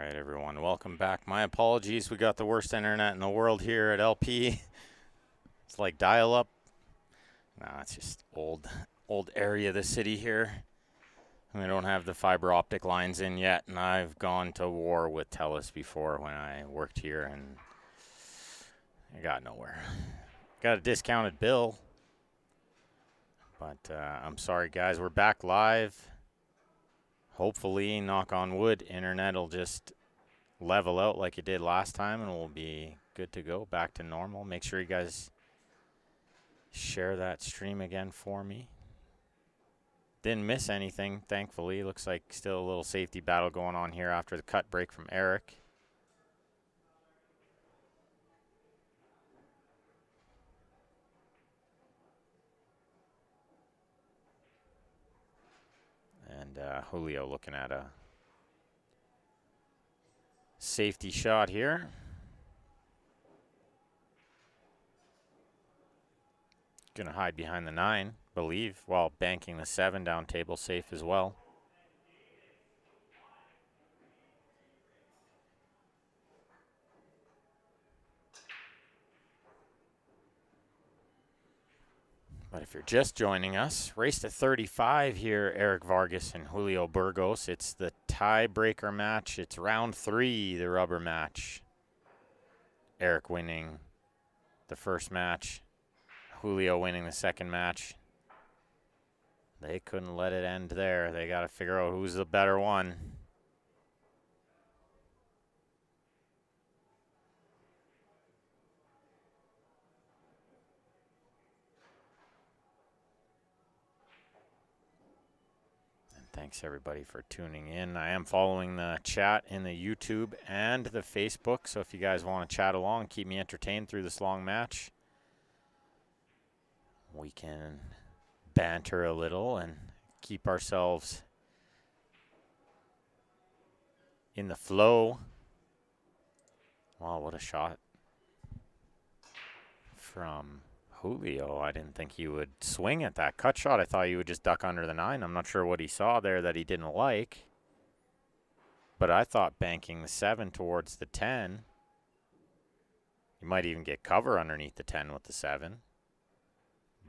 right, everyone, welcome back. My apologies, we got the worst internet in the world here at LP. It's like dial-up. Nah, it's just old area of the city here. We don't have the fiber optic lines in yet, and I've gone to war with TELUS before when I worked here, and I got nowhere. Got a discounted bill, but I'm sorry, guys. We're back live. Hopefully, knock on wood, internet will just level out like it did last time, and we'll be good to go, back to normal. Make sure you guys share that stream again for me. Didn't miss anything, thankfully. Looks like still a little safety battle going on here after the cut break from Erik. And Julio looking at a safety shot here. Gonna hide behind the 9, believe, while banking the 7 down table safe as well. But if you're just joining us, race to 35 here, Erik Vargas and Julio Burgos. It's the tiebreaker match. It's round 3, the rubber match. Erik winning the first match, Julio winning the second match. They couldn't let it end there. They got to figure out who's the better one. Thanks, everybody, for tuning in. I am following the chat in the YouTube and the Facebook, so if you guys want to chat along, keep me entertained through this long match, we can banter a little and keep ourselves in the flow. Wow, what a shot from Julio. I didn't think he would swing at that cut shot. I thought he would just duck under the 9. I'm not sure what he saw there that he didn't like. But I thought banking the 7 towards the 10. You might even get cover underneath the 10 with the 7.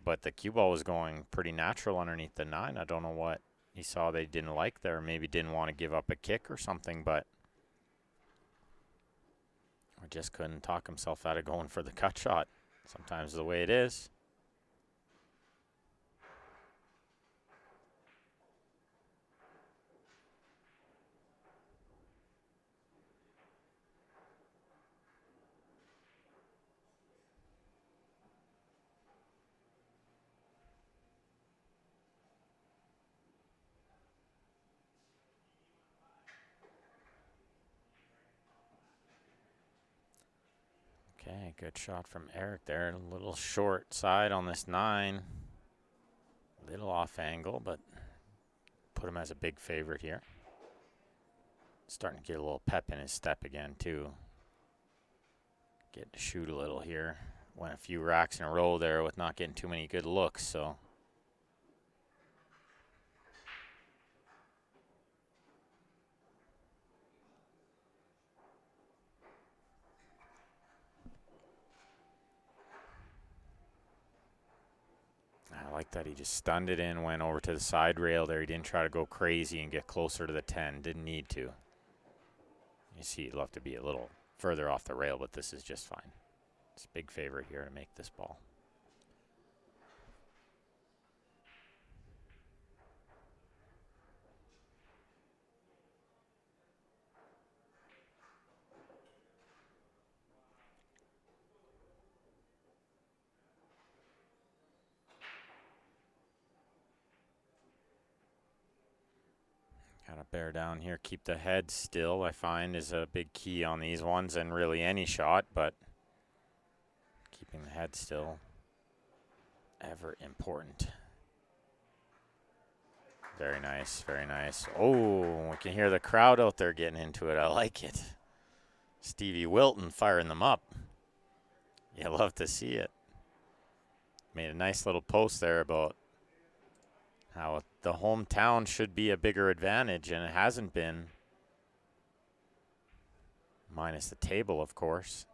But the cue ball was going pretty natural underneath the 9. I don't know what he saw they didn't like there. Maybe didn't want to give up a kick or something, but or just couldn't talk himself out of going for the cut shot. Sometimes the way it is. Okay, good shot from Erik there. A little short side on this 9. Little off angle, but put him as a big favorite here. Starting to get a little pep in his step again, too. Get to shoot a little here. Went a few racks in a row there with not getting too many good looks, so. I like that he just stunned it in, went over to the side rail there. He didn't try to go crazy and get closer to the 10. Didn't need to. You see, he'd love to be a little further off the rail, but this is just fine. It's a big favorite here to make this ball. Gotta bear down here, keep the head still, I find is a big key on these ones, and really any shot, but keeping the head still, ever important. Very nice, very nice. Oh, we can hear the crowd out there getting into it. I like it. Stevie Wilton firing them up. You love to see it. Made a nice little post there about how the hometown should be a bigger advantage, and it hasn't been. Minus the table, of course.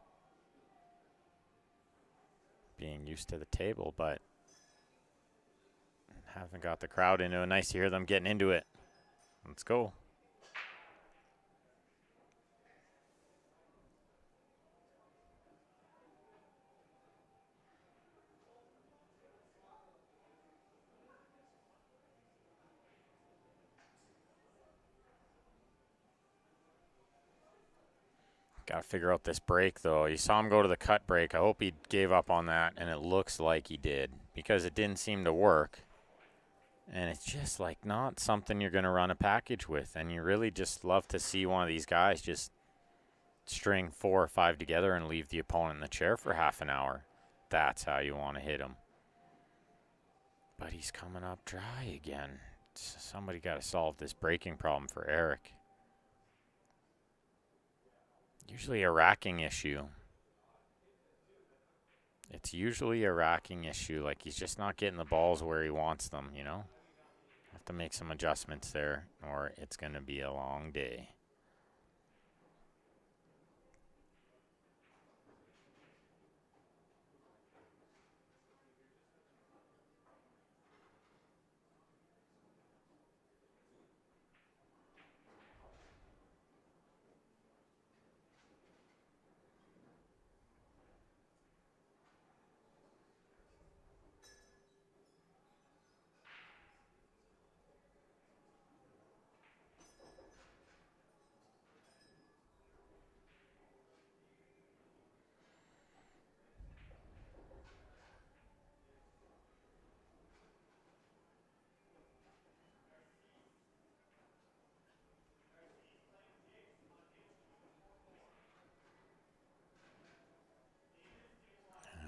Being used to the table, but haven't got the crowd into it. Nice to hear them getting into it. Let's go. Got to figure out this break, though. You saw him go to the cut break. I hope he gave up on that, and it looks like he did because it didn't seem to work. And it's just like not something you're going to run a package with. And you really just love to see one of these guys just string 4 or 5 together and leave the opponent in the chair for half an hour. That's how you want to hit him. But he's coming up dry again. Somebody got to solve this breaking problem for Erik. Usually a racking issue. It's usually a racking issue. Like he's just not getting the balls where he wants them, you know? Have to make some adjustments there or it's going to be a long day.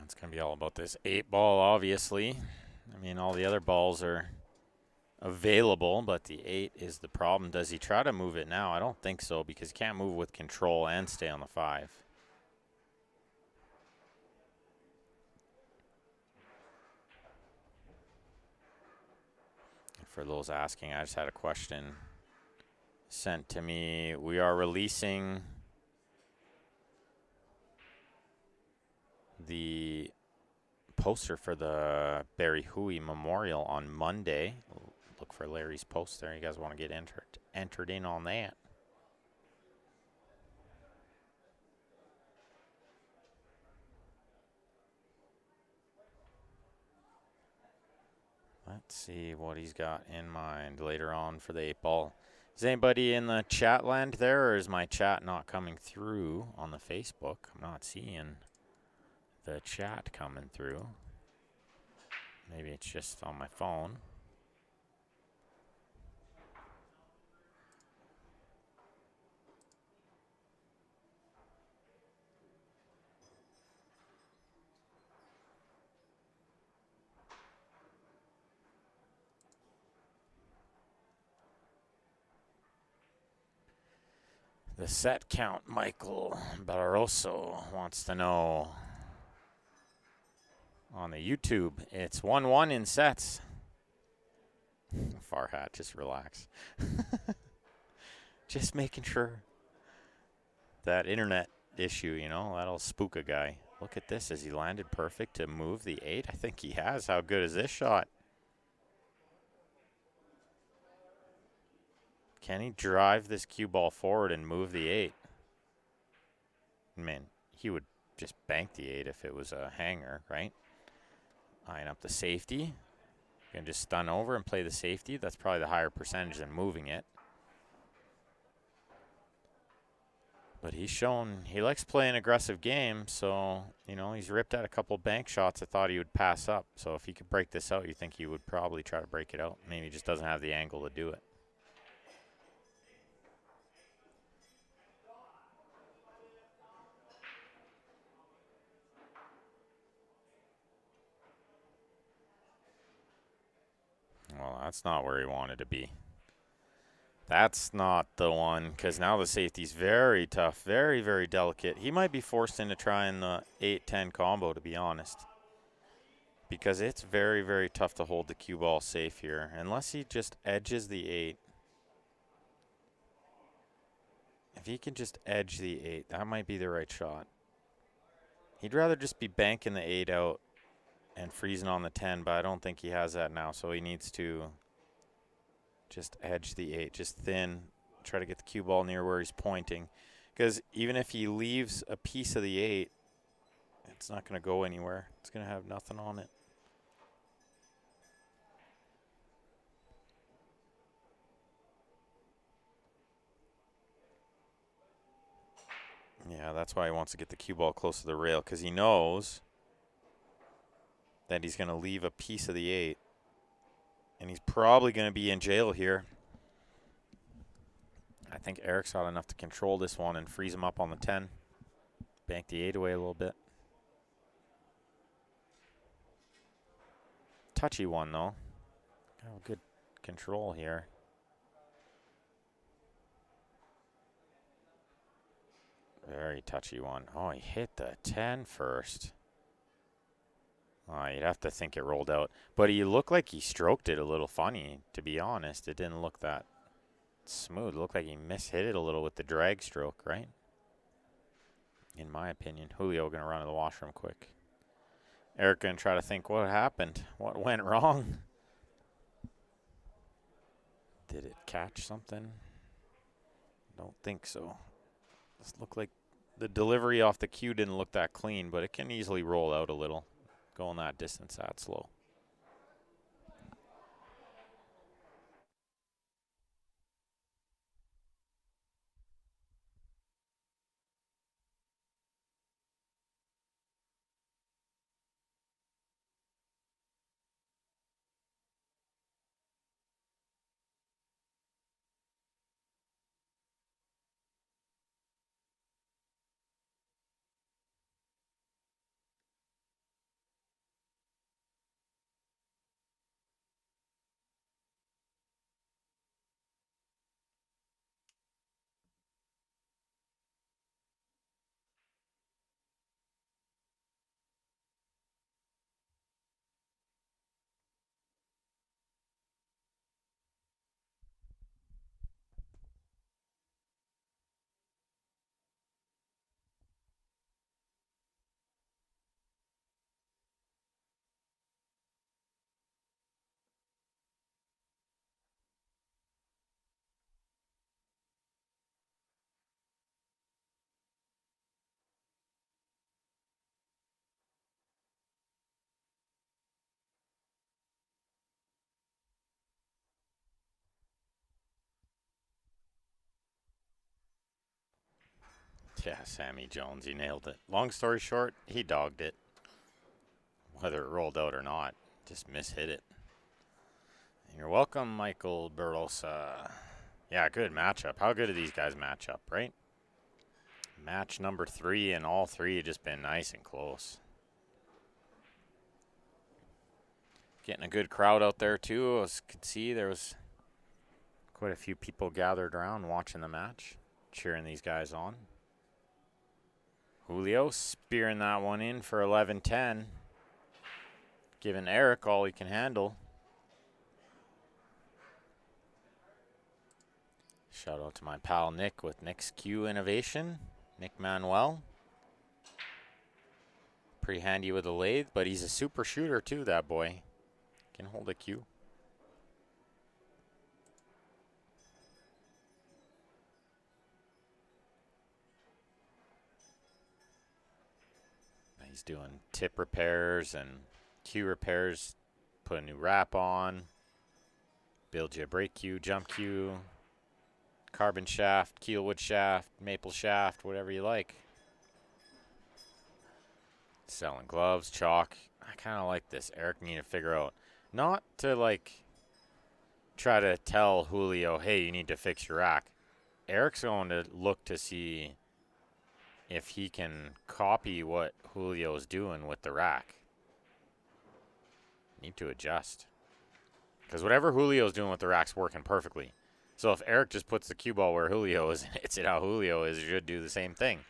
It's going to be all about this 8 ball, obviously. I mean, all the other balls are available, but the 8 is the problem. Does he try to move it now? I don't think so because he can't move with control and stay on the 5. For those asking, I just had a question sent to me. We are releasing the poster for the Barry Huey Memorial on Monday. Look for Larry's post there. You guys want to get entered in on that. Let's see what he's got in mind later on for the 8 ball. Is anybody in the chat land there, or is my chat not coming through on the Facebook? I'm not seeing the chat coming through. Maybe it's just on my phone. The set count, Michael Barroso wants to know. On the YouTube, it's 1-1 in sets. Farhat, just relax. Just making sure. That internet issue, you know, that'll spook a guy. Look at this. Has he landed perfect to move the 8? I think he has. How good is this shot? Can he drive this cue ball forward and move the 8? Man, he would just bank the 8 if it was a hanger, right? Line up the safety. You can just stun over and play the safety. That's probably the higher percentage than moving it. But he's shown he likes playing aggressive game, so, you know, he's ripped out a couple bank shots I thought he would pass up. So if he could break this out, you think he would probably try to break it out. Maybe he just doesn't have the angle to do it. Well, that's not where he wanted to be. That's not the one, because now the safety's very tough, very, very delicate. He might be forced into trying the 8-10 combo, to be honest, because it's very, very tough to hold the cue ball safe here, unless he just edges the 8. If he can just edge the 8, that might be the right shot. He'd rather just be banking the 8 out and freezing on the 10, but I don't think he has that now, so he needs to just edge the 8, just thin, try to get the cue ball near where he's pointing. Because even if he leaves a piece of the 8, it's not going to go anywhere. It's going to have nothing on it. Yeah, that's why he wants to get the cue ball close to the rail, because he knows that he's going to leave a piece of the 8. And he's probably going to be in jail here. I think Erik's got enough to control this one and freeze him up on the 10. Bank the 8 away a little bit. Touchy one, though. Oh, good control here. Very touchy one. Oh, he hit the 10 first. Oh, you'd have to think it rolled out. But he looked like he stroked it a little funny, to be honest. It didn't look that smooth. It looked like he mishit it a little with the drag stroke, right? In my opinion. Julio going to run to the washroom quick. Erik going to try to think what happened. What went wrong? Did it catch something? Don't think so. This looked like the delivery off the cue didn't look that clean, but it can easily roll out a little. Going that distance that slow. Yeah, Sammy Jones, he nailed it. Long story short, he dogged it. Whether it rolled out or not, just mishit it. And you're welcome, Michael Burgos. Yeah, good matchup. How good do these guys match up, right? Match number 3, and all 3 have just been nice and close. Getting a good crowd out there, too. As you could see, there was quite a few people gathered around watching the match, cheering these guys on. Julio spearing that one in for 11-10. Giving Erik all he can handle. Shout out to my pal Nick with Nick's Cue Innovation. Nick Manuel. Pretty handy with a lathe, but he's a super shooter too, that boy. Can hold a cue. He's doing tip repairs and cue repairs. Put a new wrap on. Build you a brake cue, jump cue, carbon shaft, keelwood shaft, maple shaft, whatever you like. Selling gloves, chalk. I kind of like this. Erik need to figure out. Not to like try to tell Julio, hey, you need to fix your rack. Erik's going to look to see if he can copy what Julio's doing with the rack. Need to adjust. Because whatever Julio's doing with the rack's working perfectly. So if Erik just puts the cue ball where Julio is and hits it how Julio is, you should do the same thing.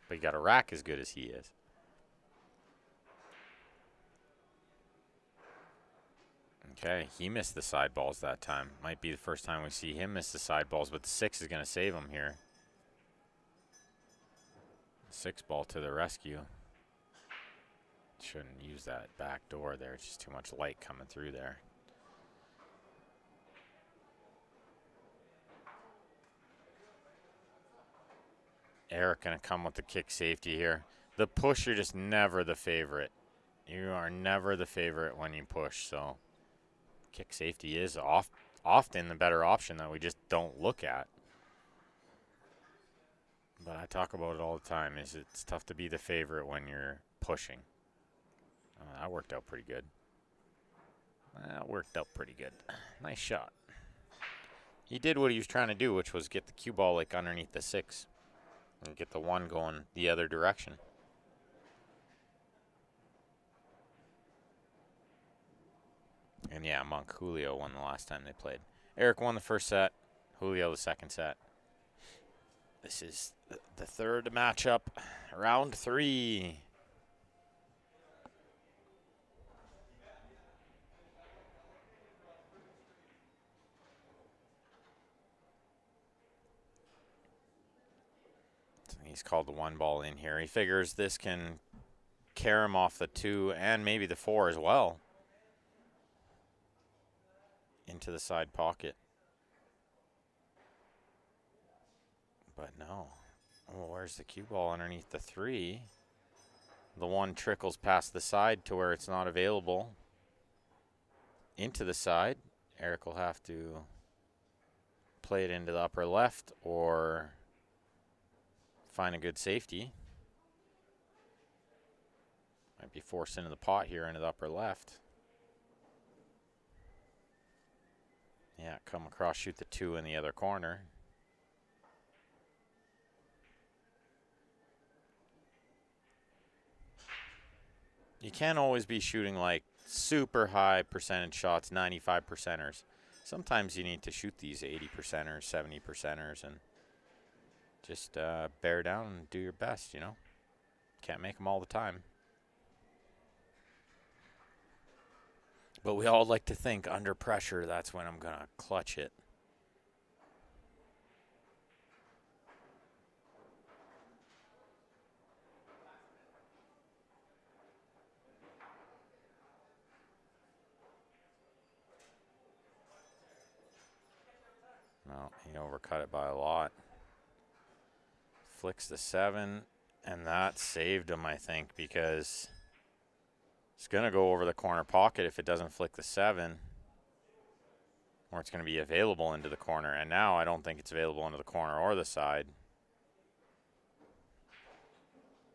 But you got a rack as good as he is. Okay, he missed the side balls that time. Might be the first time we see him miss the side balls, but the 6 is going to save him here. 6 ball to the rescue. Shouldn't use that back door there. It's just too much light coming through there. Erik going to come with the kick safety here. The push, you're just never the favorite. You are never the favorite when you push, so kick safety is often the better option that we just don't look at. But I talk about it all the time, is it's tough to be the favorite when you're pushing. That worked out pretty good. That worked out pretty good. Nice shot. He did what he was trying to do, which was get the cue ball like underneath the 6 and get the 1 going the other direction. And yeah, Monk Julio won the last time they played. Erik won the first set, Julio the second set. This is the third matchup, round 3. So he's called the 1 ball in here. He figures this can carry him off the 2 and maybe the 4 as well into the side pocket. But no. Oh, where's the cue ball underneath the 3? The 1 trickles past the side to where it's not available. Into the side. Erik will have to play it into the upper left or find a good safety. Might be forced into the pot here into the upper left. Yeah, come across, shoot the 2 in the other corner. You can't always be shooting like super high percentage shots, 95%ers. Sometimes you need to shoot these 80%ers, 70%ers, and just bear down and do your best, you know. Can't make them all the time. But we all like to think under pressure, that's when I'm going to clutch it. No, he overcut it by a lot. Flicks the 7, and that saved him, I think, because it's going to go over the corner pocket if it doesn't flick the 7. Or it's going to be available into the corner. And now I don't think it's available into the corner or the side.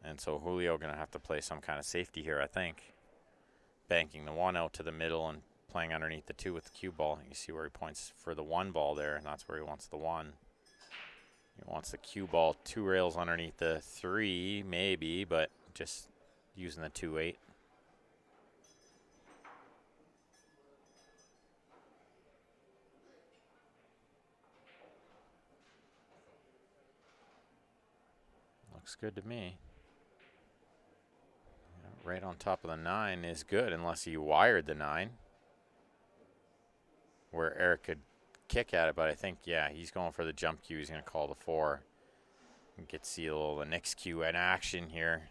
And so Julio going to have to play some kind of safety here, I think. Banking the 1 out to the middle and playing underneath the 2 with the cue ball. You see where he points for the 1 ball there, and that's where he wants the 1. He wants the cue ball 2 rails underneath the 3, maybe, but just using the 2-8. Looks good to me. Yeah, right on top of the 9 is good, unless he wired the 9. Where Erik could kick at it, but I think, yeah, he's going for the jump cue. He's going to call the 4. You can see a little the next cue in action here.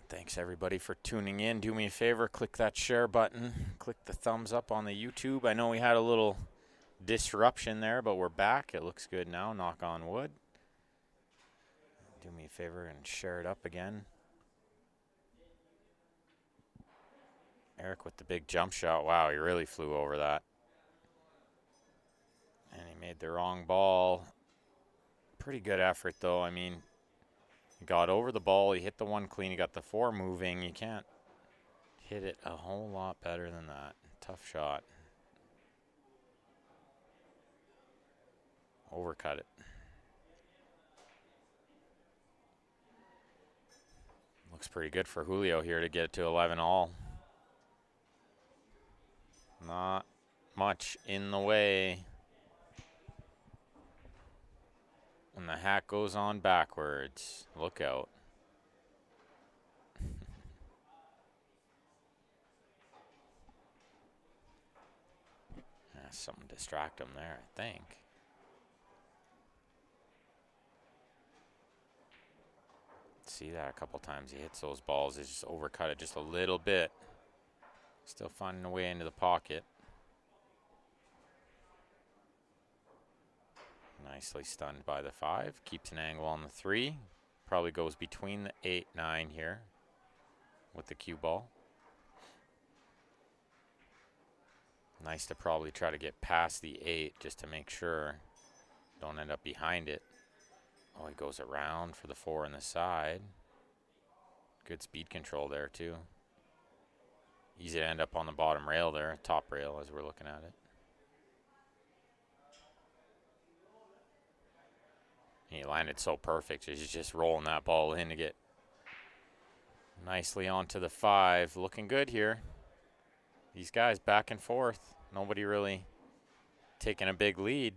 Thanks everybody for tuning in. Do me a favor, click that share button, click the thumbs up on the YouTube. I know we had a little disruption there, but we're back. It looks good now, knock on wood. Do me a favor and share it up again. Erik with the big jump shot. Wow, he really flew over that. And he made the wrong ball. Pretty good effort though. I mean, he got over the ball, he hit the 1 clean, he got the 4 moving. You can't hit it a whole lot better than that. Tough shot. Overcut it. Looks pretty good for Julio here to get it to 11 all. Not much in the way. And the hat goes on backwards. Look out. Something distract him there, I think. See that a couple times. He hits those balls. He just overcut it just a little bit. Still finding a way into the pocket. Nicely stunned by the 5. Keeps an angle on the 3. Probably goes between the 8, 9 here with the cue ball. Nice to probably try to get past the 8 just to make sure don't end up behind it. Oh, he goes around for the 4 on the side. Good speed control there too. Easy to end up on the bottom rail there, top rail as we're looking at it. He landed so perfect. He's just rolling that ball in to get nicely onto the 5. Looking good here. These guys back and forth. Nobody really taking a big lead.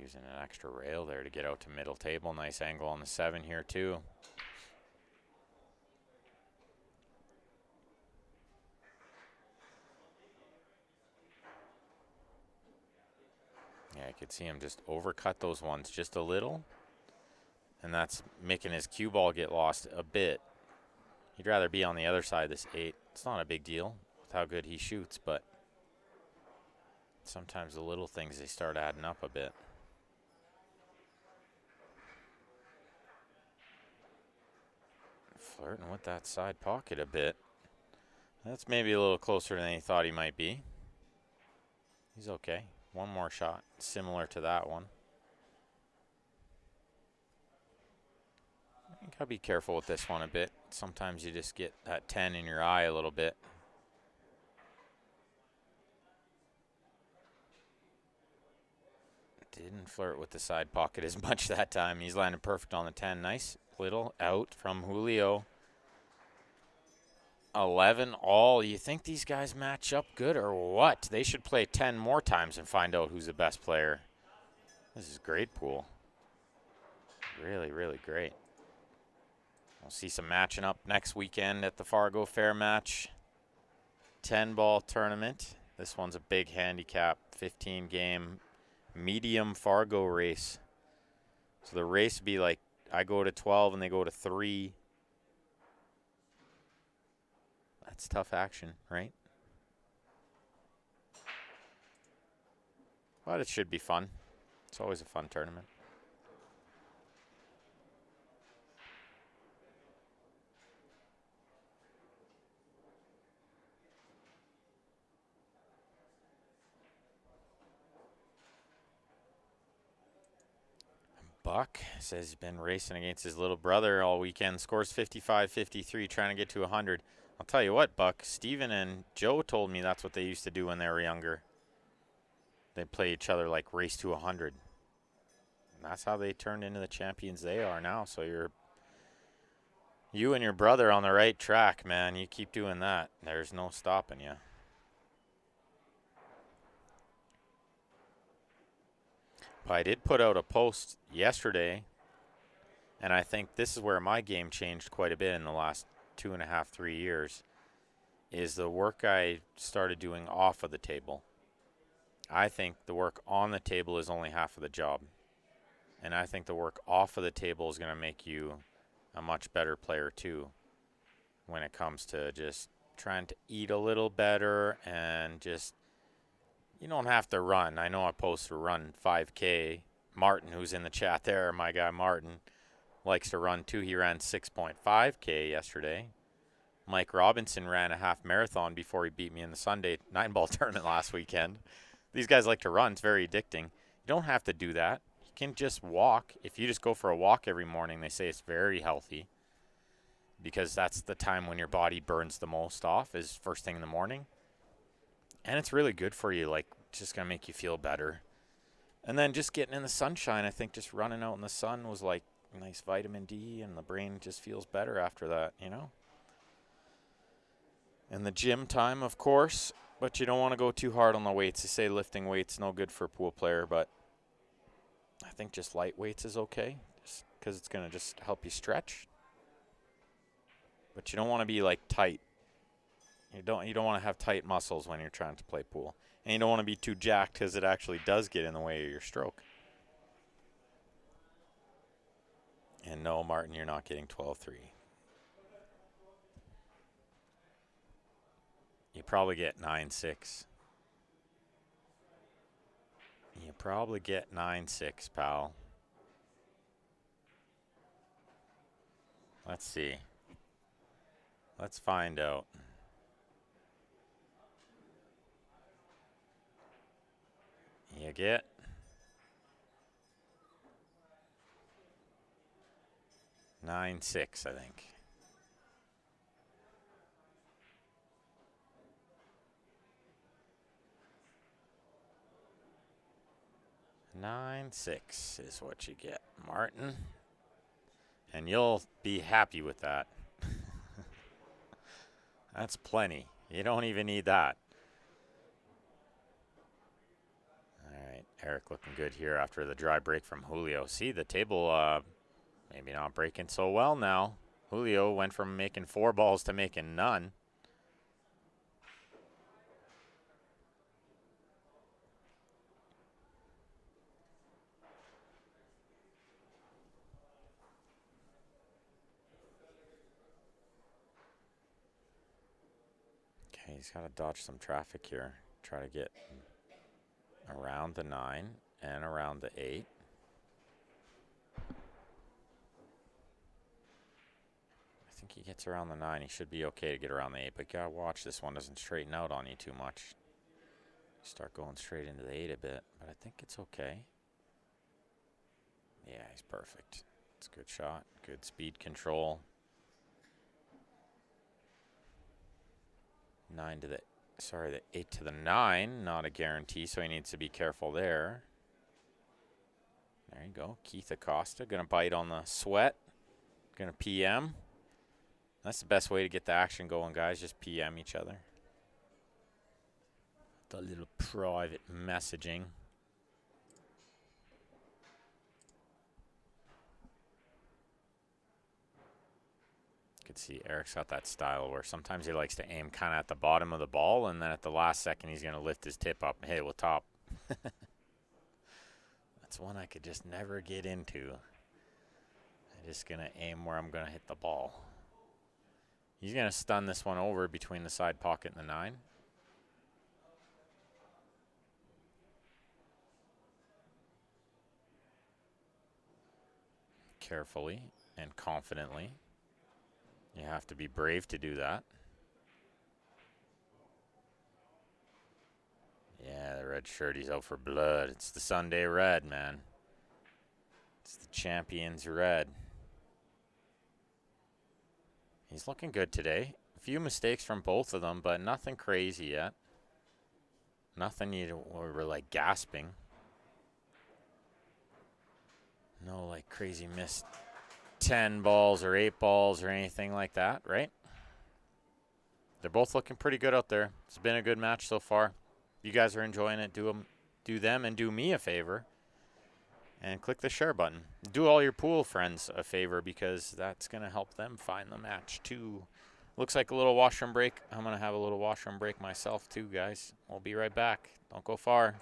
Using an extra rail there to get out to middle table. Nice angle on the 7 here too. Yeah, I could see him just overcut those ones just a little. And that's making his cue ball get lost a bit. He'd rather be on the other side of this 8. It's not a big deal with how good he shoots, but sometimes the little things, they start adding up a bit. Flirting with that side pocket a bit. That's maybe a little closer than he thought he might be. He's okay. One more shot similar to that one. You gotta be careful with this one a bit. Sometimes you just get that 10 in your eye a little bit. Didn't flirt with the side pocket as much that time. He's landed perfect on the 10. Nice little out from Julio. 11 all. You think these guys match up good or what? They should play 10 more times and find out who's the best player. This is great pool. Really, really great. We'll see some matching up next weekend at the Fargo Fair match. 10-ball tournament. This one's a big handicap, 15-game medium Fargo race. So the race would be like I go to 12 and they go to 3. That's tough action, right? But it should be fun. It's always a fun tournament. Buck says he's been racing against his little brother all weekend. Scores 55-53, trying to get to 100. I'll tell you what, Buck, Steven and Joe told me that's what they used to do when they were younger. They'd play each other like race to 100. And that's how they turned into the champions they are now. So you and your brother on the right track, man. You keep doing that. There's no stopping you. But I did put out a post yesterday, and I think this is where my game changed quite a bit in the last 2.5, 3 years, is the work I started doing off of the table. I think the work on the table is only half of the job. And I think the work off of the table is going to make you a much better player too, when it comes to just trying to eat a little better and just, you don't have to run. I know I posted a run 5K. Martin, who's in the chat there, my guy Martin, likes to run too. He ran 6.5K yesterday. Mike Robinson ran a half marathon before he beat me in the Sunday 9-ball tournament last weekend. These guys like to run. It's very addicting. You don't have to do that. You can just walk. If you just go for a walk every morning, they say it's very healthy because that's the time when your body burns the most off, is first thing in the morning. And it's really good for you, like, just going to make you feel better. And then just getting in the sunshine, I think just running out in the sun was like nice vitamin D, and the brain just feels better after that, you know? And the gym time, of course, but you don't want to go too hard on the weights. They say lifting weights no good for a pool player, but I think just light weights is okay, just because it's going to just help you stretch. But you don't want to be like tight. You don't want to have tight muscles when you're trying to play pool. And you don't want to be too jacked because it actually does get in the way of your stroke. And no, Martin, you're not getting 12-3. You probably get 9-6. You probably get 9-6, pal. Let's see. Let's find out. You get 9-6, I think. Nine six is what you get, Martin. And you'll be happy with that. That's plenty. You don't even need that. All right, Erik looking good here after the dry break from Julio. See, the table maybe not breaking so well now. Julio went from making 4 balls to making none. Okay, he's got to dodge some traffic here. Try to get around the 9 and around the 8. I think he gets around the 9. He should be okay to get around the 8, but gotta watch this one doesn't straighten out on you too much. Start going straight into the 8 a bit, but I think it's okay. Yeah, he's perfect. It's a good shot, good speed control. the 8 to the 9, not a guarantee, so he needs to be careful there. There you go, Keith Acosta, gonna bite on the sweat, gonna PM. That's the best way to get the action going, guys, just PM each other. The little private messaging. You can see Erik's got that style where sometimes he likes to aim kind of at the bottom of the ball, and then at the last second he's going to lift his tip up and hit it with top. That's one I could just never get into. I'm just going to aim where I'm going to hit the ball. He's going to stun this one over between the side pocket and the 9. Carefully and confidently. You have to be brave to do that. Yeah, the red shirt, he's out for blood. It's the Sunday red, man. It's the champion's red. He's looking good today. A few mistakes from both of them, but nothing crazy yet. Nothing where we're like gasping. No like crazy missed 10 balls or 8 balls or anything like that, right? They're both looking pretty good out there. It's been a good match so far. You guys are enjoying it. Do them and do me a favor. And click the share button. Do all your pool friends a favor because that's going to help them find the match too. Looks like a little washroom break. I'm going to have a little washroom break myself too, guys. We'll be right back. Don't go far.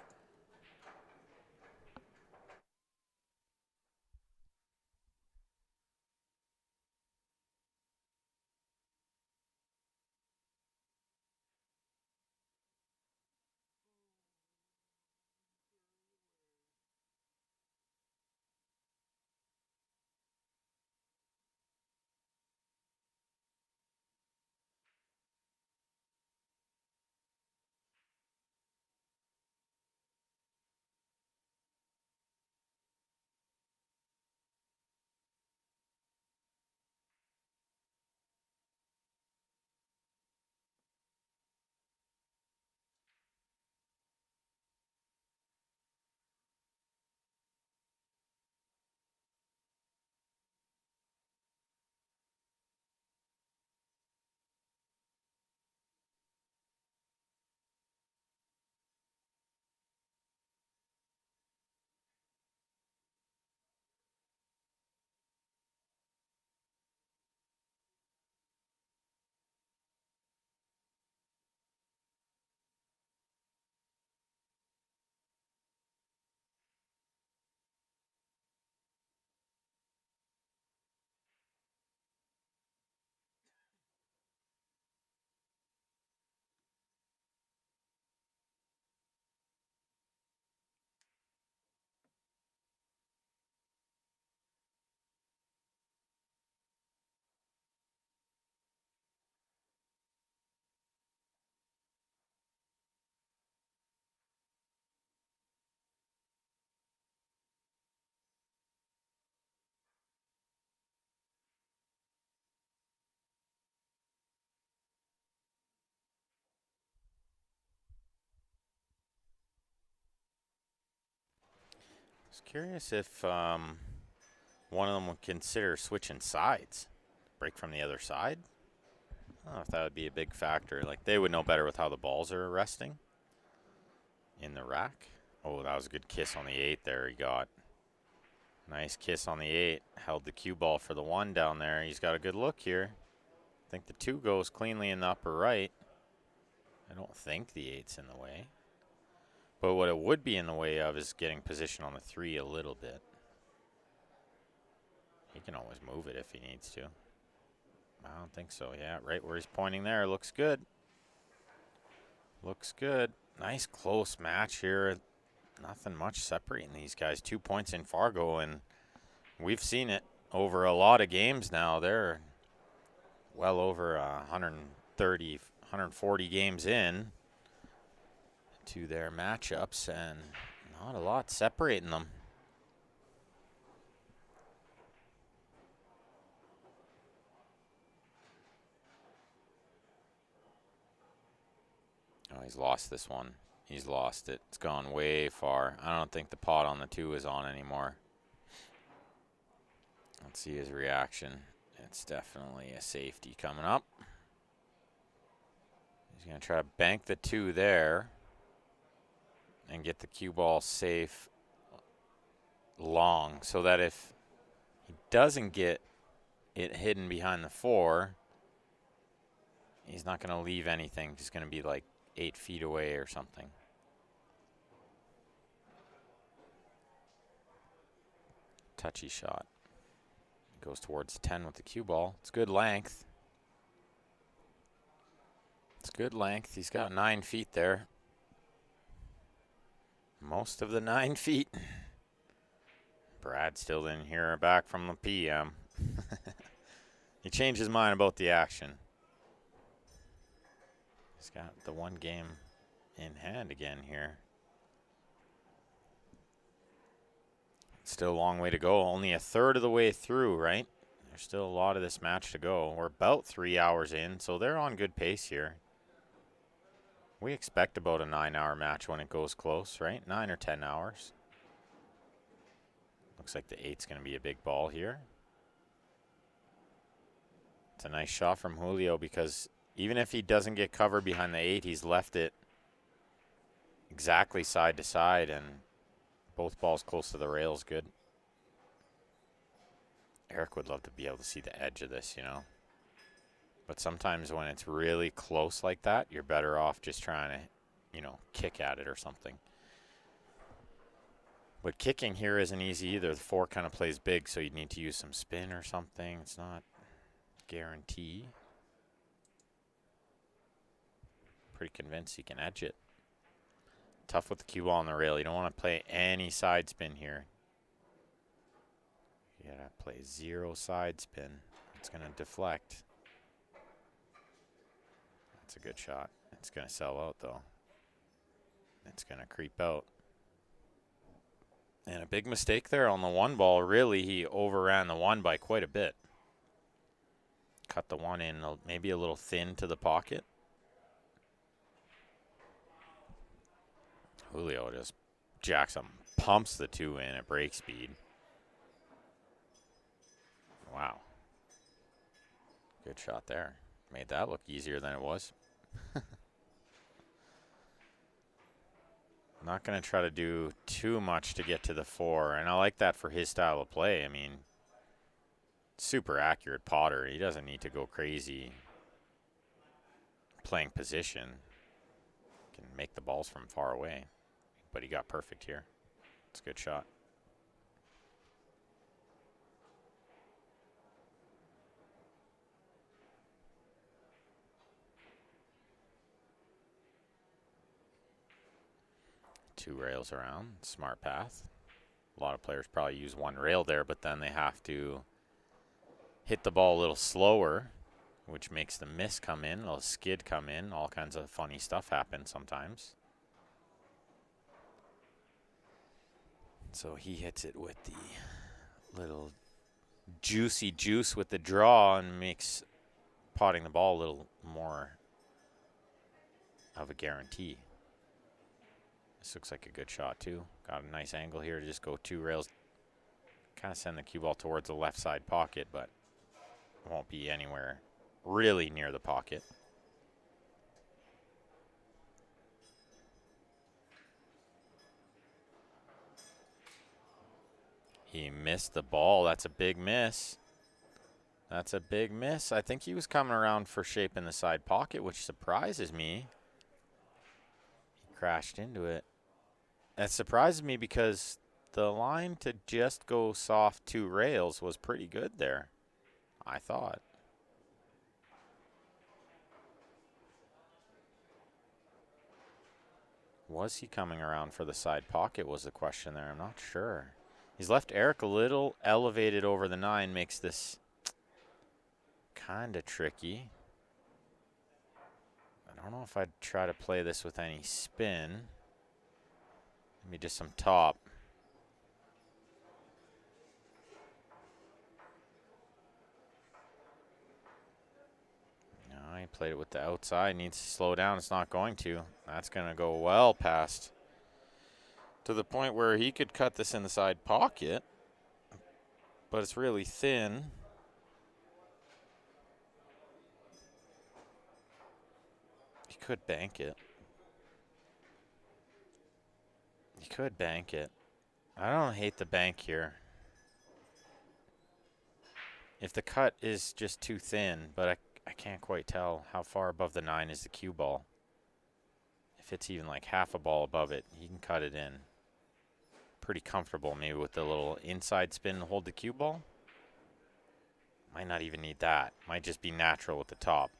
was curious if one of them would consider switching sides, break from the other side. I don't know if that would be a big factor. Like, they would know better with how the balls are resting in the rack. Oh, that was a good kiss on the 8 there he got. Nice kiss on the 8. Held the cue ball for the 1 down there. He's got a good look here. I think the 2 goes cleanly in the upper right. I don't think the 8's in the way. But what it would be in the way of is getting position on the 3 a little bit. He can always move it if he needs to. I don't think so. Yeah, right where he's pointing there. Looks good. Looks good. Nice close match here. Nothing much separating these guys. 2 points in Fargo, and we've seen it over a lot of games now. They're well over 130, 140 games in to their matchups, and not a lot separating them. Oh, he's lost this one. He's lost it. It's gone way far. I don't think the pot on the 2 is on anymore. Let's see his reaction. It's definitely a safety coming up. He's going to try to bank the 2 there and get the cue ball safe long so that if he doesn't get it hidden behind the 4, he's not going to leave anything. He's going to be like 8 feet away or something. Touchy shot. Goes towards 10 with the cue ball. It's good length. It's good length. He's got 9 feet there. Most of the 9 feet. Brad still didn't hear back from the PM. He changed his mind about the action. He's got the 1 game in hand again here. Still a long way to go. Only a third of the way through, right? There's still a lot of this match to go. We're about 3 hours in, so they're on good pace here. We expect about a 9-hour match when it goes close, right? 9 or 10 hours. Looks like the 8's going to be a big ball here. It's a nice shot from Julio because even if he doesn't get covered behind the 8, he's left it exactly side to side, and both balls close to the rails, good. Erik would love to be able to see the edge of this, you know. But sometimes when it's really close like that, you're better off just trying to, you know, kick at it or something. But kicking here isn't easy either. The 4 kind of plays big, so you need to use some spin or something. It's not guaranteed. Pretty convinced he can edge it. Tough with the cue ball on the rail. You don't want to play any side spin here. You gotta play 0 side spin. It's gonna deflect. That's a good shot. It's gonna sell out though. It's gonna creep out. And a big mistake there on the 1 ball. Really, he overran the 1 by quite a bit. Cut the 1 in maybe a little thin to the pocket. Julio just jacks him, pumps the 2 in at break speed. Wow. Good shot there. Made that look easier than it was. Not going to try to do too much to get to the 4, and I like that for his style of play. I mean, super accurate potter. He doesn't need to go crazy playing position. Can make the balls from far away. But he got perfect here. It's a good shot. Two rails around, smart path. A lot of players probably use 1 rail there, but then they have to hit the ball a little slower, which makes the miss come in, a little skid come in. All kinds of funny stuff happen sometimes. So he hits it with the little juicy juice with the draw and makes potting the ball a little more of a guarantee. This looks like a good shot too. Got a nice angle here to just go 2 rails. Kind of send the cue ball towards the left side pocket, but won't be anywhere really near the pocket. He missed the ball. That's a big miss. That's a big miss. I think he was coming around for shape in the side pocket, which surprises me. He crashed into it. That surprises me because the line to just go soft 2 rails was pretty good there, I thought. Was he coming around for the side pocket was the question there. I'm not sure. He's left Erik a little elevated over the 9, makes this kind of tricky. I don't know if I'd try to play this with any spin. Maybe just some top. No, he played it with the outside. Needs to slow down. It's not going to. That's going to go well past. To the point where he could cut this in the side pocket. But it's really thin. He could bank it. He could bank it. I don't hate the bank here. If the cut is just too thin, but I can't quite tell how far above the 9 is the cue ball. If it's even like half a ball above it, he can cut it in. Pretty comfortable maybe with the little inside spin to hold the cue ball. Might not even need that. Might just be natural with the top.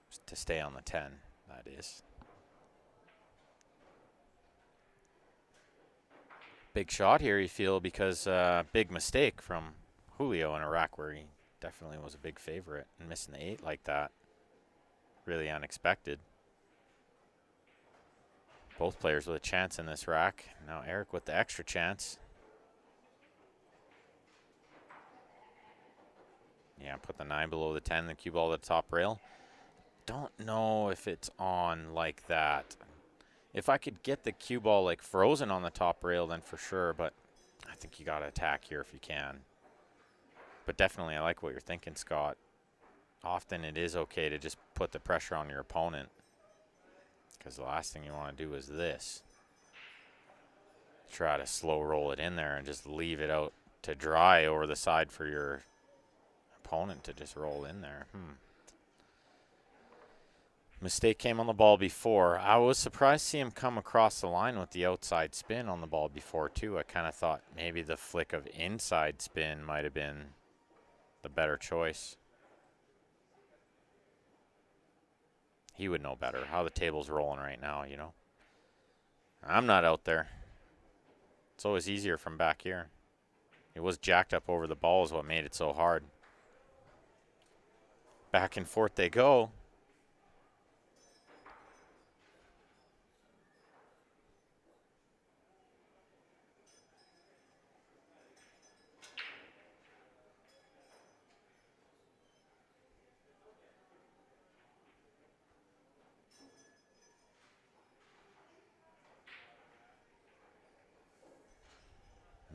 Just to stay on the 10, that is. Big shot here, you feel, because big mistake from Julio in a rack where he definitely was a big favorite, and missing the 8 like that, really unexpected. Both players with a chance in this rack. Now Erik with the extra chance. Yeah, put the 9 below the 10, the cue ball to the top rail. Don't know if it's on like that. If I could get the cue ball like frozen on the top rail, then for sure, but I think you got to attack here if you can. But definitely, I like what you're thinking, Scott. Often it is okay to just put the pressure on your opponent, because the last thing you want to do is this. Try to slow roll it in there and just leave it out to dry over the side for your opponent to just roll in there. Mistake came on the ball before. I was surprised to see him come across the line with the outside spin on the ball before, too. I kind of thought maybe the flick of inside spin might have been the better choice. He would know better how the table's rolling right now, you know. I'm not out there. It's always easier from back here. It was jacked up over the ball is what made it so hard. Back and forth they go.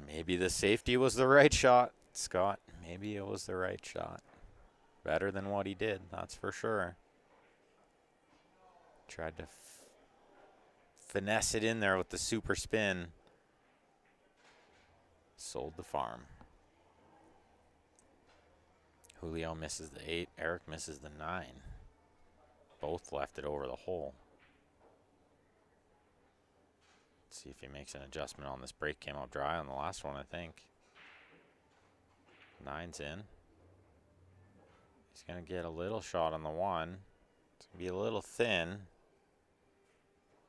Maybe the safety was the right shot, Scott. Maybe it was the right shot. Better than what he did, that's for sure. Tried to finesse it in there with the super spin. Sold the farm. Julio misses the 8. Erik misses the 9. Both left it over the hole. Let's see if he makes an adjustment on this break. Came up dry on the last one, I think. 9's in. He's going to get a little shot on the 1. It's going to be a little thin.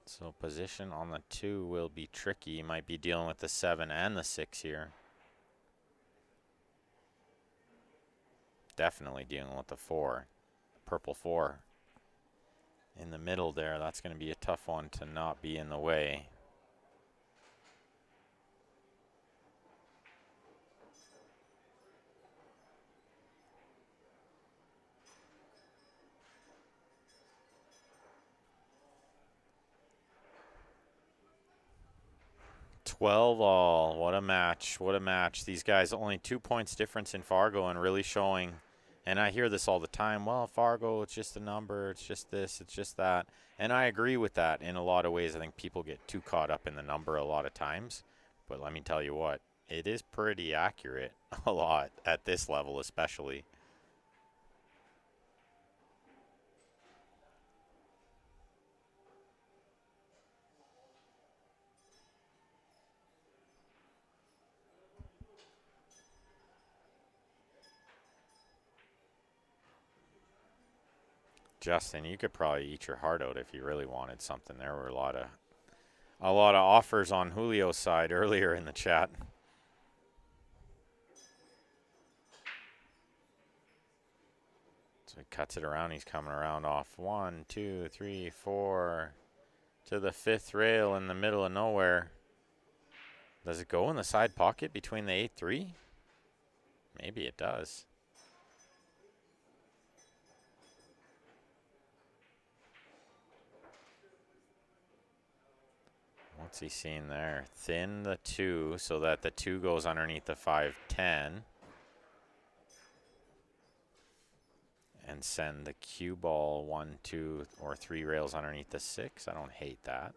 So position on the 2 will be tricky. He might be dealing with the 7 and the 6 here. Definitely dealing with the 4. Purple 4. In the middle there, that's going to be a tough one to not be in the way. 12 all. What a match. What a match. These guys only 2 points difference in Fargo and really showing. And I hear this all the time. Well, Fargo, it's just a number. It's just this. It's just that. And I agree with that in a lot of ways. I think people get too caught up in the number a lot of times. But let me tell you what, it is pretty accurate a lot at this level especially. Justin, you could probably eat your heart out if you really wanted something. There were a lot of offers on Julio's side earlier in the chat. So he cuts it around. He's coming around off 1, 2, 3, 4 to the 5th rail in the middle of nowhere. Does it go in the side pocket between the 8-3? Maybe it does. What's he seeing there? Thin the 2 so that the 2 goes underneath the 5-10. And send the cue ball 1, 2, or 3 rails underneath the 6. I don't hate that.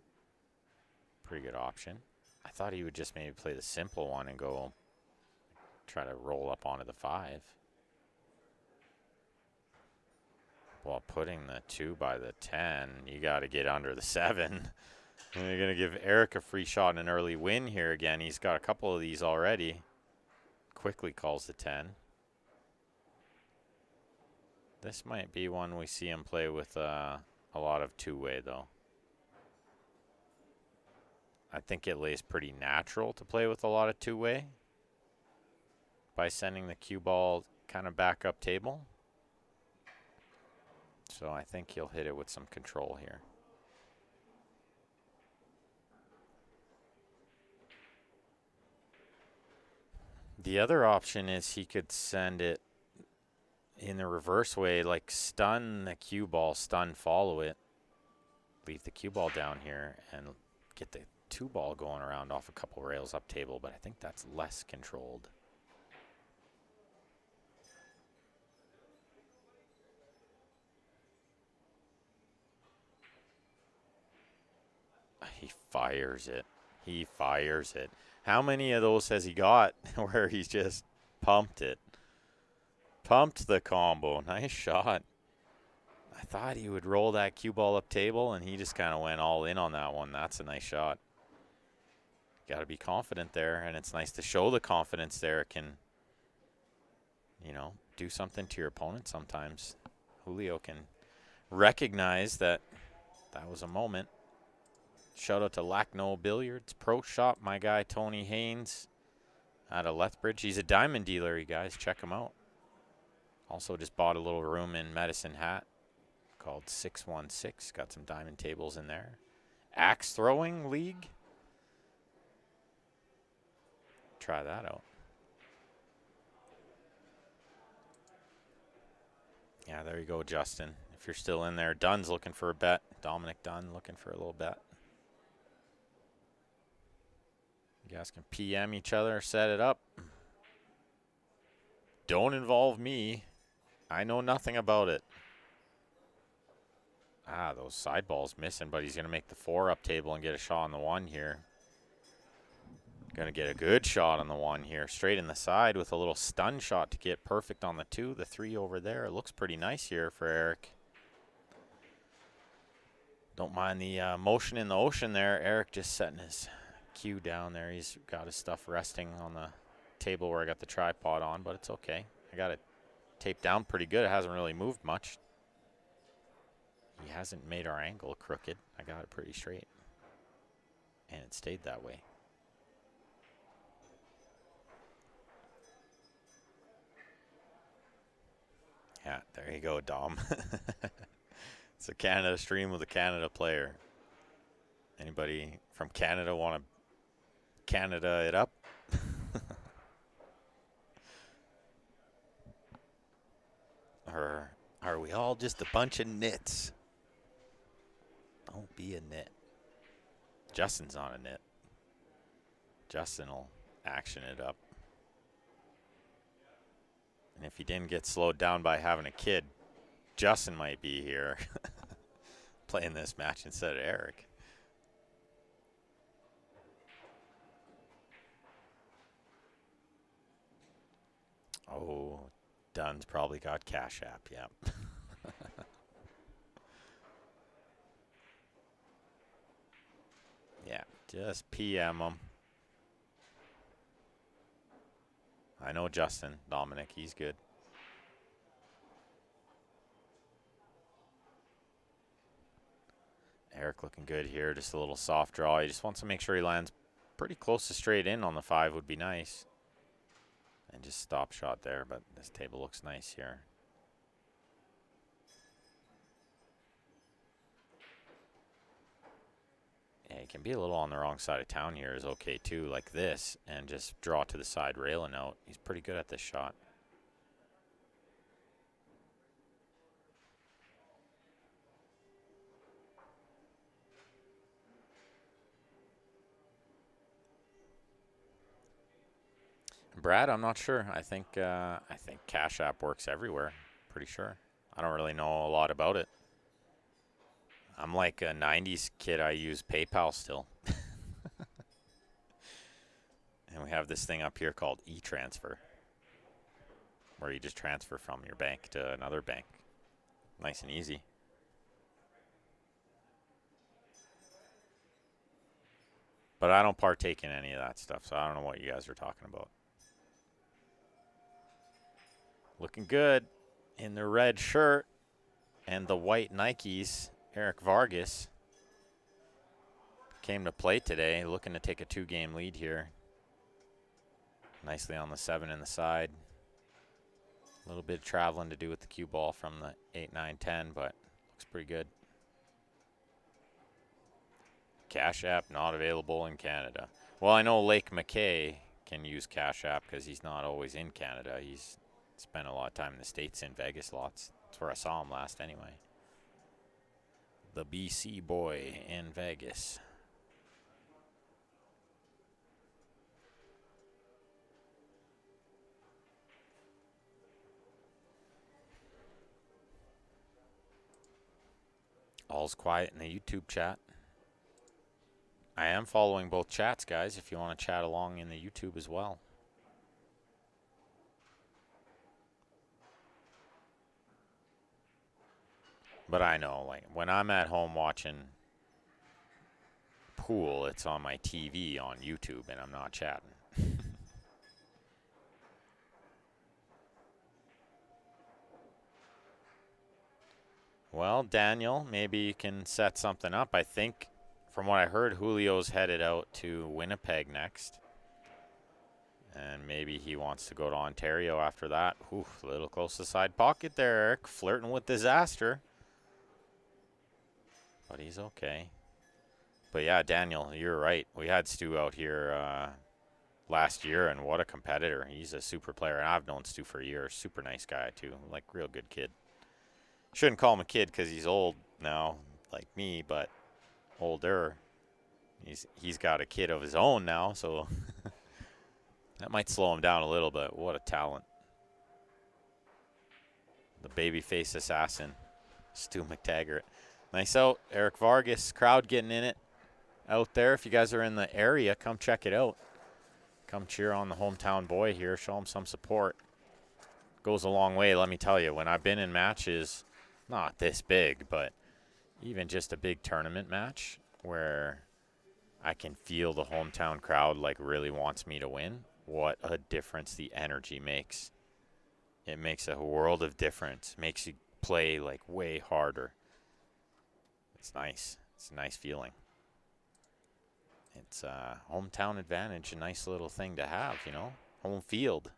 Pretty good option. I thought he would just maybe play the simple one and go try to roll up onto the 5. While putting the 2 by the 10, you got to get under the 7. And you're going to give Erik a free shot and an early win here again. He's got a couple of these already. Quickly calls the 10. This might be one we see him play with a lot of two-way, though. I think it lays pretty natural to play with a lot of two-way by sending the cue ball kind of back up table. So I think he'll hit it with some control here. The other option is he could send it in the reverse way, like stun the cue ball, stun, follow it, leave the cue ball down here, and get the 2 ball going around off a couple rails up table, but I think that's less controlled. He fires it. He fires it. How many of those has he got where he's just pumped it? Pumped the combo. Nice shot. I thought he would roll that cue ball up table, and he just kind of went all in on that one. That's a nice shot. Got to be confident there, and it's nice to show the confidence there. It can, you know, do something to your opponent sometimes. Julio can recognize that that was a moment. Shout out to Lackno Billiards, Pro Shop, my guy Tony Haynes out of Lethbridge. He's a diamond dealer, you guys. Check him out. Also just bought a little room in Medicine Hat called 616. Got some diamond tables in there. Axe throwing league. Try that out. Yeah, there you go, Justin. If you're still in there, Dunn's looking for a bet. Dominic Dunn looking for a little bet. You guys can PM each other, set it up. Don't involve me. I know nothing about it. Ah, those side balls missing, but he's going to make the 4 up table and get a shot on the 1 here. Going to get a good shot on the 1 here. Straight in the side with a little stun shot to get perfect on the 2. The 3 over there. It looks pretty nice here for Erik. Don't mind the motion in the ocean there. Erik just setting his cue down there. He's got his stuff resting on the table where I got the tripod on, but it's okay. I got it taped down pretty good. It hasn't really moved much. He hasn't made our angle crooked. I got it pretty straight. And it stayed that way. Yeah, there you go, Dom. It's a Canada stream with a Canada player. Anybody from Canada want to Canada it up? Or are we all just a bunch of nits? Don't be a nit. Justin's on a nit. Justin will action it up. And if he didn't get slowed down by having a kid, Justin might be here playing this match instead of Erik. Oh, Dunn's probably got Cash App, yep. Yeah, just PM him. I know Justin, Dominic, he's good. Erik looking good here, just a little soft draw. He just wants to make sure he lands pretty close to straight in on the 5 would be nice. And just stop shot there, but this table looks nice here. Yeah, he can be a little on the wrong side of town here is okay too, like this, and just draw to the side railing out. He's pretty good at this shot. Brad, I'm not sure. I think Cash App works everywhere. Pretty sure. I don't really know a lot about it. I'm like a 90s kid. I use PayPal still. And we have this thing up here called e-transfer, where you just transfer from your bank to another bank. Nice and easy. But I don't partake in any of that stuff, so I don't know what you guys are talking about. Looking good in the red shirt and the white Nikes. Erik Vargas came to play today, looking to take a 2-game lead here. Nicely on the 7 in the side. A little bit of traveling to do with the cue ball from the 8, 9, 10, but looks pretty good. Cash App not available in Canada. Well, I know Lake McKay can use Cash App because he's not always in Canada. He's spent a lot of time in the States, in Vegas lots. That's where I saw him last anyway. The BC boy in Vegas. All's quiet in the YouTube chat. I am following both chats, guys, if you want to chat along in the YouTube as well. But I know, like, when I'm at home watching pool, it's on my TV on YouTube, and I'm not chatting. Well, Daniel, maybe you can set something up. I think, from what I heard, Julio's headed out to Winnipeg next. And maybe he wants to go to Ontario after that. Oof, a little close to the side pocket there, Erik. Flirting with disaster. But he's okay. But yeah, Daniel, you're right. We had Stu out here last year, and what a competitor. He's a super player, and I've known Stu for years. Super nice guy, too. Like, real good kid. Shouldn't call him a kid because he's old now, like me, but older. He's got a kid of his own now, so that might slow him down a little bit. What a talent. The babyface assassin, Stu McTaggart. Nice out. Erik Vargas, crowd getting in it out there. If you guys are in the area, come check it out. Come cheer on the hometown boy here. Show him some support. Goes a long way, let me tell you. When I've been in matches, not this big, but even just a big tournament match where I can feel the hometown crowd like really wants me to win, what a difference the energy makes. It makes a world of difference. Makes you play like way harder. It's nice. It's a nice feeling. It's a hometown advantage, a nice little thing to have, you know, home field.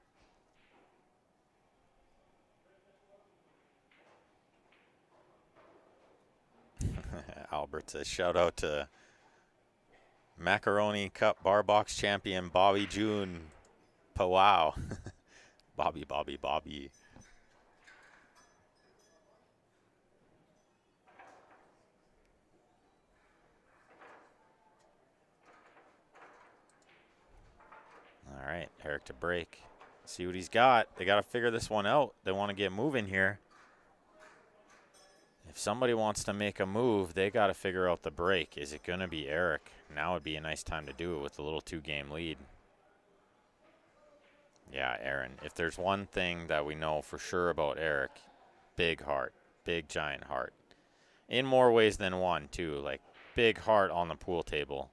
Albert says, shout out to Macaroni Cup Bar Box champion Bobby June. Powwow. Bobby. right, Erik to break. See what he's got. They got to figure this one out. They want to get moving here. If somebody wants to make a move, they got to figure out the break. Is it going to be Erik? Now would be a nice time to do it with a little 2-game lead. Yeah, Aaron. If there's one thing that we know for sure about Erik, big heart, big giant heart. In more ways than one, too. Like, big heart on the pool table.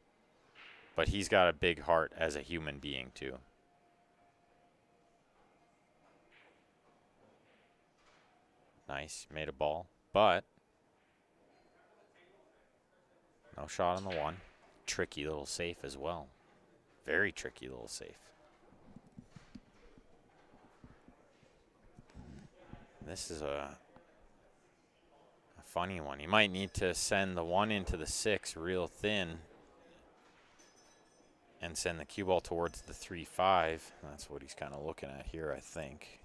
But he's got a big heart as a human being, too. Nice. Made a ball. But no shot on the 1. Tricky little safe as well. Very tricky little safe. This is a funny one. He might need to send the 1 into the 6 real thin and send the cue ball towards the 3-5. That's what he's kind of looking at here, I think.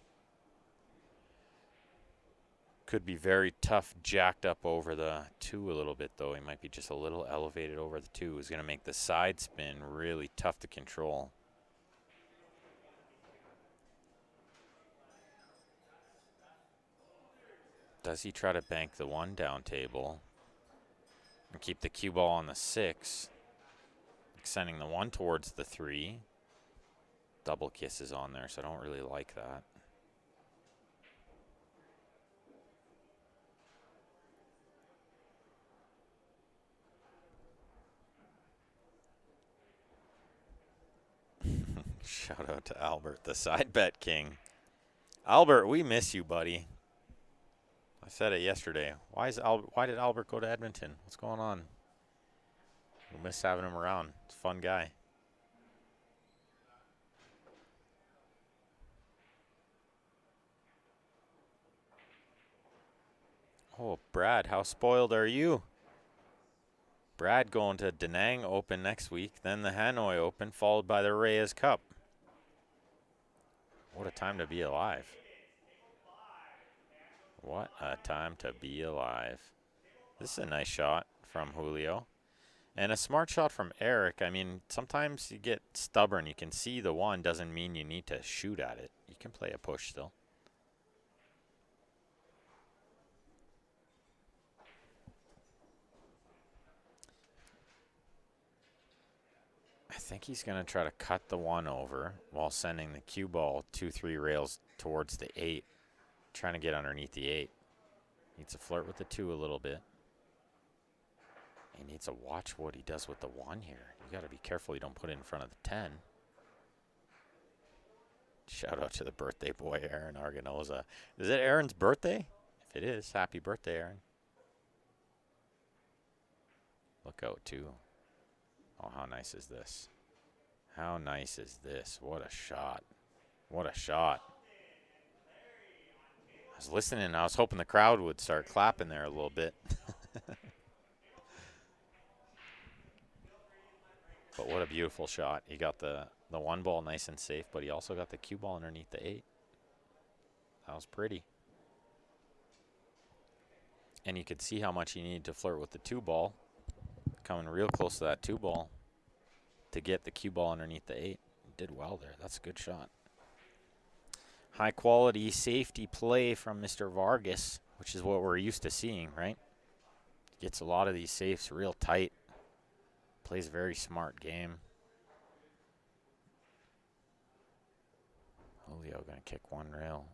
Could be very tough, jacked up over the 2 a little bit, though. He might be just a little elevated over the 2. He's going to make the side spin really tough to control. Does he try to bank the 1 down table and keep the cue ball on the 6? Sending the 1 towards the 3. Double kisses on there, so I don't really like that. Shout out to Albert, the side bet king. Albert, we miss you, buddy. I said it yesterday. Why did Albert go to Edmonton? What's going on? We miss having him around. He's a fun guy. Oh, Brad, how spoiled are you? Brad going to Da Nang Open next week, then the Hanoi Open, followed by the Reyes Cup. What a time to be alive. What a time to be alive. This is a nice shot from Julio. And a smart shot from Erik. I mean, sometimes you get stubborn. You can see the 1 doesn't mean you need to shoot at it. You can play a push still. I think he's going to try to cut the 1 over while sending the cue ball 2-3 rails towards the 8. Trying to get underneath the 8. Needs to flirt with the 2 a little bit. He needs to watch what he does with the 1 here. You got to be careful you don't put it in front of the 10. Shout out to the birthday boy, Aaron Arganoza. Is it Aaron's birthday? If it is, happy birthday, Aaron. Look out, too. Oh, how nice is this? How nice is this? What a shot. What a shot. I was listening. I was hoping the crowd would start clapping there a little bit. But what a beautiful shot. He got the 1 ball nice and safe, but he also got the cue ball underneath the 8. That was pretty. And you could see how much he needed to flirt with the 2 ball. Coming real close to that 2 ball to get the cue ball underneath the 8. He did well there. That's a good shot. High quality safety play from Mr. Vargas, which is what we're used to seeing, right? Gets a lot of these safes real tight. Plays a very smart game. Julio going to kick 1 rail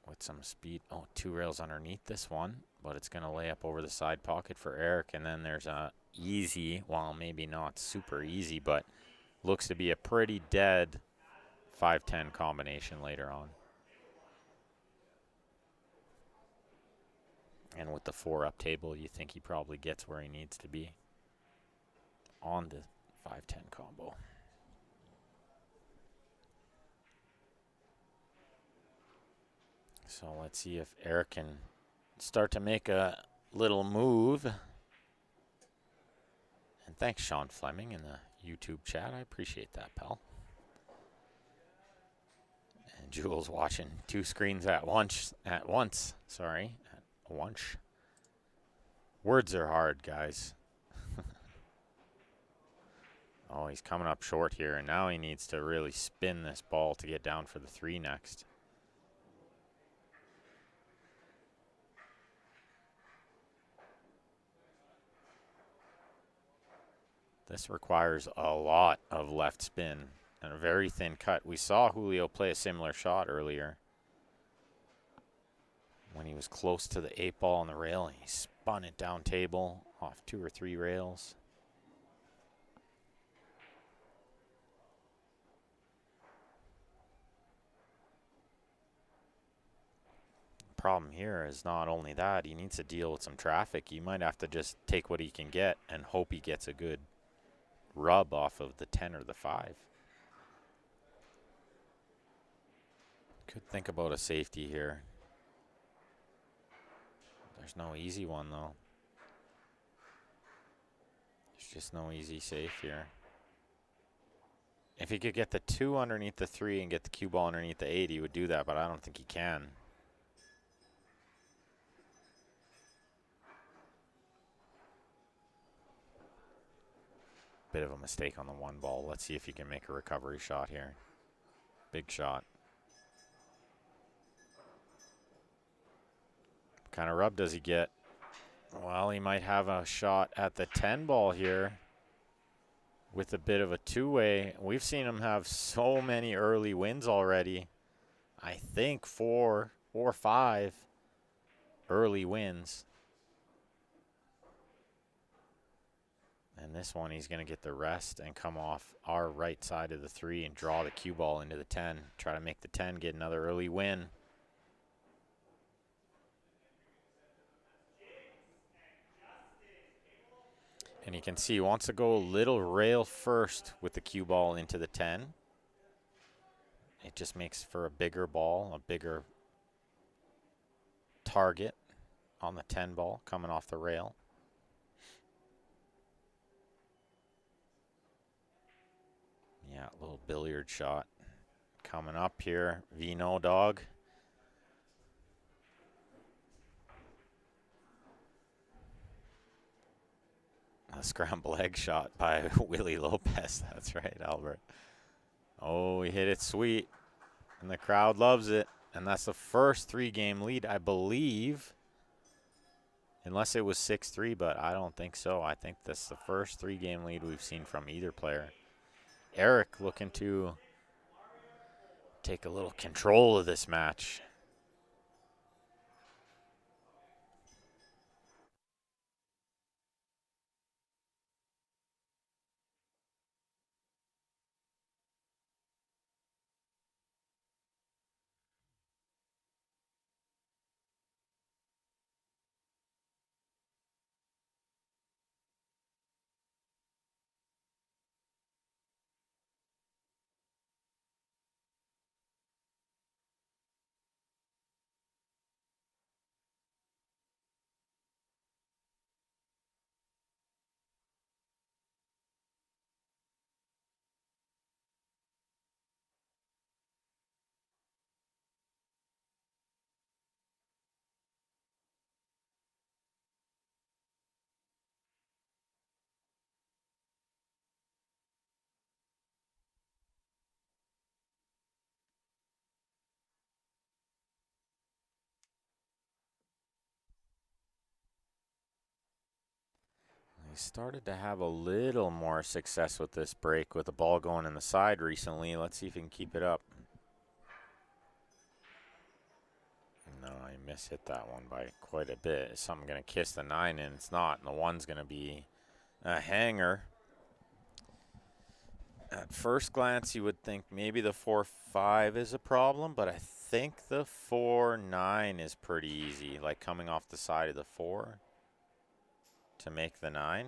with some speed. Oh, 2 rails underneath this one, but it's going to lay up over the side pocket for Erik. And then there's a easy, well, maybe not super easy, but looks to be a pretty dead 5-10 combination later on. And with the 4 up table, you think he probably gets where he needs to be on the 5-10 combo. So let's see if Erik can start to make a little move. And thanks, Sean Fleming, in the YouTube chat. I appreciate that, pal. And Jules watching 2 screens at once. Sorry, at once. Words are hard, guys. Oh, he's coming up short here, and now he needs to really spin this ball to get down for the 3 next. This requires a lot of left spin and a very thin cut. We saw Julio play a similar shot earlier when he was close to the 8 ball on the rail, and he spun it down table off 2 or 3 rails. Problem here is not only that, he needs to deal with some traffic. He might have to just take what he can get and hope he gets a good rub off of the 10 or the 5. Could think about a safety here. There's no easy one though. There's just no easy safe here. If he could get the 2 underneath the 3 and get the cue ball underneath the 8, he would do that, but I don't think he can. Bit of a mistake on the 1 ball. Let's see if he can make a recovery shot here. Big shot. What kind of rub does he get? Well, he might have a shot at the 10 ball here with a bit of a 2-way. We've seen him have so many early wins already. I think 4 or 5 early wins. And this one, he's going to get the rest and come off our right side of the 3 and draw the cue ball into the 10. Try to make the 10 get another early win. And you can see he wants to go a little rail first with the cue ball into the 10. It just makes for a bigger ball, a bigger target on the 10 ball coming off the rail. Yeah, a little billiard shot coming up here. Vino dog. A scramble egg shot by Willie Lopez. That's right, Albert. Oh, he hit it sweet. And the crowd loves it. And that's the first 3-game lead, I believe. Unless it was 6-3, but I don't think so. I think that's the first 3-game lead we've seen from either player. Erik looking to take a little control of this match. He started to have a little more success with this break with the ball going in the side recently. Let's see if he can keep it up. No, he mishit that one by quite a bit. Is something going to kiss the 9 and it's not. And the 1's going to be a hanger. At first glance, you would think maybe the 4-5 is a problem, but I think the 4-9 is pretty easy, like coming off the side of the 4 to make the 9.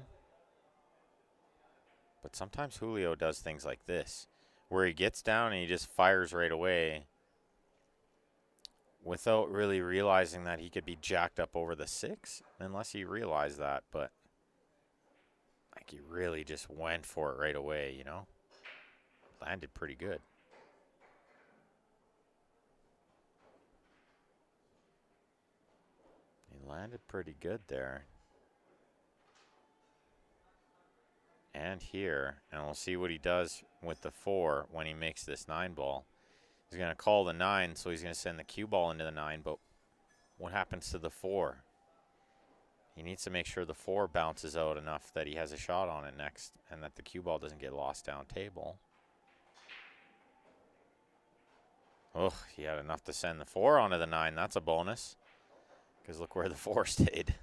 But sometimes Julio does things like this, where he gets down and he just fires right away without really realizing that he could be jacked up over the 6, unless he realized that. But like he really just went for it right away, you know? Landed pretty good. He landed pretty good there. and here. And we'll see what he does with the 4 when he makes this 9 ball. He's going to call the 9, so he's going to send the cue ball into the 9, but what happens to the 4? He needs to make sure the 4 bounces out enough that he has a shot on it next and that the cue ball doesn't get lost down table. Oh, he had enough to send the 4 onto the 9. That's a bonus, because look where the 4 stayed.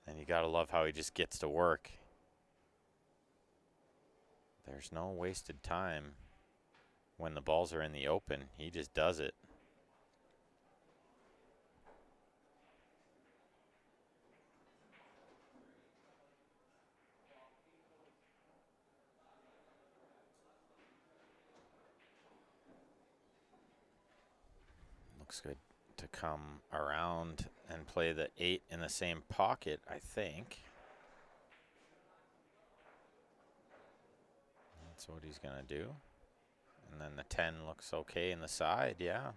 And you got to love how he just gets to work. There's no wasted time when the balls are in the open. He just does it. Looks good to come around and play the 8 in the same pocket, I think. That's what he's going to do. And then the 10 looks okay in the side, yeah.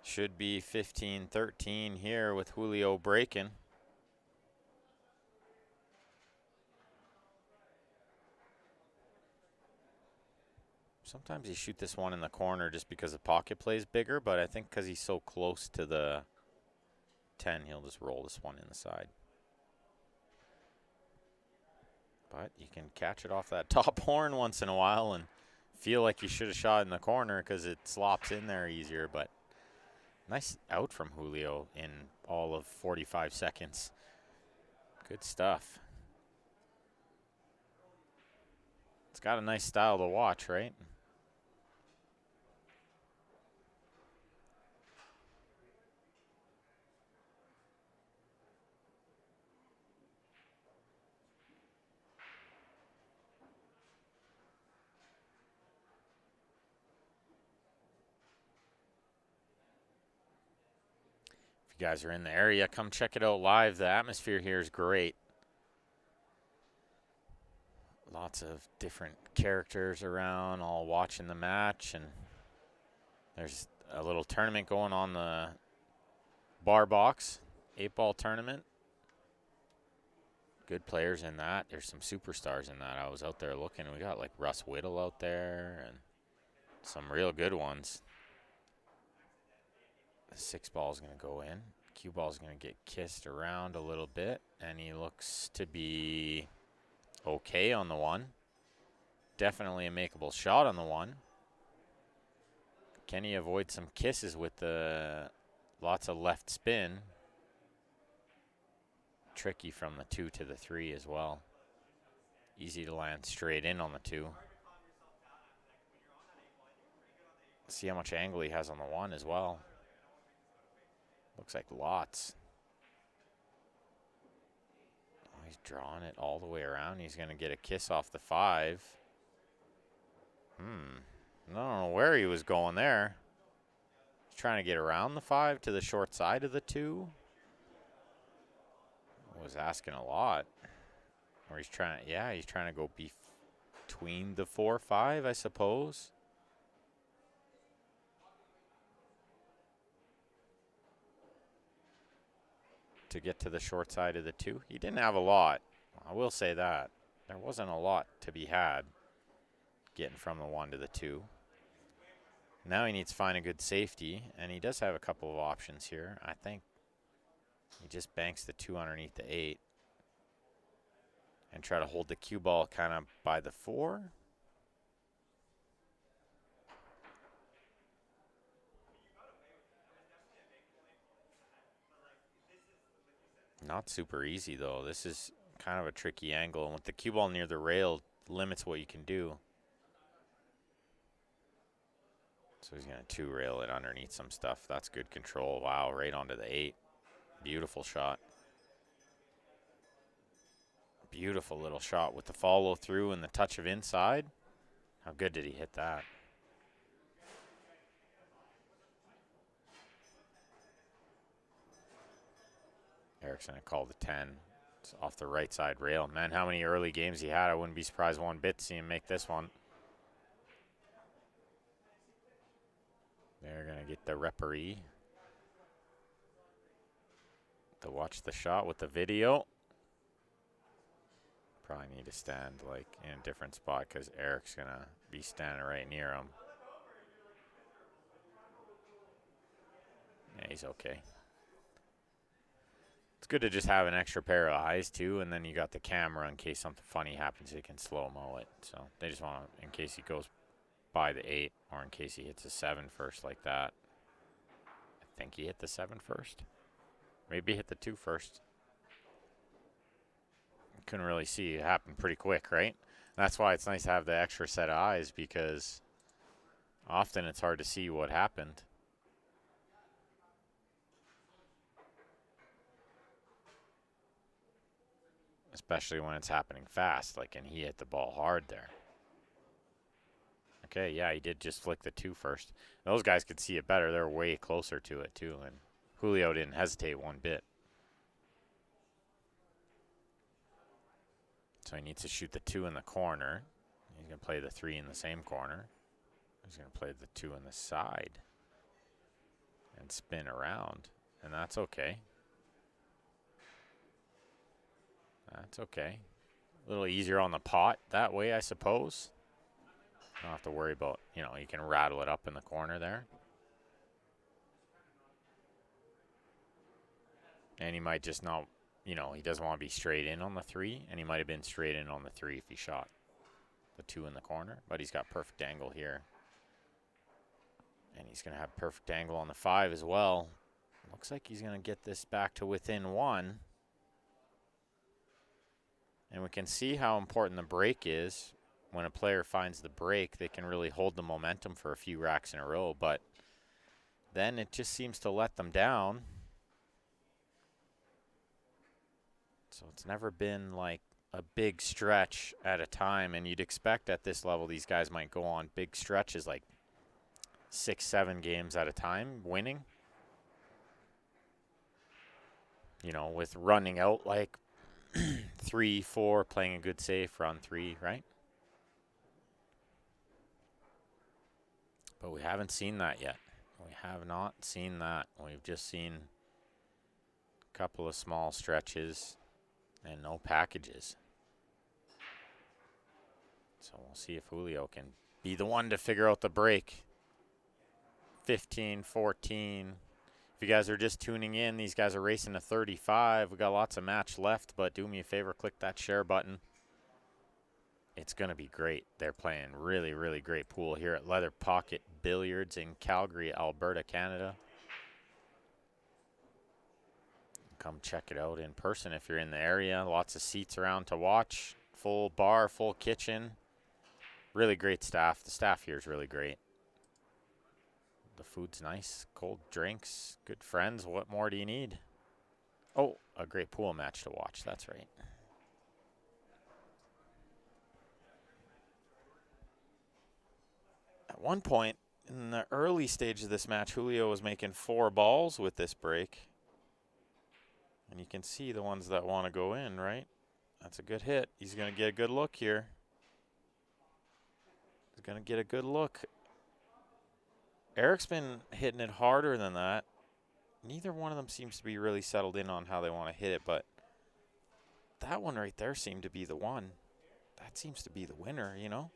Should be 15-13 here with Julio breaking. Sometimes you shoot this one in the corner just because the pocket plays bigger, but I think because he's so close to the 10, he'll just roll this one in the side. But you can catch it off that top horn once in a while and feel like you should have shot in the corner because it slops in there easier. But nice out from Julio in all of 45 seconds. Good stuff. It's got a nice style to watch, right? If you guys are in the area, come check it out live. The atmosphere here is great. Lots of different characters around, all watching the match, and there's a little tournament going on the bar box, 8-ball tournament. Good players in that. There's some superstars in that. I was out there looking. We got like Russ Whittle out there and some real good ones. The 6-ball is going to go in. Cue ball is going to get kissed around a little bit, and he looks to be okay on the 1. Definitely a makeable shot on the 1. Can he avoid some kisses with the lots of left spin? Tricky from the 2 to the 3 as well. Easy to land straight in on the 2. See how much angle he has on the 1 as well. Looks like lots. Oh, he's drawing it all the way around. He's going to get a kiss off the 5. I don't know where he was going there. He's trying to get around the 5 to the short side of the 2. Was asking a lot. Or he's trying, yeah, he's trying to go between the 4-5, I suppose. To get to the short side of the 2. He didn't have a lot. I will say that. There wasn't a lot to be had getting from the 1 to the 2. Now he needs to find a good safety, and he does have a couple of options here. I think he just banks the 2 underneath the 8 and try to hold the cue ball kind of by the 4. Not super easy, though. This is kind of a tricky angle, and with the cue ball near the rail, limits what you can do. So he's going to 2-rail it underneath some stuff. That's good control. Wow, right onto the 8. Beautiful shot. Beautiful little shot with the follow through and the touch of inside. How good did he hit that? Erik's going to call the 10. It's off the right side rail. Man, how many early games he had. I wouldn't be surprised one bit to see him make this one. They're going to get the referee to watch the shot with the video. Probably need to stand like in a different spot because Erik's going to be standing right near him. Yeah, he's okay. It's good to just have an extra pair of eyes too, and then you got the camera in case something funny happens, they can slow-mo it. So they just want to, in case he goes by the 8 or in case he hits a 7 first like that. I think he hit the 7 first. Maybe hit the 2 first. Couldn't really see. It happened pretty quick, right? That's why it's nice to have the extra set of eyes because often it's hard to see what happened. Especially when it's happening fast, like, and he hit the ball hard there. Okay, yeah, he did just flick the 2 first. Those guys could see it better. They're way closer to it, too, and Julio didn't hesitate one bit. So he needs to shoot the 2 in the corner. He's going to play the 3 in the same corner. He's going to play the 2 in the side and spin around, and that's okay. That's okay. A little easier on the pot that way, I suppose. Don't have to worry about, you know, you can rattle it up in the corner there. And he might just not, you know, he doesn't want to be straight in on the 3, and he might have been straight in on the 3 if he shot the 2 in the corner, but he's got perfect angle here. And he's going to have perfect angle on the 5 as well. Looks like he's going to get this back to within 1. And we can see how important the break is. When a player finds the break, they can really hold the momentum for a few racks in a row, but then it just seems to let them down. So it's never been like a big stretch at a time, and you'd expect at this level these guys might go on big stretches like 6-7 games at a time winning. You know, with running out like 3-4, playing a good safe, run 3, right? But we haven't seen that yet. We have not seen that. We've just seen a couple of small stretches and no packages. So we'll see if Julio can be the one to figure out the break. 15, 14. If you guys are just tuning in, these guys are racing to 35. We got lots of match left, but do me a favor, click that share button. It's going to be great. They're playing really, really great pool here at Leather Pocket Billiards in Calgary, Alberta, Canada. Come check it out in person if you're in the area. Lots of seats around to watch. Full bar, full kitchen. Really great staff. The staff here is really great. The food's nice. Cold drinks. Good friends. What more do you need? Oh, a great pool match to watch. That's right. At one point in the early stage of this match, Julio was making 4 balls with this break. And you can see the ones that want to go in, right? That's a good hit. He's going to get a good look here. He's going to get a good look. Erik's been hitting it harder than that. Neither one of them seems to be really settled in on how they want to hit it, but that one right there seemed to be the one. That seems to be the winner, you know?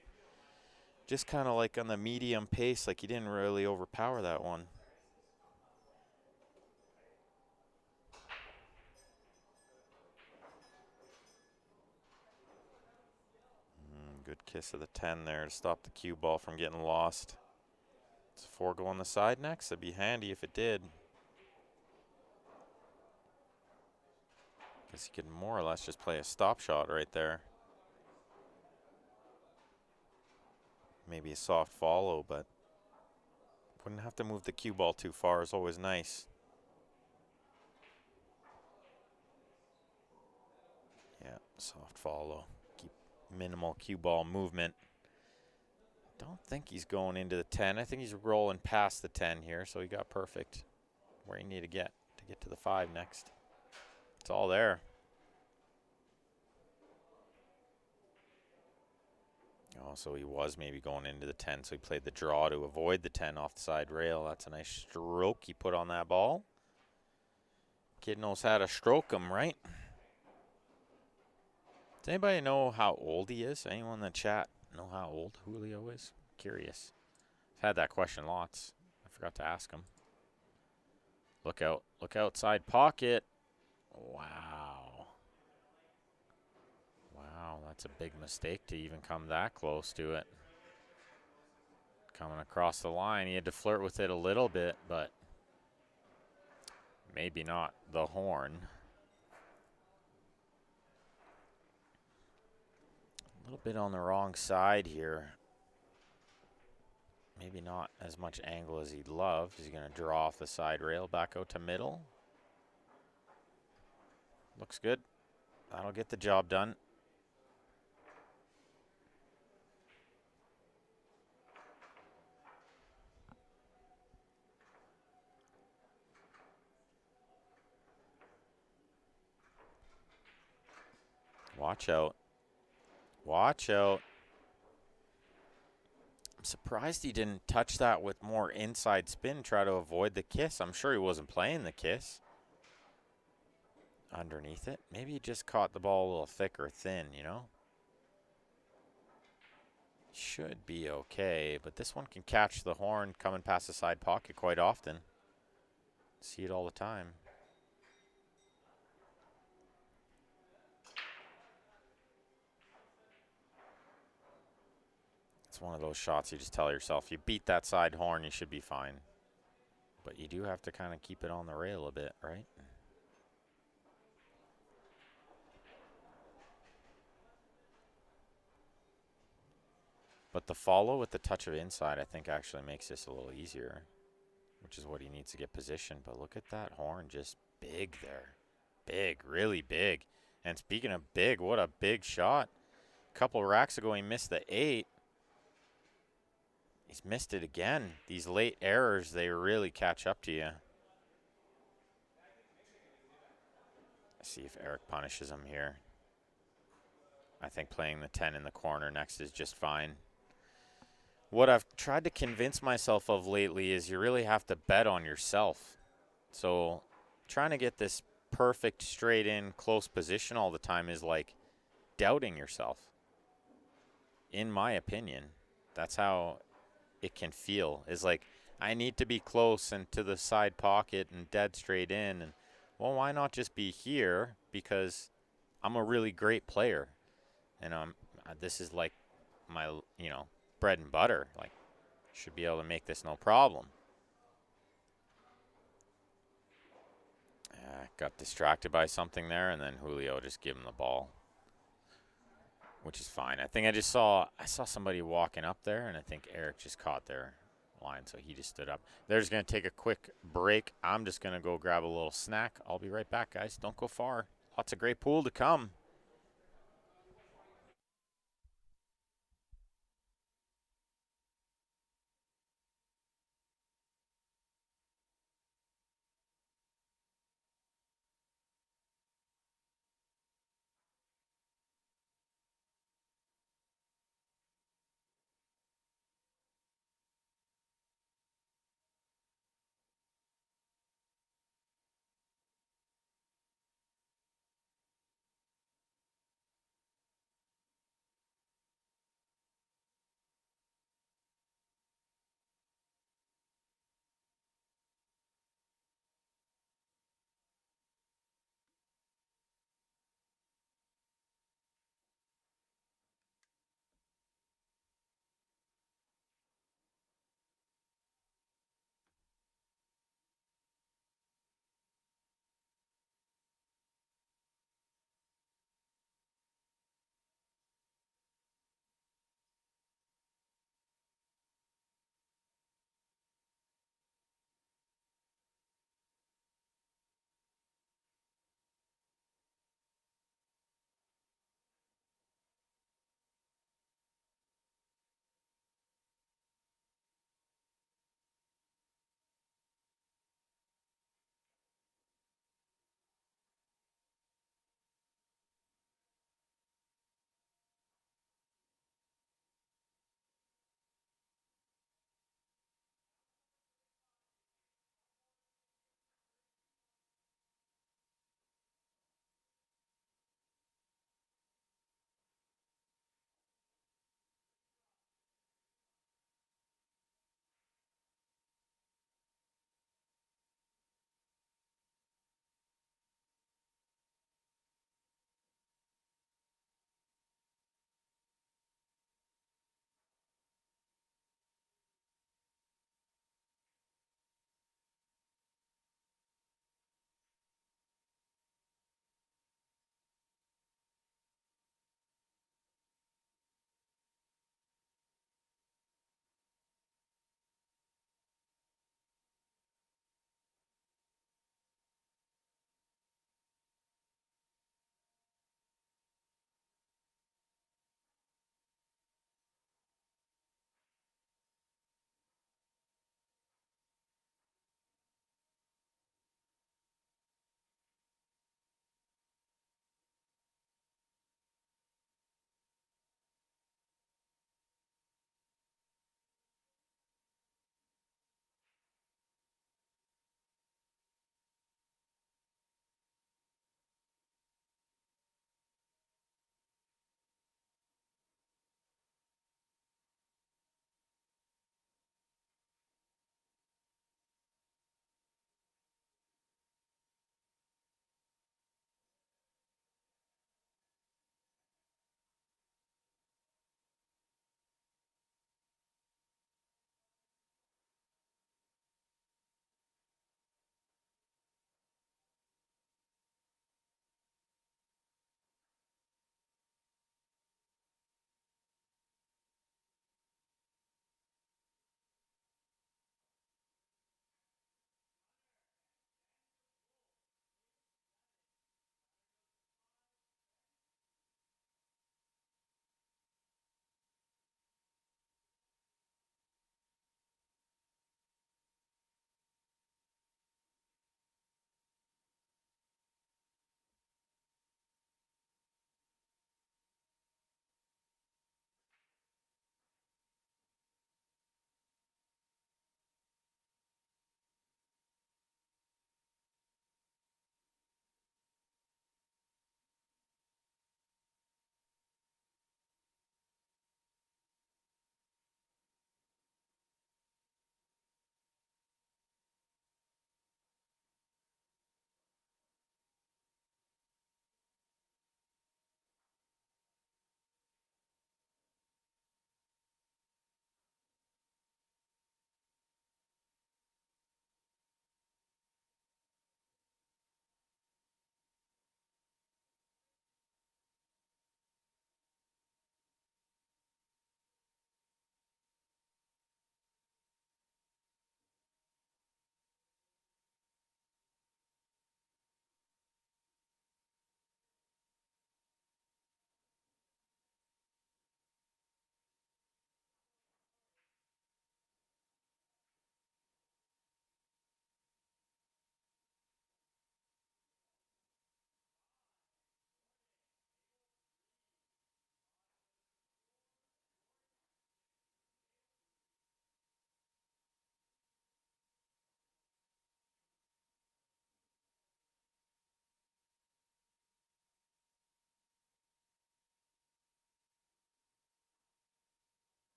Just kind of like on the medium pace, like he didn't really overpower that one. Good kiss of the 10 there to stop the cue ball from getting lost. Does 4 go on the side next? That'd be handy if it did. Guess he could more or less just play a stop shot right there. Maybe a soft follow, but wouldn't have to move the cue ball too far. Is always nice. Yeah, soft follow. Keep minimal cue ball movement. Don't think he's going into the 10. I think he's rolling past the 10 here, so he got perfect where he needed to get to the 5 next. It's all there. Oh, so he was maybe going into the 10, so he played the draw to avoid the 10 off the side rail. That's a nice stroke he put on that ball. Kid knows how to stroke him, right? Does anybody know how old he is? Anyone in the chat know how old Julio is? Curious. I've had that question lots. I forgot to ask him. Look out. Look outside pocket. Wow. Wow, that's a big mistake to even come that close to it. Coming across the line. He had to flirt with it a little bit, but maybe not the horn. A little bit on the wrong side here. Maybe not as much angle as he'd love. He's going to draw off the side rail, back out to middle. Looks good. That'll get the job done. Watch out. Watch out. I'm surprised he didn't touch that with more inside spin, try to avoid the kiss. I'm sure he wasn't playing the kiss. Underneath it. Maybe he just caught the ball a little thick or thin, you know? Should be okay, but this one can catch the horn coming past the side pocket quite often. See it all the time. It's one of those shots you just tell yourself, you beat that side horn, you should be fine. But you do have to kind of keep it on the rail a bit, right? But the follow with the touch of inside, I think actually makes this a little easier, which is what he needs to get positioned. But look at that horn, just big there. Big, really big. And speaking of big, what a big shot. A couple racks ago, he missed the 8. He's missed it again. These late errors, they really catch up to you. Let's see if Erik punishes him here. I think playing the 10 in the corner next is just fine. What I've tried to convince myself of lately is you really have to bet on yourself. So trying to get this perfect straight in close position all the time is like doubting yourself. In my opinion, that's how it can feel. Is like, I need to be close and to the side pocket and dead straight in. And well, why not just be here? Because I'm a really great player. And this is like my, you know, bread and butter. Like, should be able to make this no problem. Got distracted by something there, and then Julio just gave him the ball, which is fine. I think I saw somebody walking up there, and I think Erik just caught their line, so he just stood up. They're just going to take a quick break. I'm just going to go grab a little snack. I'll be right back, guys. Don't go far. Lots of great pool to come.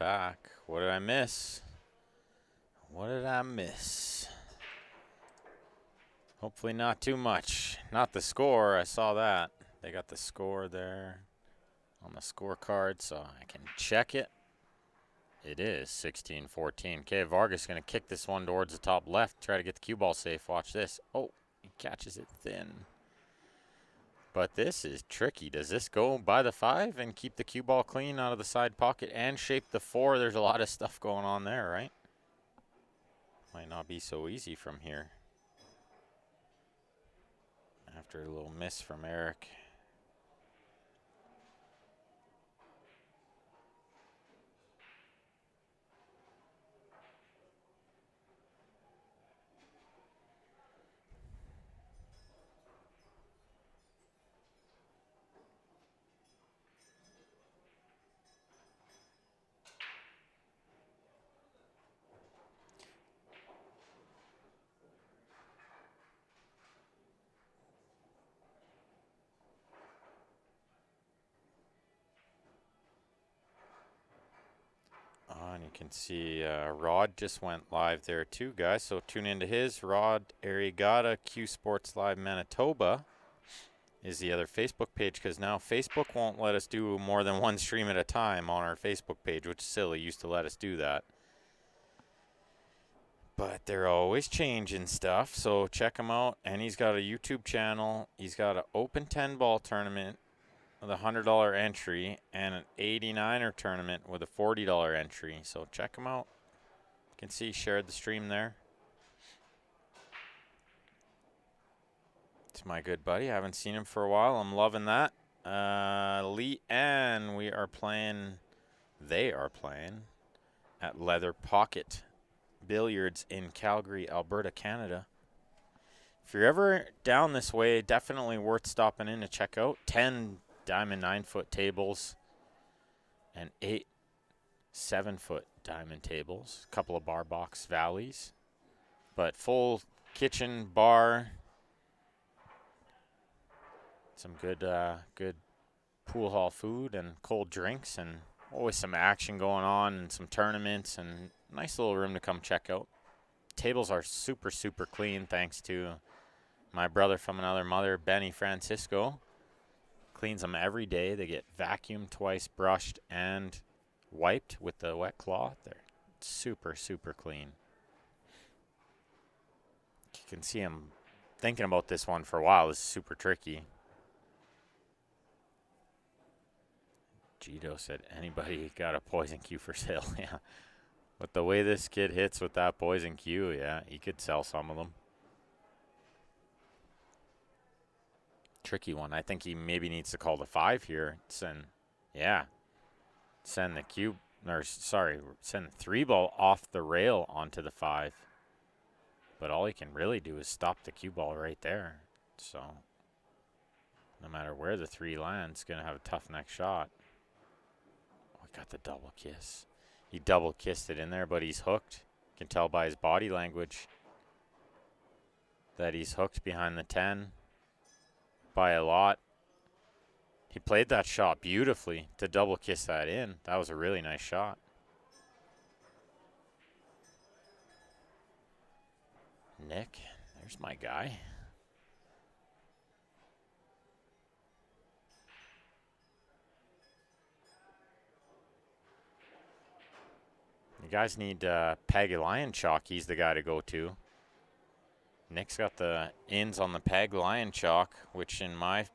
back. What did I miss? What did I miss? Hopefully not too much. Not the score. I saw that. They got the score there on the scorecard, so I can check it. It is 16-14. Okay, Vargas going to kick this one towards the top left. Try to get the cue ball safe. Watch this. Oh, he catches it thin. But this is tricky. Does this go by the 5 and keep the cue ball clean out of the side pocket and shape the 4? There's a lot of stuff going on there, right? Might not be so easy from here. After a little miss from Erik. And you can see Rod just went live there too, guys. So tune into his. Rod Arigata, Q Sports Live Manitoba is the other Facebook page, because now Facebook won't let us do more than one stream at a time on our Facebook page, which is silly. Used to let us do that. But they're always changing stuff, so check him out. And he's got a YouTube channel. He's got an open 10-ball tournament with a $100 entry and an 89er tournament with a $40 entry. So check him out. You can see he shared the stream there. It's my good buddy. I haven't seen him for a while. I'm loving that. Lee and we are playing. They are playing at Leather Pocket Billiards in Calgary, Alberta, Canada. If you're ever down this way, definitely worth stopping in to check out. 10 diamond 9-foot tables and 8 7-foot diamond tables. A couple of bar box valleys, but full kitchen, bar, some good pool hall food and cold drinks, and always some action going on and some tournaments, and nice little room to come check out. Tables are super, super clean thanks to my brother from another mother, Benny Francisco. Cleans them every day. They get vacuumed twice, brushed, and wiped with the wet cloth. They're super, super clean. You can see him thinking about this one for a while. This is super tricky. Gito said, anybody got a poison cue for sale? Yeah. But the way this kid hits with that poison cue, yeah, he could sell some of them. Tricky one. I think he maybe needs to call the 5 here. Send the cube, or sorry, send the 3-ball off the rail onto the 5. But all he can really do is stop the cue ball right there. So no matter where the 3 lands, gonna have a tough next shot. Oh, he got the double kiss. He double kissed it in there, but he's hooked. You can tell by his body language that he's hooked behind the 10 by a lot. He played that shot beautifully to double kiss that in. That was a really nice shot. Nick, there's my guy. You guys need Peg Lion Chalk. He's the guy to go to. Nick's got the ins on the Peg Lion Chalk, which in my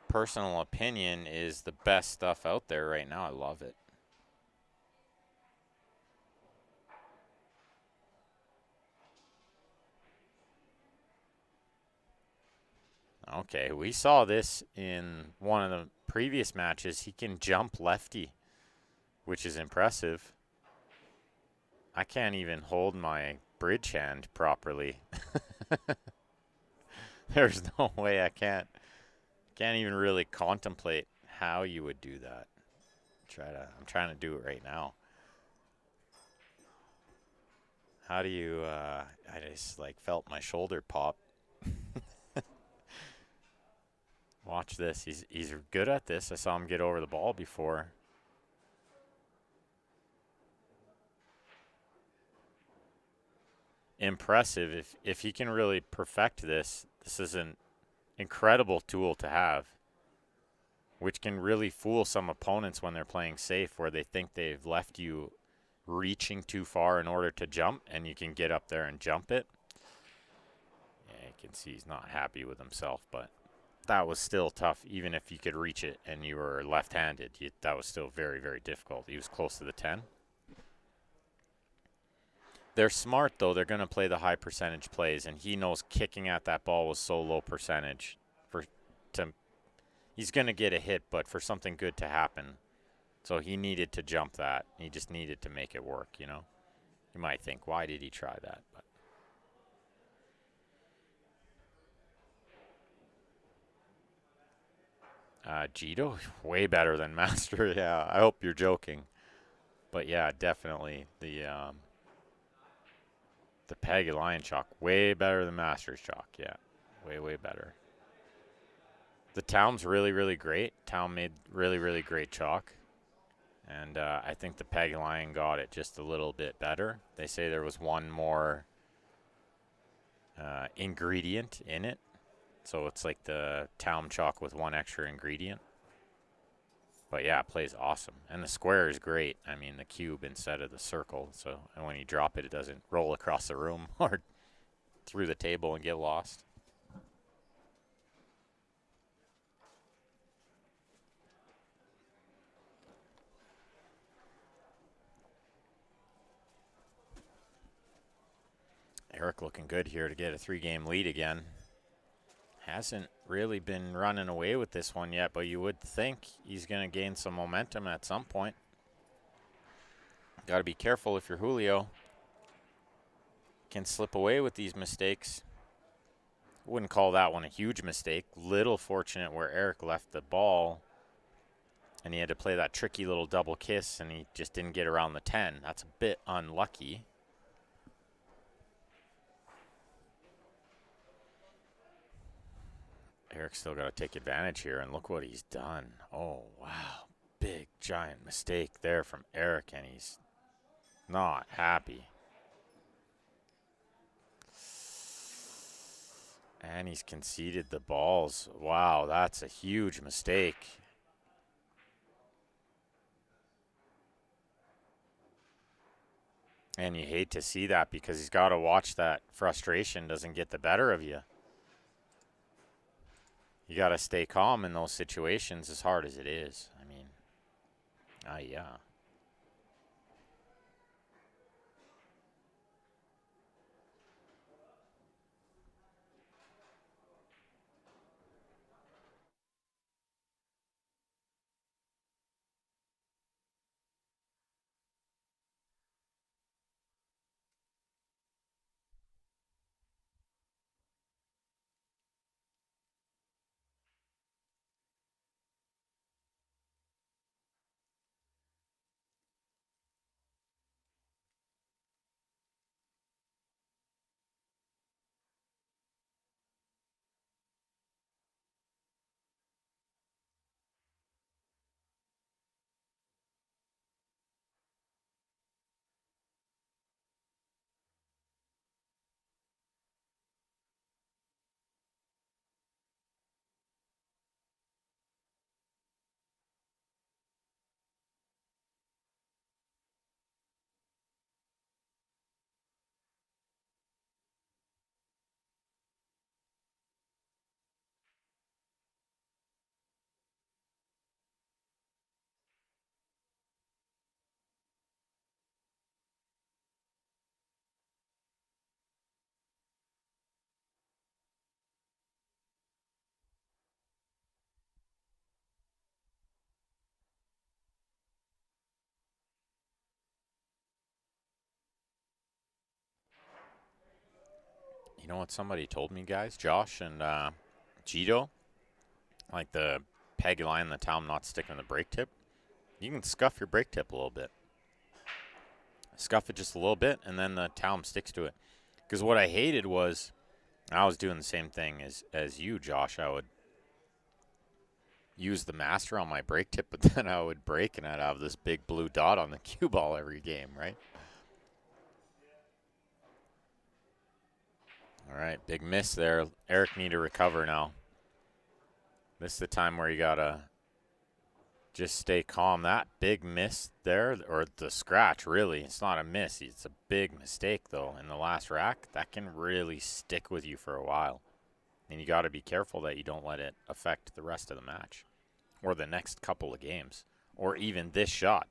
personal opinion is the best stuff out there right now. I love it. Okay, we saw this in one of the previous matches. He can jump lefty, which is impressive. I can't even hold my bridge hand properly. There's no way I can't even really contemplate how you would do that. I'm trying to do it right now. How do you I just like felt my shoulder pop. Watch this. He's good at this. I saw him get over the ball before. impressive. If he can really perfect this, this is an incredible tool to have, which can really fool some opponents when they're playing safe, where they think they've left you reaching too far in order to jump, and you can get up there and jump it. Yeah, you can see he's not happy with himself, but that was still tough. Even if you could reach it and you were left-handed, that was still very, very difficult. He was close to the 10. They're smart, though. They're going to play the high percentage plays, and he knows kicking at that ball was so low percentage. He's going to get a hit, but for something good to happen. So he needed to jump that. He just needed to make it work, you know. You might think, why did he try that? But Jito, way better than Master. Yeah, I hope you're joking. But yeah, definitely the Peggy Lion chalk, way better than Master's chalk. Yeah, way, way better. The Town's really, really great. Town made really, really great chalk. And I think the Peggy Lion got it just a little bit better. They say there was one more ingredient in it. So it's like the Town chalk with one extra ingredient. But yeah, it plays awesome. And the square is great. I mean, the cube instead of the circle. So and when you drop it, it doesn't roll across the room or through the table and get lost. Erik looking good here to get a 3-game lead again. Hasn't really been running away with this one yet, but you would think he's going to gain some momentum at some point. Got to be careful if you're Julio. Can slip away with these mistakes. Wouldn't call that one a huge mistake. Little fortunate where Erik left the ball and he had to play that tricky little double kiss and he just didn't get around the 10. That's a bit unlucky. Erik's still got to take advantage here, and look what he's done. Oh, wow. Big, giant mistake there from Erik, and he's not happy. And he's conceded the balls. Wow, that's a huge mistake. And you hate to see that because he's got to watch that frustration doesn't get the better of you. You got to stay calm in those situations as hard as it is. I mean, yeah. You know what somebody told me, guys? Josh and Jito, like the Peggy line in the Town not sticking the brake tip. You can scuff your brake tip a little bit. Scuff it just a little bit, and then the Town sticks to it. Because what I hated was, I was doing the same thing as you, Josh. I would use the master on my brake tip, but then I would brake, and I'd have this big blue dot on the cue ball every game, right? All right, big miss there. Erik need to recover now. This is the time where you got to just stay calm. That big miss there, or the scratch, really, it's not a miss. It's a big mistake, though, in the last rack. That can really stick with you for a while. And you got to be careful that you don't let it affect the rest of the match or the next couple of games or even this shot.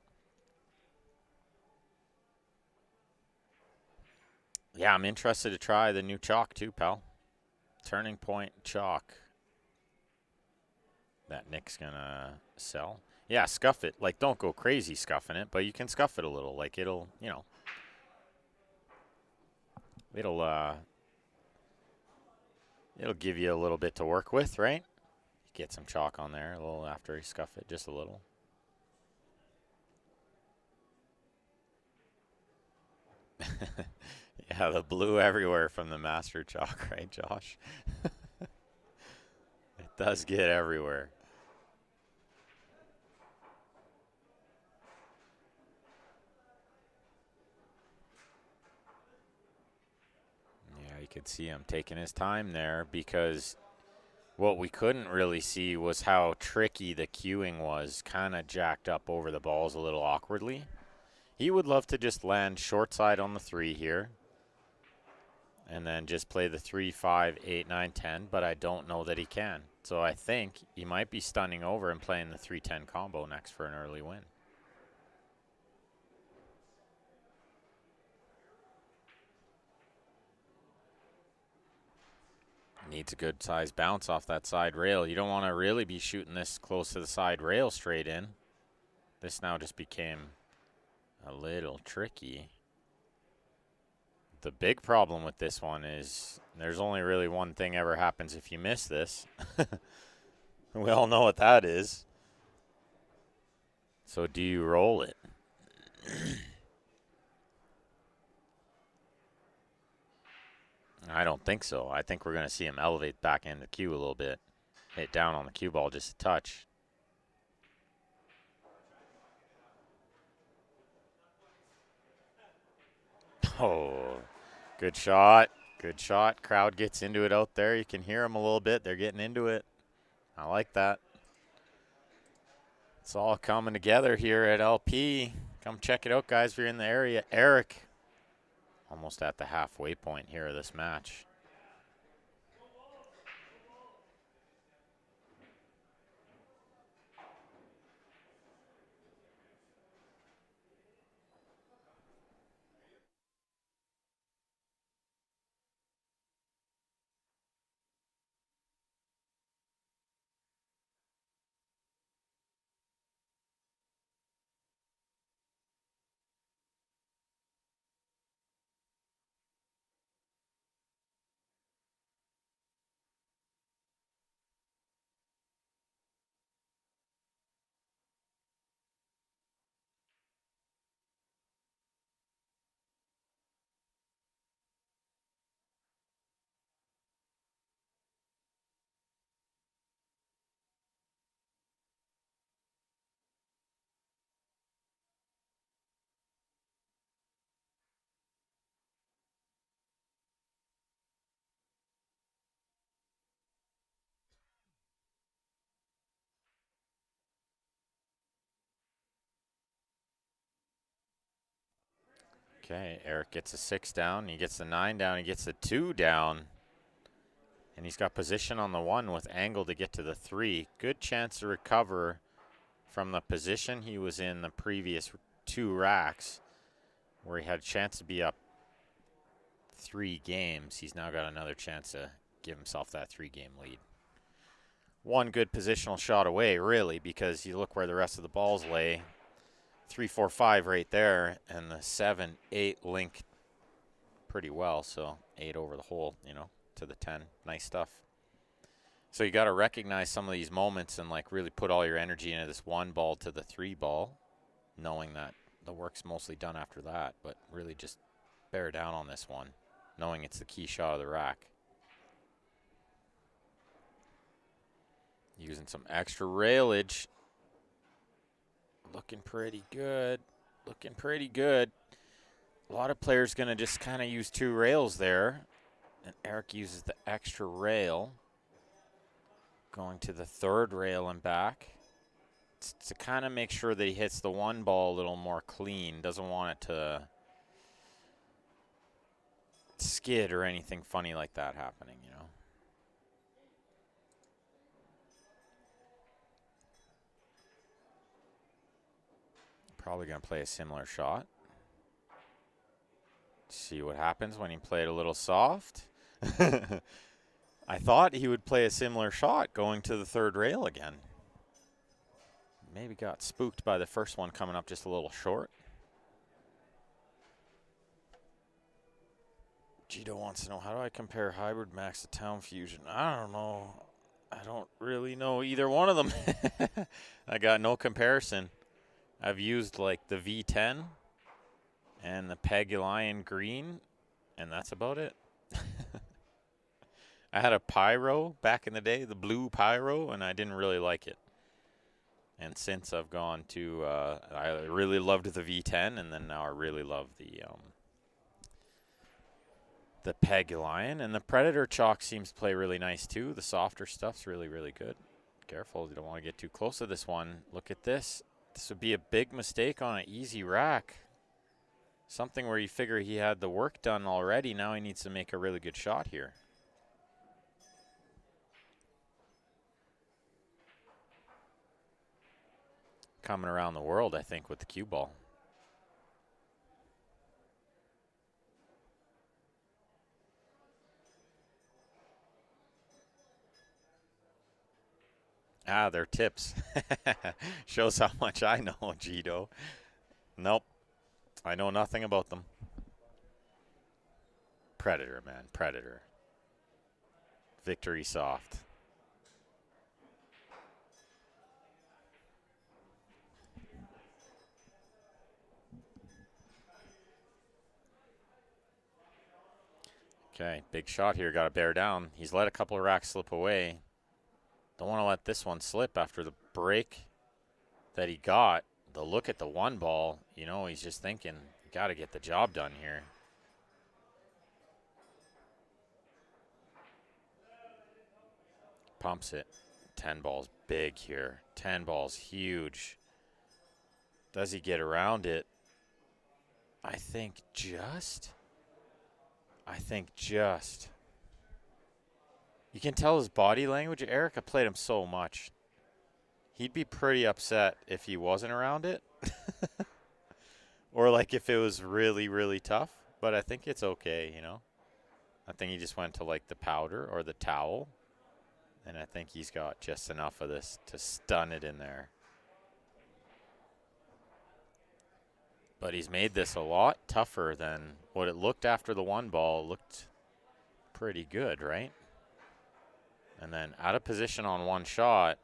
Yeah, I'm interested to try the new chalk too, pal. Turning Point chalk that Nick's going to sell. Yeah, scuff it. Like, don't go crazy scuffing it, but you can scuff it a little. Like, it'll, you know, it'll give you a little bit to work with, right? Get some chalk on there a little after you scuff it, just a little. Yeah, the blue everywhere from the master chalk, right, Josh? It does get everywhere. Yeah, you could see him taking his time there because what we couldn't really see was how tricky the cueing was, kind of jacked up over the balls a little awkwardly. He would love to just land short side on the 3 here and then just play the 3, 5, 8, 9, 10, but I don't know that he can. So I think he might be stunning over and playing the 3-10 combo next for an early win. Needs a good size bounce off that side rail. You don't want to really be shooting this close to the side rail straight in. This now just became a little tricky. The big problem with this one is there's only really one thing ever happens if you miss this. We all know what that is. So do you roll it? I don't think so. I think we're going to see him elevate back in the cue a little bit. Hit down on the cue ball just a touch. Oh, good shot. Good shot. Crowd gets into it out there. You can hear them a little bit. They're getting into it. I like that. It's all coming together here at LP. Come check it out, guys, if you're in the area. Erik, almost at the halfway point here of this match. Okay, Erik gets a 6 down. He gets the 9 down. He gets the 2 down. And he's got position on the 1 with angle to get to the 3. Good chance to recover from the position he was in the previous 2 racks where he had a chance to be up 3 games. He's now got another chance to give himself that 3-game lead. One good positional shot away, really, because you look where the rest of the balls lay. 3, 4, 5 right there, and the 7, 8 link pretty well. So 8 over the hole, you know, to the 10. Nice stuff. So you got to recognize some of these moments and like really put all your energy into this 1 ball to the 3 ball, knowing that the work's mostly done after that, but really just bear down on this one, knowing it's the key shot of the rack. Using some extra railage. Looking pretty good. Looking pretty good. A lot of players going to just kind of use 2 rails there. And Erik uses the extra rail, going to the third rail and back to kind of make sure that he hits the one ball a little more clean. Doesn't want it to skid or anything funny like that happening, you know. Probably going to play a similar shot. See what happens when he played a little soft. I thought he would play a similar shot going to the third rail again. Maybe got spooked by the first one coming up just a little short. Gito wants to know, how do I compare Hybrid Max to Town Fusion? I don't know. I don't really know either one of them. I got no comparison. I've used like the V10 and the Pegalion Green, and that's about it. I had a Pyro back in the day, the blue Pyro, and I didn't really like it. And since I've gone to, I really loved the V10, and then now I really love the Pegalion. And the Predator chalk seems to play really nice too. The softer stuff's really, really good. Careful, you don't want to get too close to this one. Look at this. This would be a big mistake on an easy rack. Something where you figure he had the work done already. Now he needs to make a really good shot here. Coming around the world, I think, with the cue ball. Ah, they're tips. Shows how much I know, Gito. Nope. I know nothing about them. Predator, man. Predator. Victory soft. Okay, big shot here. Got to bear down. He's let a couple of racks slip away. Don't want to let this one slip after the break that he got. The look at the one ball, you know, he's just thinking, got to get the job done here. Pumps it. 10 balls big here. 10 balls huge. Does he get around it? I think just. You can tell his body language. Erik, I played him so much. He'd be pretty upset if he wasn't around it. Or like if it was really, really tough. But I think it's okay, you know. I think he just went to like the powder or the towel. And I think he's got just enough of this to stun it in there. But he's made this a lot tougher than what it looked after the one ball. It looked pretty good, right? And then out of position on one shot.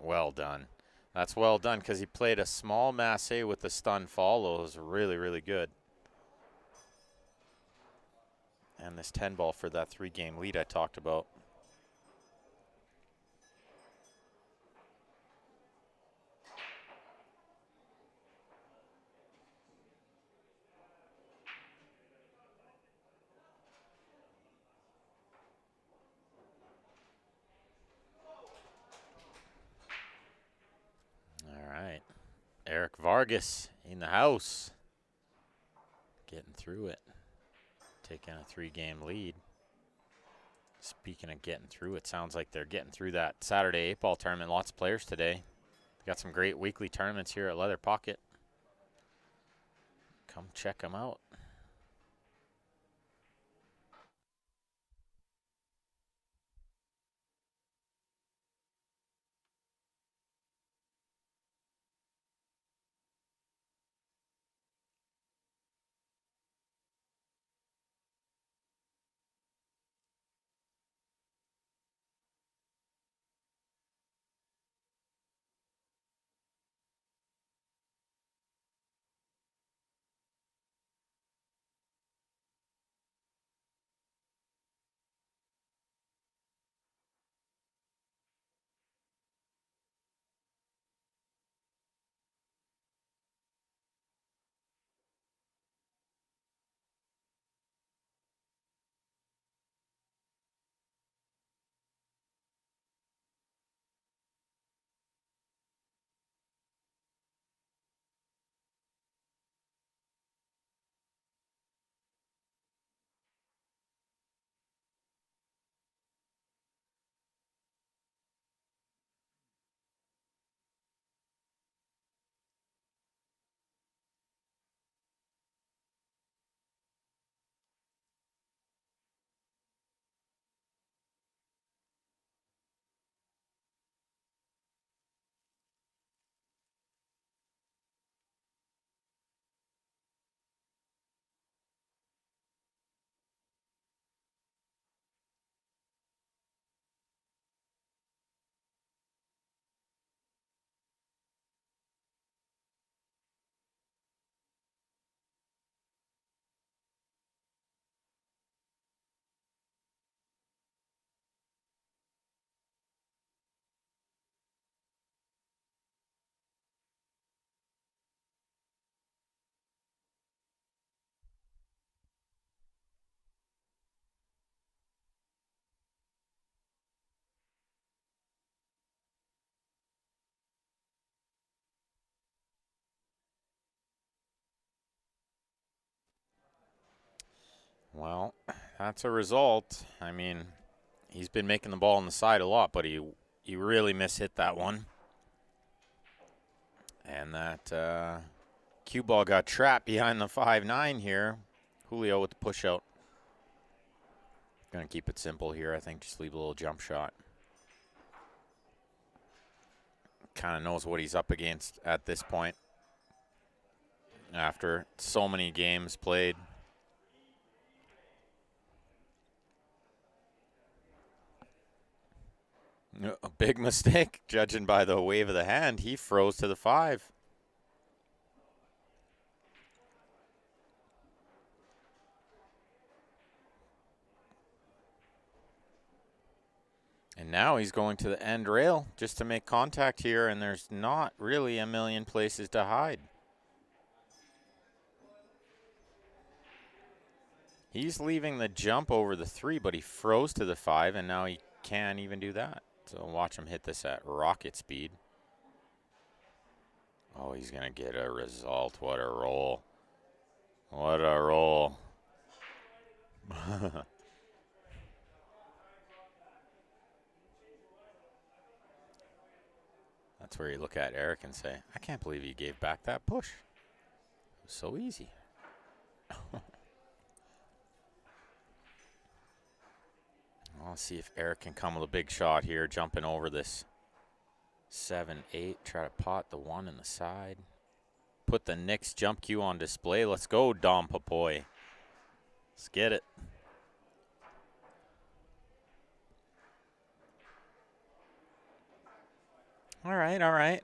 Well done. That's well done because he played a small masse with the stun follow. It was really, really good. And this 10 ball for that 3-game lead I talked about. All right. Erik Vargas in the house. Getting through it. Taking a 3-game lead. Speaking of getting through, it sounds like they're getting through that Saturday 8-ball tournament. Lots of players today. Got some great weekly tournaments here at Leather Pocket. Come check them out. Well, that's a result. I mean, he's been making the ball on the side a lot, but he really mishit that one. And that cue ball got trapped behind the 5-9 here. Julio with the push out. Gonna keep it simple here, I think. Just leave a little jump shot. Kind of knows what he's up against at this point. After so many games played. A big mistake, judging by the wave of the hand. He froze to the 5. And now he's going to the end rail just to make contact here, and there's not really a million places to hide. He's leaving the jump over the 3, but he froze to the 5, and now he can't even do that. So watch him hit this at rocket speed. Oh, he's going to get a result. What a roll. What a roll. That's where you look at Erik and say, I can't believe he gave back that push. It was so easy. I'll see if Erik can come with a big shot here, jumping over this 7-8. Try to pot the 1 in the side. Put the Knicks jump cue on display. Let's go, Dom Papoy. Let's get it. All right, all right.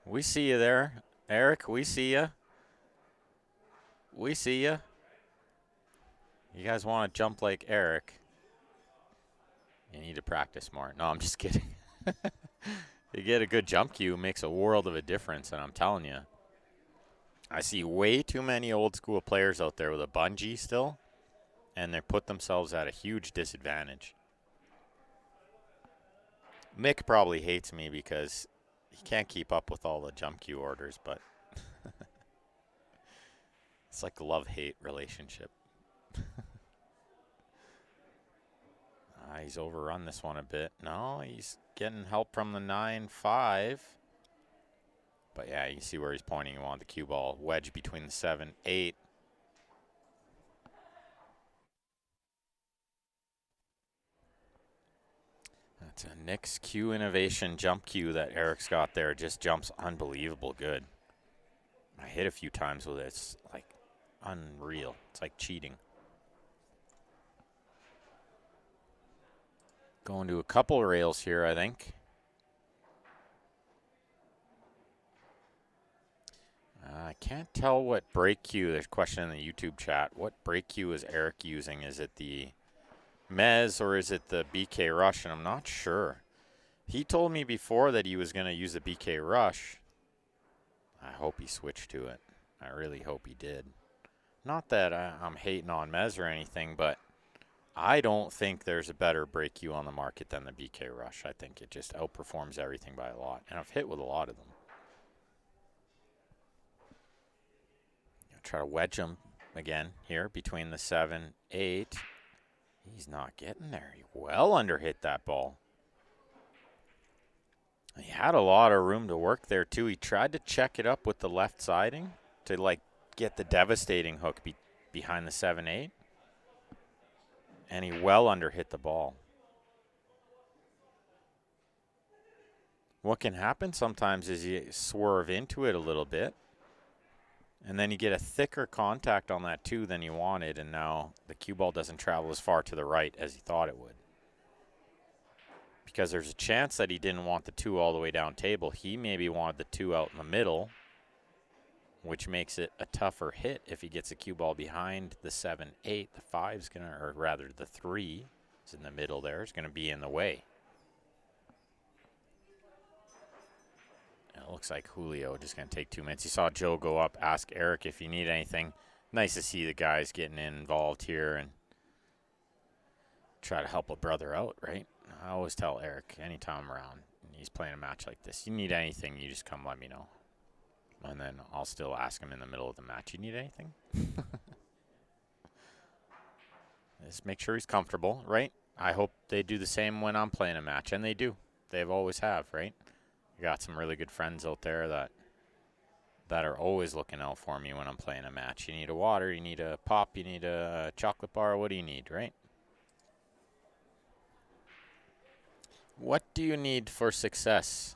We see you there, Erik. We see you. We see you. You guys want to jump like Erik? You need to practice more. No, I'm just kidding. You get a good jump cue, makes a world of a difference, and I'm telling you, I see way too many old school players out there with a bungee still, and they put themselves at a huge disadvantage. Mick probably hates me because he can't keep up with all the jump cue orders, but it's like a love-hate relationship. He's overrun this one a bit. No, he's getting help from the 9-5. But yeah, you can see where he's pointing. He wanted the cue ball wedge between the 7-8. That's a Knicks cue innovation jump cue that Erik's got there. Just jumps unbelievable good. I hit a few times with it. It's like unreal. It's like cheating. Going to a couple rails here, I think. I can't tell what break cue. There's a question in the YouTube chat. What break cue is Erik using? Is it the Mez or is it the BK Rush? And I'm not sure. He told me before that he was going to use the BK Rush. I hope he switched to it. I really hope he did. Not that I'm hating on Mez or anything, but I don't think there's a better break cue on the market than the BK Rush. I think it just outperforms everything by a lot. And I've hit with a lot of them. Try to wedge him again here between the 7-8. He's not getting there. He well underhit that ball. He had a lot of room to work there, too. He tried to check it up with the left siding to, like, get the devastating hook behind the 7-8. And he well underhit the ball. What can happen sometimes is you swerve into it a little bit. And then you get a thicker contact on that, too, than you wanted. And now the cue ball doesn't travel as far to the right as he thought it would. Because there's a chance that he didn't want the 2 all the way down table. He maybe wanted the 2 out in the middle, which makes it a tougher hit if he gets a cue ball behind the 7-8. The 5's going to, or rather the 3 is in the middle there, is going to be in the way. It looks like Julio just going to take 2 minutes. You saw Joe go up, ask Erik if you need anything. Nice to see the guys getting involved here and try to help a brother out, right? I always tell Erik anytime I'm around and he's playing a match like this, you need anything, you just come let me know. And then I'll still ask him in the middle of the match, you need anything? Just make sure he's comfortable, right? I hope they do the same when I'm playing a match, and they do. They've always have, right? I got some really good friends out there that are always looking out for me when I'm playing a match. You need a water, you need a pop, you need a chocolate bar, what do you need, right? What do you need for success?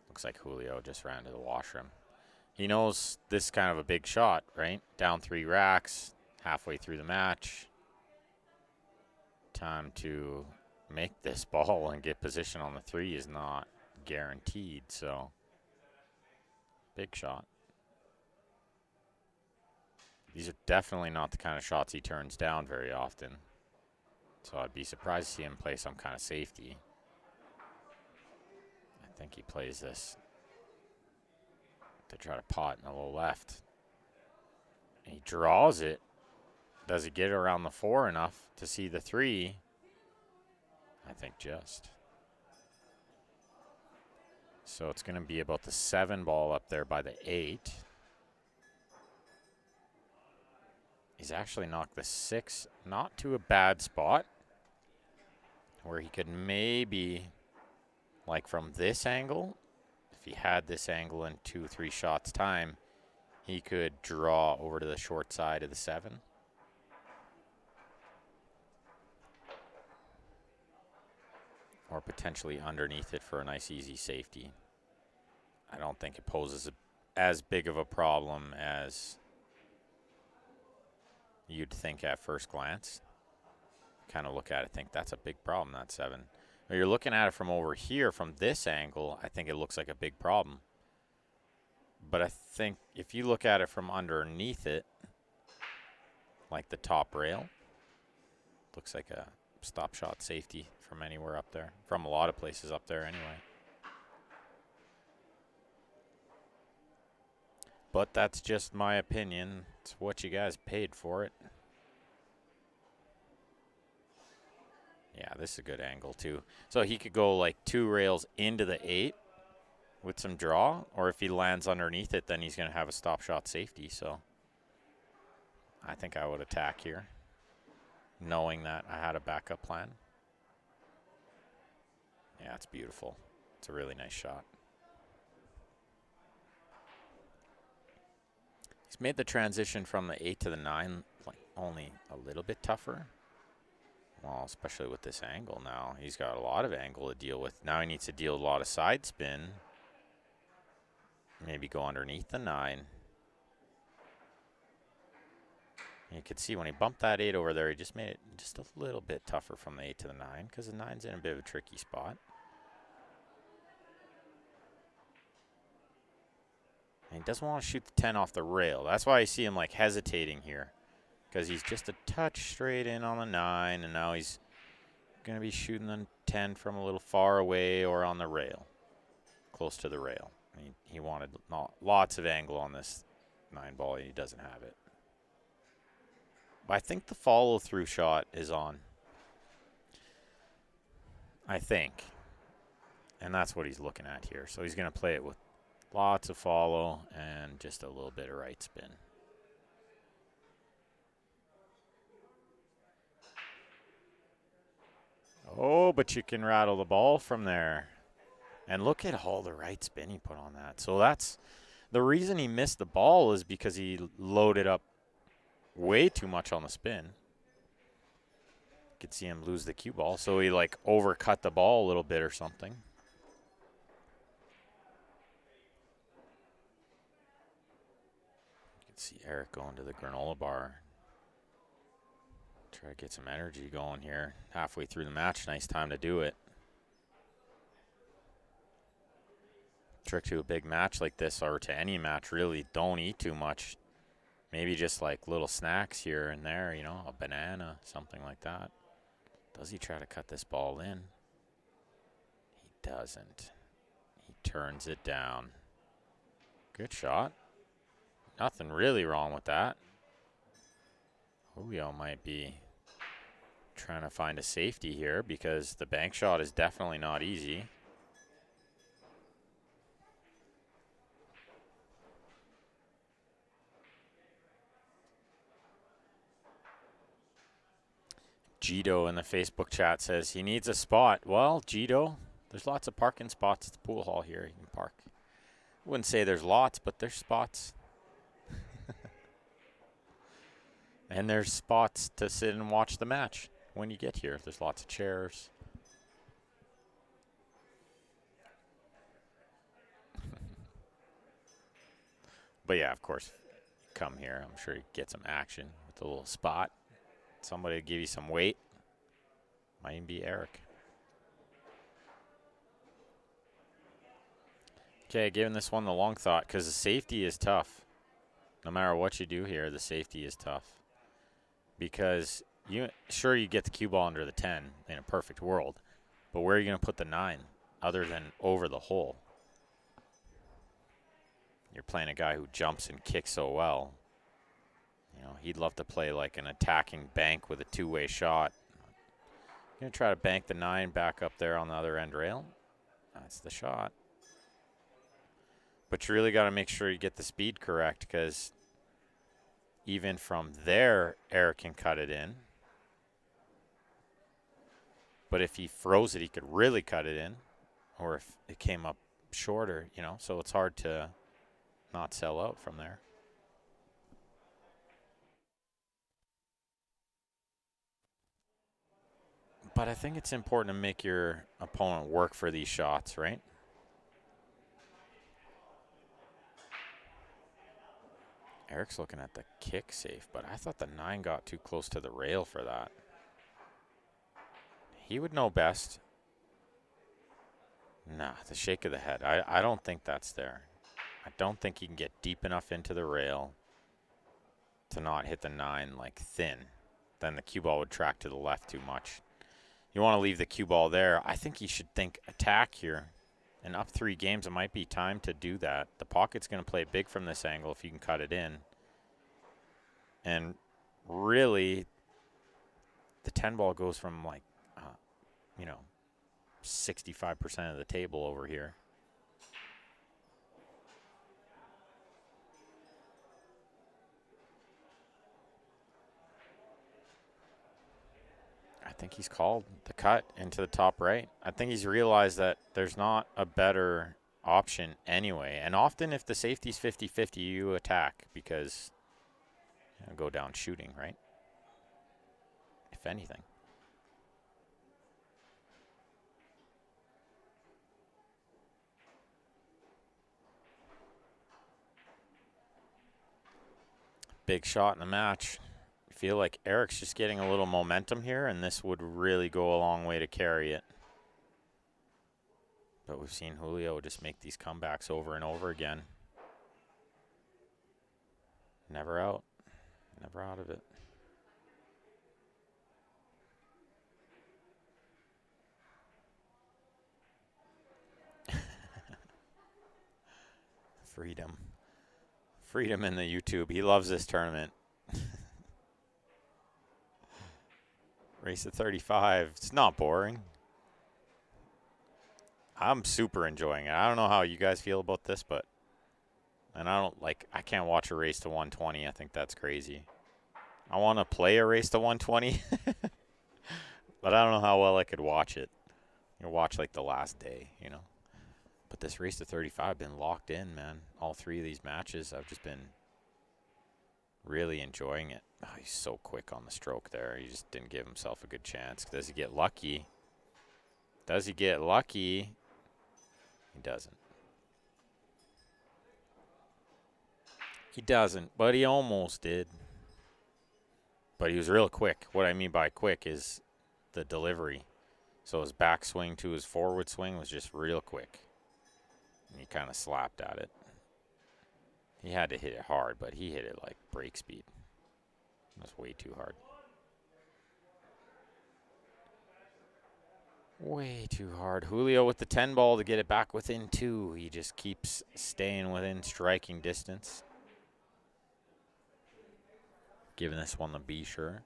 Looks like Julio just ran to the washroom. He knows this is kind of a big shot, right? Down 3 racks, halfway through the match. Time to make this ball and get position on the 3 is not guaranteed, so big shot. These are definitely not the kind of shots he turns down very often, so I'd be surprised to see him play some kind of safety. I think he plays this to try to pot in the low left. And he draws it. Does he get around the 4 enough to see the 3? I think just. So it's going to be about the 7 ball up there by the 8. He's actually knocked the 6 not to a bad spot, where he could maybe, like from this angle, if he had this angle in 2-3 shots time, he could draw over to the short side of the 7. Or potentially underneath it for a nice easy safety. I don't think it poses as big of a problem as you'd think at first glance. Kind of look at it, think that's a big problem, that 7. When you're looking at it from over here, from this angle, I think it looks like a big problem. But I think if you look at it from underneath it, like the top rail, looks like a stop shot safety from anywhere up there, from a lot of places up there anyway. But that's just my opinion. It's what you guys paid for it. Yeah, this is a good angle too. So he could go like 2 rails into the 8 with some draw, or if he lands underneath it, then he's going to have a stop shot safety. So I think I would attack here, knowing that I had a backup plan. Yeah, it's beautiful. It's a really nice shot. He's made the transition from the 8 to the 9 like only a little bit tougher. Well, especially with this angle now. He's got a lot of angle to deal with. Now he needs to deal with a lot of side spin. Maybe go underneath the 9. And you could see when he bumped that 8 over there, he just made it just a little bit tougher from the 8 to the 9, because the 9's in a bit of a tricky spot. And he doesn't want to shoot the 10 off the rail. That's why I see him like hesitating here, because he's just a touch straight in on the 9, and now he's going to be shooting the 10 from a little far away or on the rail, close to the rail. He wanted lots of angle on this 9 ball, and he doesn't have it. But I think the follow-through shot is on. I think. And that's what he's looking at here. So he's going to play it with lots of follow and just a little bit of right spin. Oh, but you can rattle the ball from there. And look at all the right spin he put on that. So that's the reason he missed the ball, is because he loaded up way too much on the spin. You could see him lose the cue ball. So he like overcut the ball a little bit or something. You can see Erik going to the granola bar. Try to get some energy going here. Halfway through the match, nice time to do it. Trick to a big match like this, or to any match really, don't eat too much. Maybe just like little snacks here and there, you know, a banana, something like that. Does he try to cut this ball in? He doesn't. He turns it down. Good shot. Nothing really wrong with that. Julio might be trying to find a safety here, because the bank shot is definitely not easy. Gito in the Facebook chat says he needs a spot. Well, Gito, there's lots of parking spots at the pool hall here. You can park. I wouldn't say there's lots, but there's spots. And there's spots to sit and watch the match when you get here. There's lots of chairs. But yeah, of course, come here. I'm sure you get some action with a little spot. Somebody to give you some weight. Might even be Erik. Okay, giving this one the long thought because the safety is tough. No matter what you do here, the safety is tough. Because you get the cue ball under the 10 in a perfect world, but where are you going to put the 9 other than over the hole? You're playing a guy who jumps and kicks so well. You know, he'd love to play like an attacking bank with a two-way shot. Going to try to bank the 9 back up there on the other end rail. That's the shot. But you really got to make sure you get the speed correct because even from there, Erik can cut it in. But if he froze it, he could really cut it in. Or if it came up shorter, you know, so it's hard to not sell out from there. But I think it's important to make your opponent work for these shots, right? Erik's looking at the kick safe, but I thought the 9 got too close to the rail for that. He would know best. Nah, the shake of the head. I don't think that's there. I don't think he can get deep enough into the rail to not hit the 9 like thin. Then the cue ball would track to the left too much. You want to leave the cue ball there. I think he should think attack here. And up 3 games, it might be time to do that. The pocket's going to play big from this angle if you can cut it in. And really, the 10 ball goes from like, 65% of the table over here. I think he's called the cut into the top right. I think he's realized that there's not a better option anyway. And often if the safety's 50-50, you attack because go down shooting, right? If anything. Big shot in the match. I feel like Erik's just getting a little momentum here, and this would really go a long way to carry it. But we've seen Julio just make these comebacks over and over again. Never out. Never out of it. Freedom. Freedom in the YouTube. He loves this tournament. Race of 35. It's not boring. I'm super enjoying it. I don't know how you guys feel about this, but I can't watch a race to 120. I think that's crazy. I want to play a race to 120, but I don't know how well I could watch it. Watch like the last day, But this race to 35, I've been locked in, man. All 3 of these matches, I've just been really enjoying it. Oh, he's so quick on the stroke there. He just didn't give himself a good chance. Does he get lucky? Does he get lucky? He doesn't. He doesn't, but he almost did. But he was real quick. What I mean by quick is the delivery. So his back swing to his forward swing was just real quick. And he kind of slapped at it. He had to hit it hard, but he hit it like break speed. That's way too hard. Way too hard. Julio with the 10 ball to get it back within 2. He just keeps staying within striking distance. Giving this one the B, sure.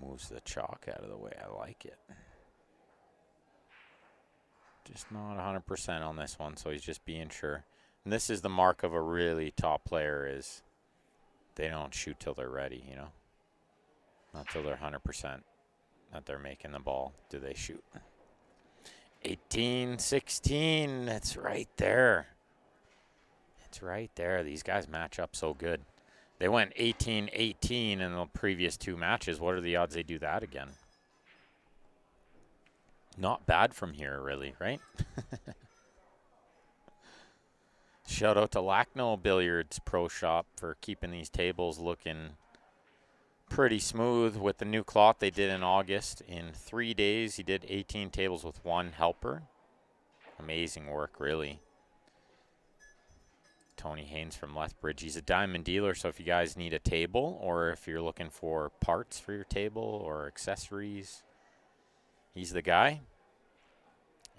Moves the chalk out of the way. I like it. Just not 100% on this one, so he's just being sure. And this is the mark of a really top player, is they don't shoot till they're ready, you know. Not till they're 100% that they're making the ball do they shoot. 18-16, it's right there. It's right there. These guys match up so good. They went 18-18 in the previous 2 matches. What are the odds they do that again? Not bad from here, really, right? Shout out to Lackno Billiards Pro Shop for keeping these tables looking pretty smooth with the new cloth they did in August. In 3 days, he did 18 tables with 1 helper. Amazing work, really. Tony Haynes from Lethbridge. He's a diamond dealer, so if you guys need a table or if you're looking for parts for your table or accessories, he's the guy.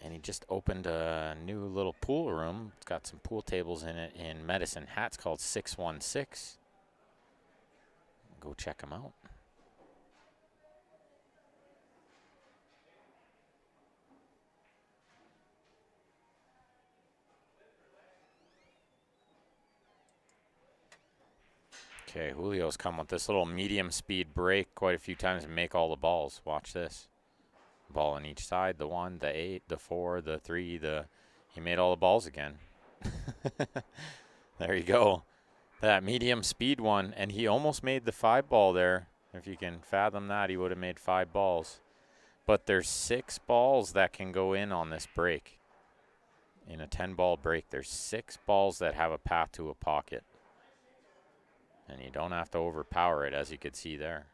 And he just opened a new little pool room. It's got some pool tables in it in Medicine Hat. It's called 616. Go check him out. Okay, Julio's come with this little medium speed break quite a few times and make all the balls. Watch this. Ball on each side, the 1, the 8, the 4, the 3, he made all the balls again. There you go. That medium speed one, and he almost made the 5 ball there. If you can fathom that, he would have made 5 balls. But there's 6 balls that can go in on this break. In a 10-ball break, there's 6 balls that have a path to a pocket. And you don't have to overpower it, as you could see there.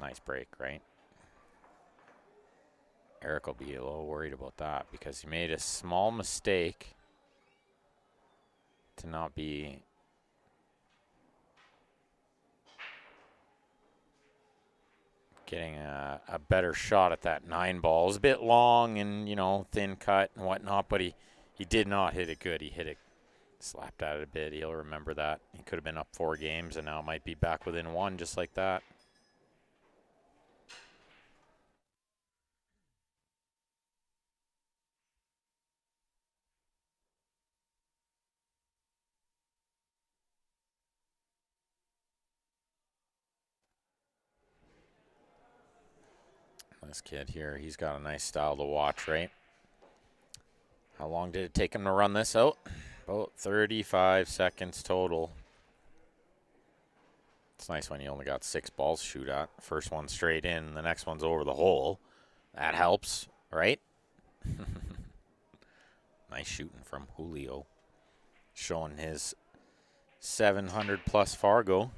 Nice break, right? Erik will be a little worried about that because he made a small mistake to not be getting a better shot at that 9 ball. It was a bit long and, you know, thin cut and whatnot, but he did not hit it good. He hit it, slapped at it a bit. He'll remember that. He could have been up 4 games and now might be back within 1 just like that. This kid here, he's got a nice style to watch, right? How long did it take him to run this out? About 35 seconds total. It's nice when you only got 6 balls to shoot at. First one straight in, the next one's over the hole. That helps, right? Nice shooting from Julio. Showing his 700-plus Fargo.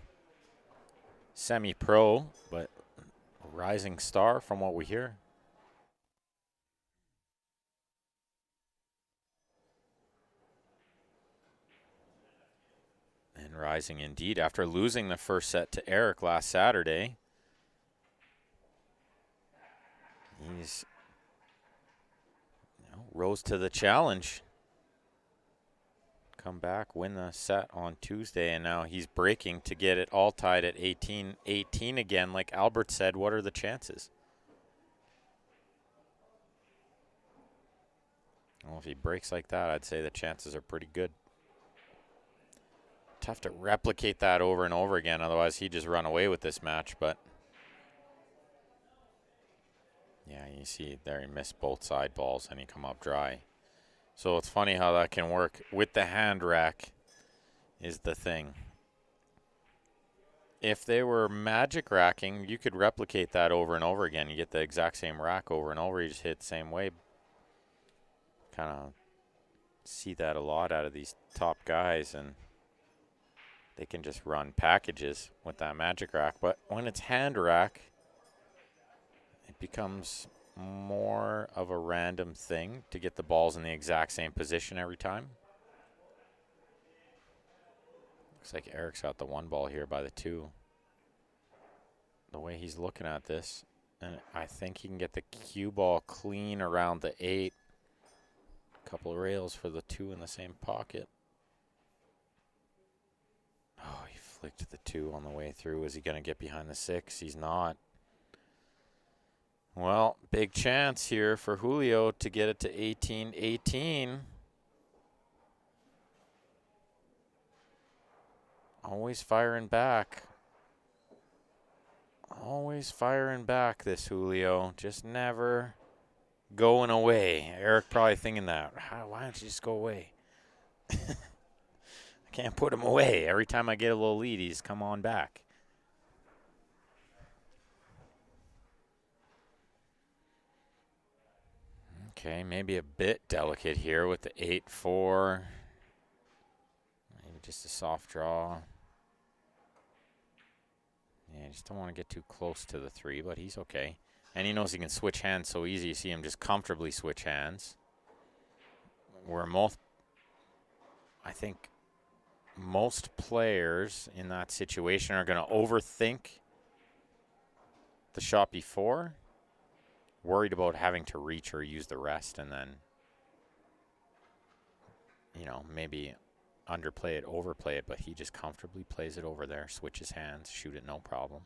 Semi-pro, but a rising star from what we hear. And rising indeed after losing the first set to Erik last Saturday. He's rose to the challenge. Come back, win the set on Tuesday, and now he's breaking to get it all tied at 18-18 again. Like Albert said, what are the chances? Well, if he breaks like that, I'd say the chances are pretty good. Tough to replicate that over and over again, otherwise he'd just run away with this match, but yeah, you see there he missed both side balls and he come up dry. So it's funny how that can work with the hand rack is the thing. If they were magic racking, you could replicate that over and over again. You get the exact same rack over and over, you just hit the same way. Kind of see that a lot out of these top guys, and they can just run packages with that magic rack. But when it's hand rack, it becomes more of a random thing to get the balls in the exact same position every time. Looks like Erik's got the 1 ball here by the 2. The way he's looking at this, and I think he can get the cue ball clean around the 8. Couple of rails for the 2 in the same pocket. Oh, he flicked the 2 on the way through. Is he going to get behind the 6? He's not. Well, big chance here for Julio to get it to 18-18. Always firing back. Always firing back, this Julio. Just never going away. Erik probably thinking that. Why don't you just go away? I can't put him away. Every time I get a little lead, he's come on back. Okay, maybe a bit delicate here with the 8-4. Maybe just a soft draw. Yeah, just don't want to get too close to the 3, but he's okay. And he knows he can switch hands so easy. You see him just comfortably switch hands. I think most players in that situation are going to overthink the shot before, worried about having to reach or use the rest, and then, maybe underplay it, overplay it, but he just comfortably plays it over there, switches hands, shoot it no problem.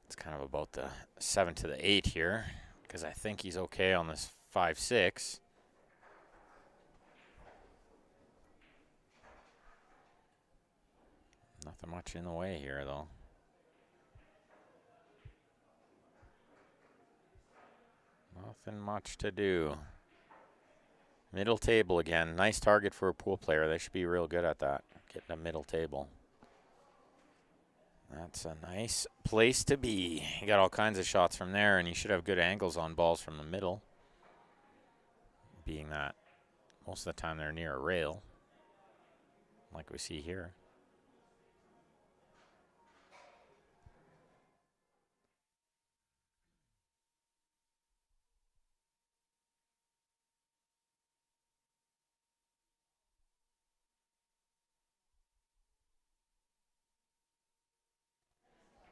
It's kind of about the 7 to the 8 here, because I think he's okay on this 5-6. Nothing much in the way here, though. Nothing much to do. Middle table again. Nice target for a pool player. They should be real good at that, getting a middle table. That's a nice place to be. You got all kinds of shots from there, and you should have good angles on balls from the middle, being that most of the time they're near a rail, like we see here.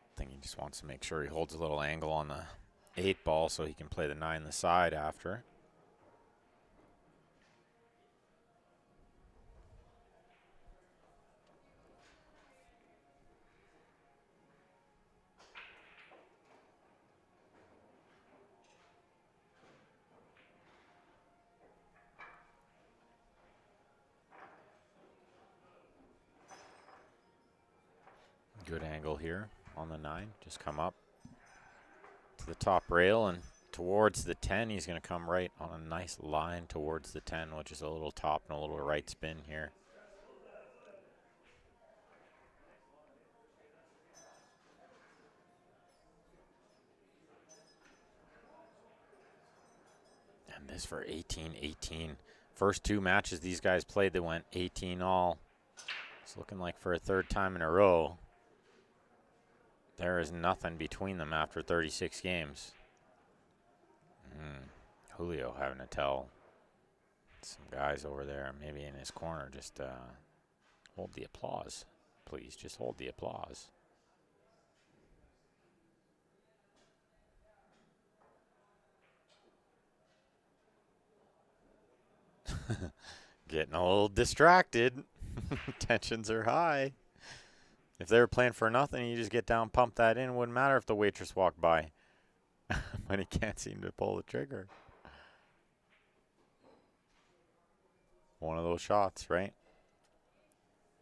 I think he just wants to make sure he holds a little angle on the 8 ball so he can play the 9 the side after. Good angle here on the 9. Just come up to the top rail and towards the 10. He's going to come right on a nice line towards the 10, which is a little top and a little right spin here. And this for 18-18. First 2 matches these guys played, they went 18 all. It's looking like for a 3rd time in a row, there is nothing between them after 36 games. Julio having to tell some guys over there, maybe in his corner, just hold the applause. Please, just hold the applause. Getting a little distracted. Tensions are high. If they were playing for nothing, you just get down, pump that in. Wouldn't matter if the waitress walked by. But he can't seem to pull the trigger. One of those shots, right?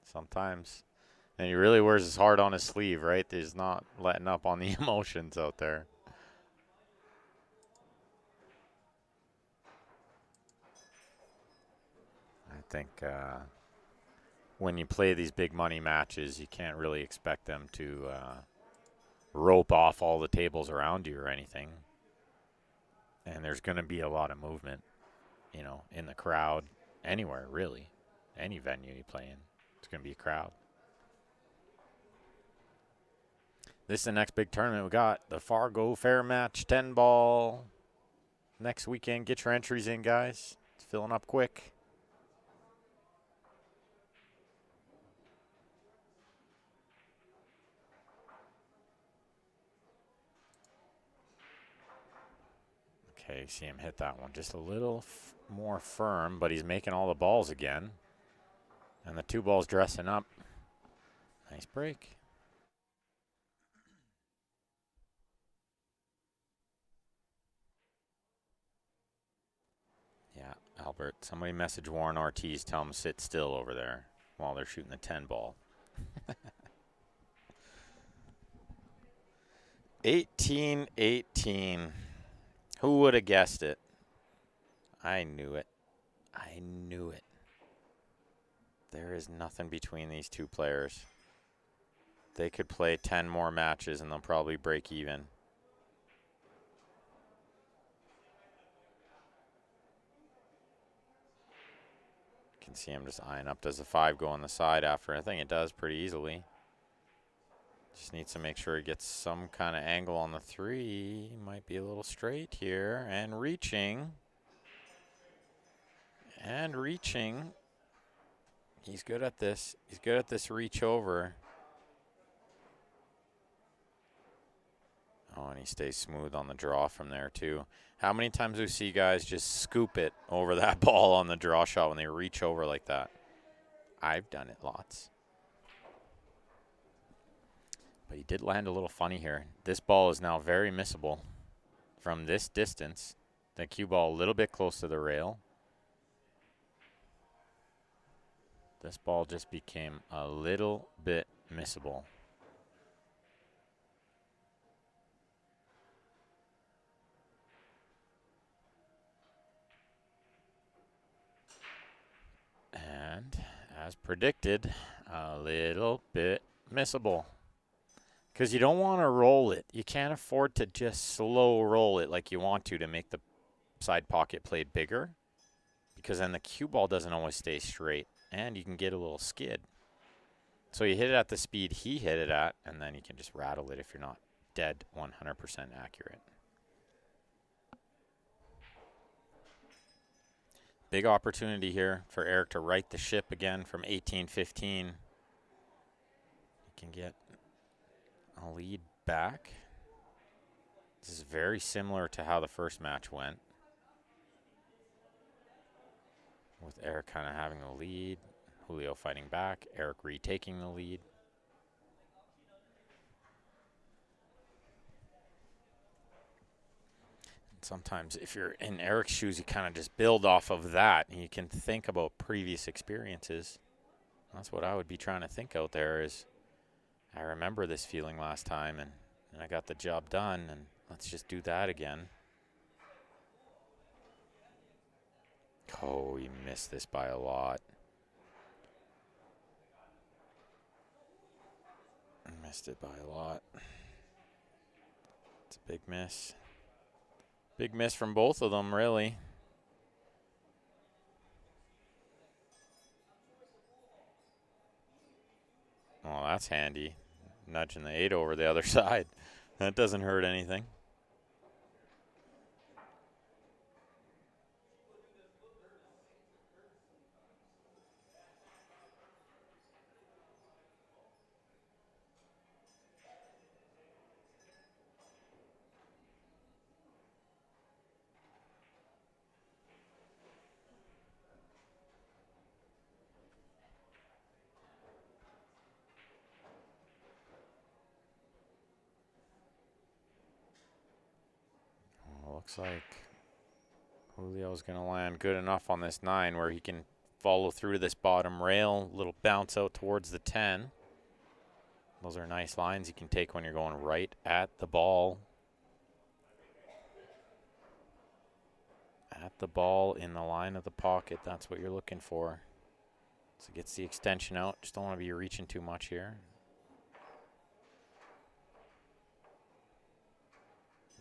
Sometimes. And he really wears his heart on his sleeve, right? He's not letting up on the emotions out there. I think when you play these big money matches, you can't really expect them to rope off all the tables around you or anything. And there's going to be a lot of movement, in the crowd, anywhere, really. Any venue you play in, it's going to be a crowd. This is the next big tournament we got, the Fargo Fair Match 10 ball. Next weekend, get your entries in, guys. It's filling up quick. Okay, see him hit that one just a little more firm, but he's making all the balls again. And the 2 balls dressing up. Nice break. Albert, somebody message Warren Ortiz, tell him to sit still over there while they're shooting the 10 ball. 18-18. Who would have guessed it? I knew it. I knew it. There is nothing between these two players. They could play 10 more matches and they'll probably break even. You can see him just eyeing up. Does the 5 go on the side after? I think it does pretty easily. Just needs to make sure he gets some kind of angle on the 3. Might be a little straight here. And reaching. And reaching. He's good at this. He's good at this reach over. Oh, and he stays smooth on the draw from there, too. How many times do we see guys just scoop it over that ball on the draw shot when they reach over like that? I've done it lots. But he did land a little funny here. This ball is now very missable from this distance. The cue ball a little bit close to the rail. This ball just became a little bit missable. And as predicted, a little bit missable. Because you don't want to roll it. You can't afford to just slow roll it like you want to make the side pocket play bigger. Because then the cue ball doesn't always stay straight. And you can get a little skid. So you hit it at the speed he hit it at, and then you can just rattle it if you're not dead 100% accurate. Big opportunity here for Erik to right the ship again from 18-15. He can get a lead back. This is very similar to how the first match went, with Erik kind of having the lead, Julio fighting back, Erik retaking the lead. And sometimes if you're in Erik's shoes, you kind of just build off of that, and you can think about previous experiences. That's what I would be trying to think out there is, I remember this feeling last time, and I got the job done, and let's just do that again. Oh, he missed this by a lot. Missed it by a lot. It's a big miss. Big miss from both of them, really. Oh, that's handy. Nudging the 8 over the other side. That doesn't hurt anything. Looks like Julio's going to land good enough on this 9 where he can follow through to this bottom rail. Little bounce out towards the 10. Those are nice lines you can take when you're going right at the ball. At the ball in the line of the pocket. That's what you're looking for. So it gets the extension out. Just don't want to be reaching too much here.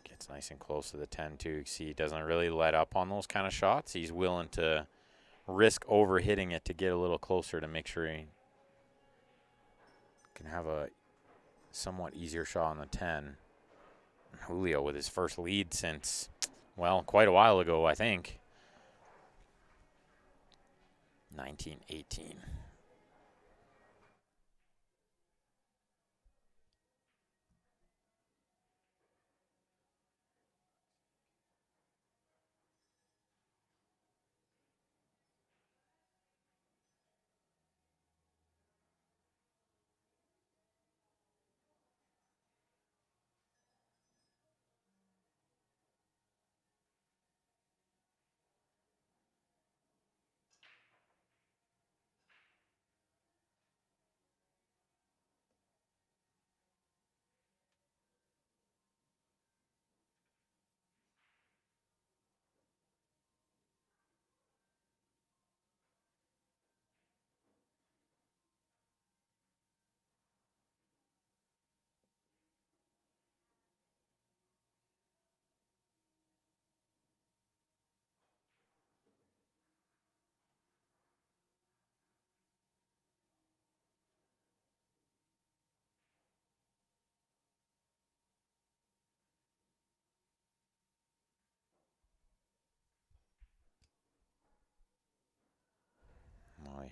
Gets nice and close to the 10 too. You see he doesn't really let up on those kind of shots. He's willing to risk over hitting it to get a little closer to make sure he can have a somewhat easier shot on the 10. Julio with his first lead since, well, quite a while ago, I think. 19-18.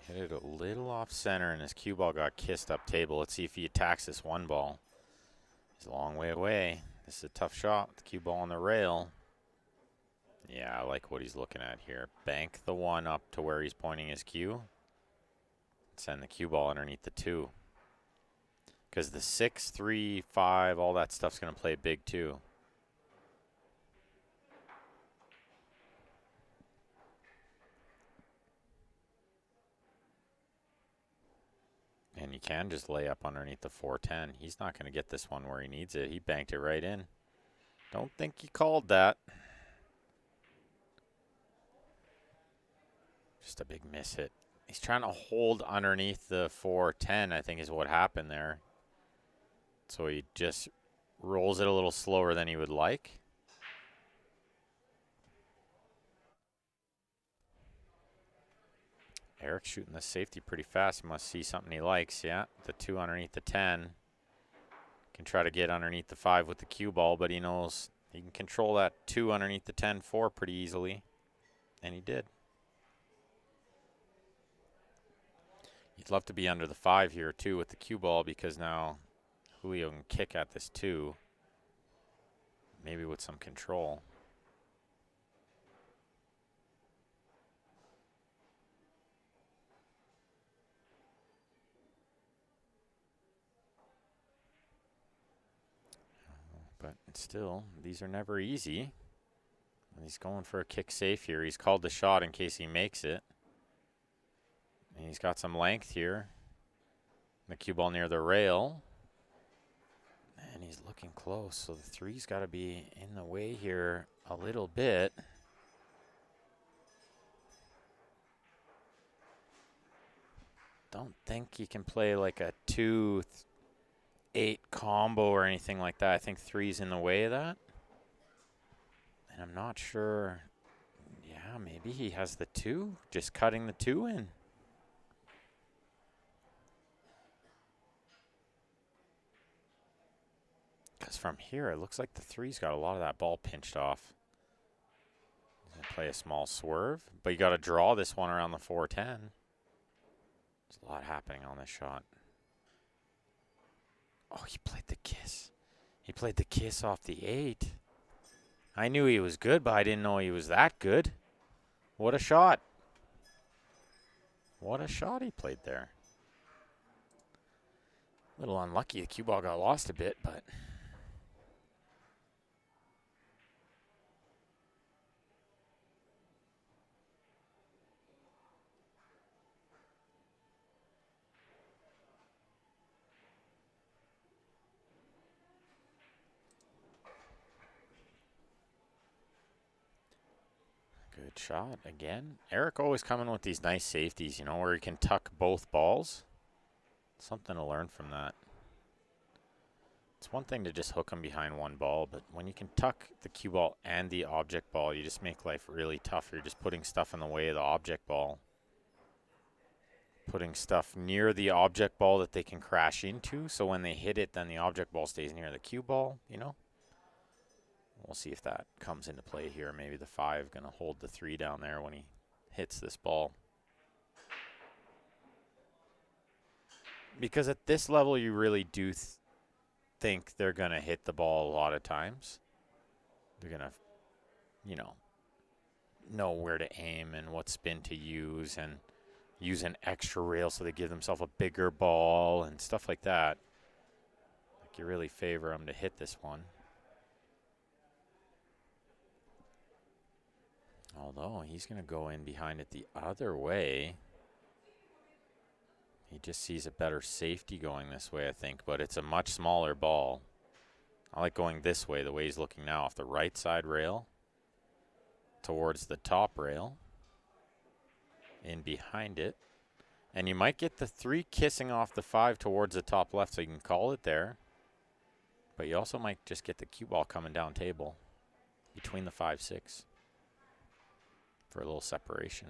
Hit it a little off center, and his cue ball got kissed up table. Let's see if he attacks this one ball. He's a long way away. This is a tough shot with the cue ball on the rail. Yeah, I like what he's looking at here. Bank the one up to where he's pointing his cue. Send the cue ball underneath the 2. Because the 6, 3, 5, all that stuff's going to play big too. And you can just lay up underneath the 410. He's not going to get this one where he needs it. He banked it right in. Don't think he called that. Just a big miss hit. He's trying to hold underneath the 410, I think is what happened there. So he just rolls it a little slower than he would like. Erik's shooting the safety pretty fast. He must see something he likes. Yeah, the 2 underneath the 10. Can try to get underneath the 5 with the cue ball, but he knows he can control that 2 underneath the 10-4 pretty easily. And he did. He'd love to be under the 5 here too with the cue ball, because now Julio can kick at this 2. Maybe with some control. But still, these are never easy. And he's going for a kick safe here. He's called the shot in case he makes it. And he's got some length here. The cue ball near the rail. And he's looking close. So the 3's got to be in the way here a little bit. Don't think he can play like a 2-8 combo or anything like that. I think 3's in the way of that. And I'm not sure. Yeah, maybe he has the 2, just cutting the 2 in. Because from here, it looks like the 3's got a lot of that ball pinched off. He's going to play a small swerve, but you got to draw this one around the 410. There's a lot happening on this shot. Oh, he played the kiss. He played the kiss off the 8. I knew he was good, but I didn't know he was that good. What a shot. What a shot he played there. A little unlucky. The cue ball got lost a bit, but... Good shot again. Erik always coming with these nice safeties, you know, where he can tuck both balls. Something to learn from that. It's one thing to just hook them behind one ball, but when you can tuck the cue ball and the object ball, you just make life really tough. You're just putting stuff in the way of the object ball. Putting stuff near the object ball that they can crash into, so when they hit it, then the object ball stays near the cue ball, you know? We'll see if that comes into play here. Maybe the 5 going to hold the 3 down there when he hits this ball. Because at this level, you really do think they're going to hit the ball a lot of times. They're going to, you know where to aim and what spin to use and use an extra rail so they give themselves a bigger ball and stuff like that. Like you really favor them to hit this one. Although he's going to go in behind it the other way. He just sees a better safety going this way, I think, but it's a much smaller ball. I like going this way, the way he's looking now, off the right side rail towards the top rail, in behind it. And you might get the 3 kissing off the 5 towards the top left, so you can call it there. But you also might just get the cue ball coming down table between the 5-6 for a little separation.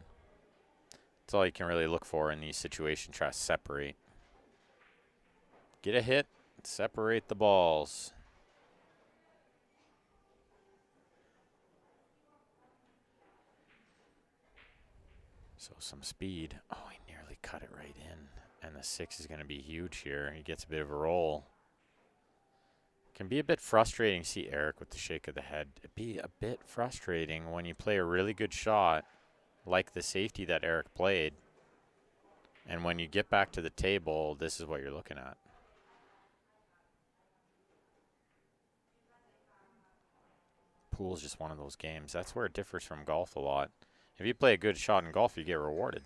That's all you can really look for in these situations. Try to separate. Get a hit, separate the balls. So some speed. Oh, he nearly cut it right in. And the 6 is going to be huge here. He gets a bit of a roll. Can be a bit frustrating. See Erik with the shake of the head. It'd be a bit frustrating when you play a really good shot, like the safety that Erik played. And when you get back to the table, this is what you're looking at. Pool's just one of those games. That's where it differs from golf a lot. If you play a good shot in golf, you get rewarded.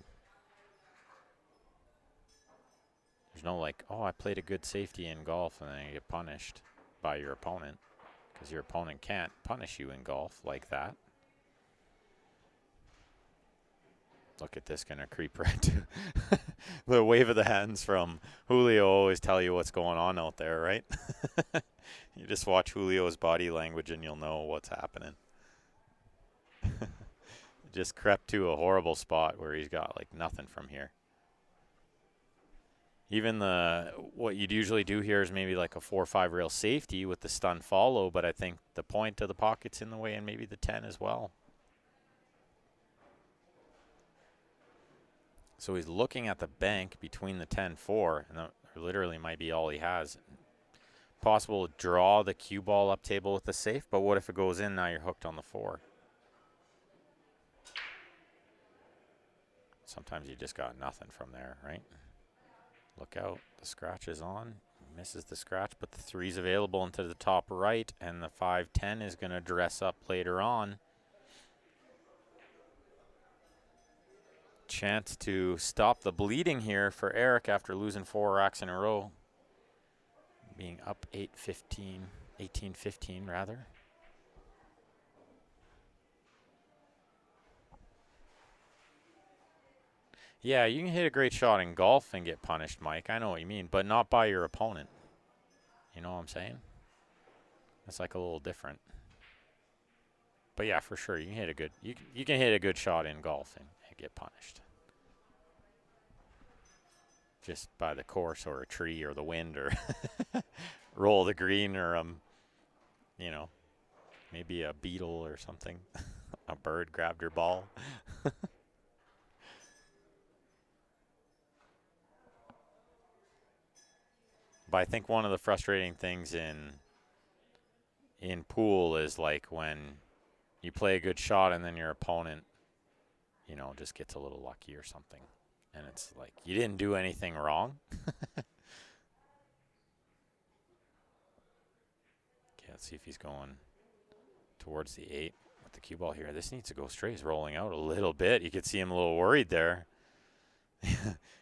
There's no like, oh, I played a good safety in golf and then you get punished by your opponent, because your opponent can't punish you in golf like that. Look at this, gonna creep right to the wave of the hands from Julio. Always tell you what's going on out there, right? You just watch Julio's body language and you'll know what's happening. Just crept to a horrible spot where he's got like nothing from here. Even what you'd usually do here is maybe like a 4 or 5 rail safety with the stun follow, but I think the point of the pocket's in the way and maybe the 10 as well. So he's looking at the bank between the 10-4, and that literally might be all he has. Possible to draw the cue ball up table with the safe, but what if it goes in? Now you're hooked on the 4. Sometimes you just got nothing from there, right? Look out, the scratch is on. Misses the scratch, but the 3's available into the top right, and the 5-10 is going to dress up later on. Chance to stop the bleeding here for Erik after losing 4 racks in a row. Being up 18-15 rather. Yeah, you can hit a great shot in golf and get punished, Mike. I know what you mean, but not by your opponent. You know what I'm saying? It's like a little different. But yeah, for sure, you can hit a good you can hit a good shot in golf and get punished. Just by the course or a tree or the wind or roll the green or you know, maybe a beetle or something. A bird grabbed your ball. But I think one of the frustrating things in pool is like when you play a good shot and then your opponent, you know, just gets a little lucky or something. And it's like, you didn't do anything wrong. Okay, let's see if he's going towards the 8 with the cue ball here. This needs to go straight. He's rolling out a little bit. You could see him a little worried there.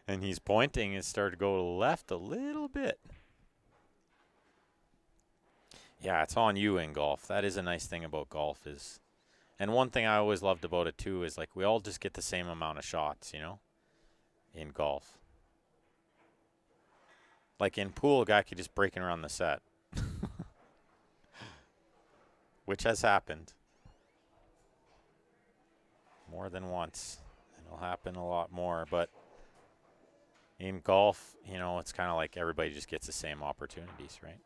And he's pointing. It started to go to the left a little bit. Yeah, it's on you in golf. That is a nice thing about golf is, and one thing I always loved about it too is like we all just get the same amount of shots, you know, in golf. Like in pool, a guy could just break and run the set. Which has happened. More than once. It'll happen a lot more, but in golf, you know, it's kind of like everybody just gets the same opportunities, right?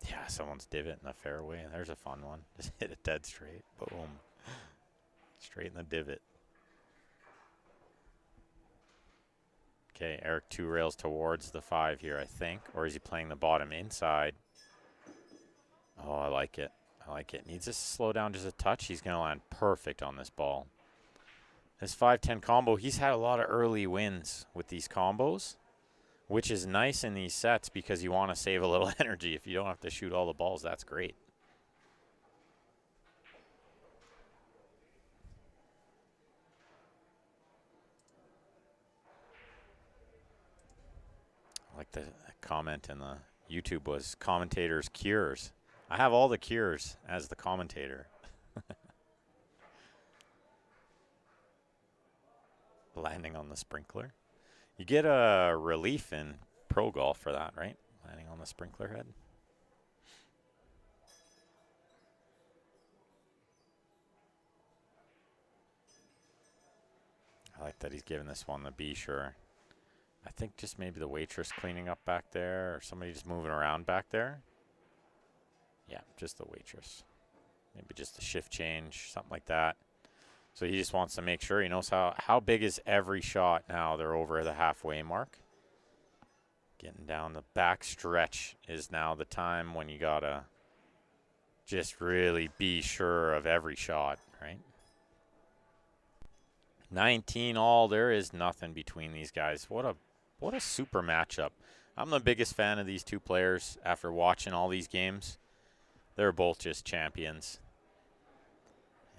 Yeah, someone's divot in the fairway. There's a fun one. Just hit it dead straight. Boom. Straight in the divot. Okay, Erik 2 rails towards the 5 here, I think. Or is he playing the bottom inside? Oh, I like it. I like it. Needs to slow down just a touch. He's going to land perfect on this ball. This 5-10 combo, he's had a lot of early wins with these combos, which is nice in these sets because you want to save a little energy. If you don't have to shoot all the balls, that's great. I like the comment in the YouTube was commentators cures. I have all the cures as the commentator. Landing on the sprinkler. You get a relief in pro golf for that, right? Landing on the sprinkler head. I like that he's giving this one the B, sure. I think just maybe the waitress cleaning up back there or somebody just moving around back there. Yeah, just the waitress. Maybe just a shift change, something like that. So he just wants to make sure he knows how big is every shot now. They're over the halfway mark. Getting down the back stretch is now the time when you got to just really be sure of every shot, right? 19 all. There is nothing between these guys. What a super matchup. I'm the biggest fan of these two players after watching all these games. They're both just champions.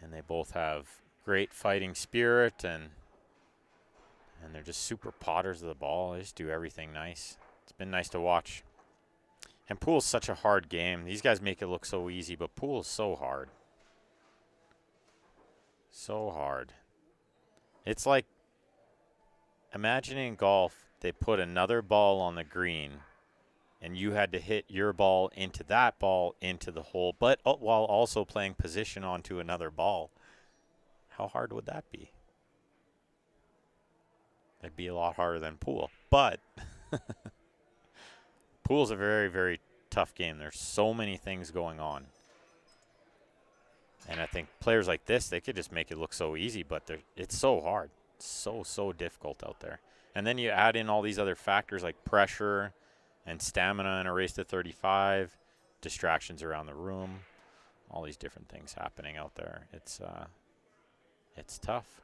And they both have great fighting spirit, and they're just super potters of the ball. They just do everything nice. It's been nice to watch. And pool's such a hard game. These guys make it look so easy, but pool is so hard. So hard. It's like imagining golf, they put another ball on the green, and you had to hit your ball into that ball into the hole, but while also playing position onto another ball. How hard would that be? It'd be a lot harder than pool. But pool's a very, very tough game. There's so many things going on. And I think players like this, they could just make it look so easy, but it's so hard. It's so difficult out there. And then you add in all these other factors like pressure and stamina in a race to 35, distractions around the room, all these different things happening out there. It's tough.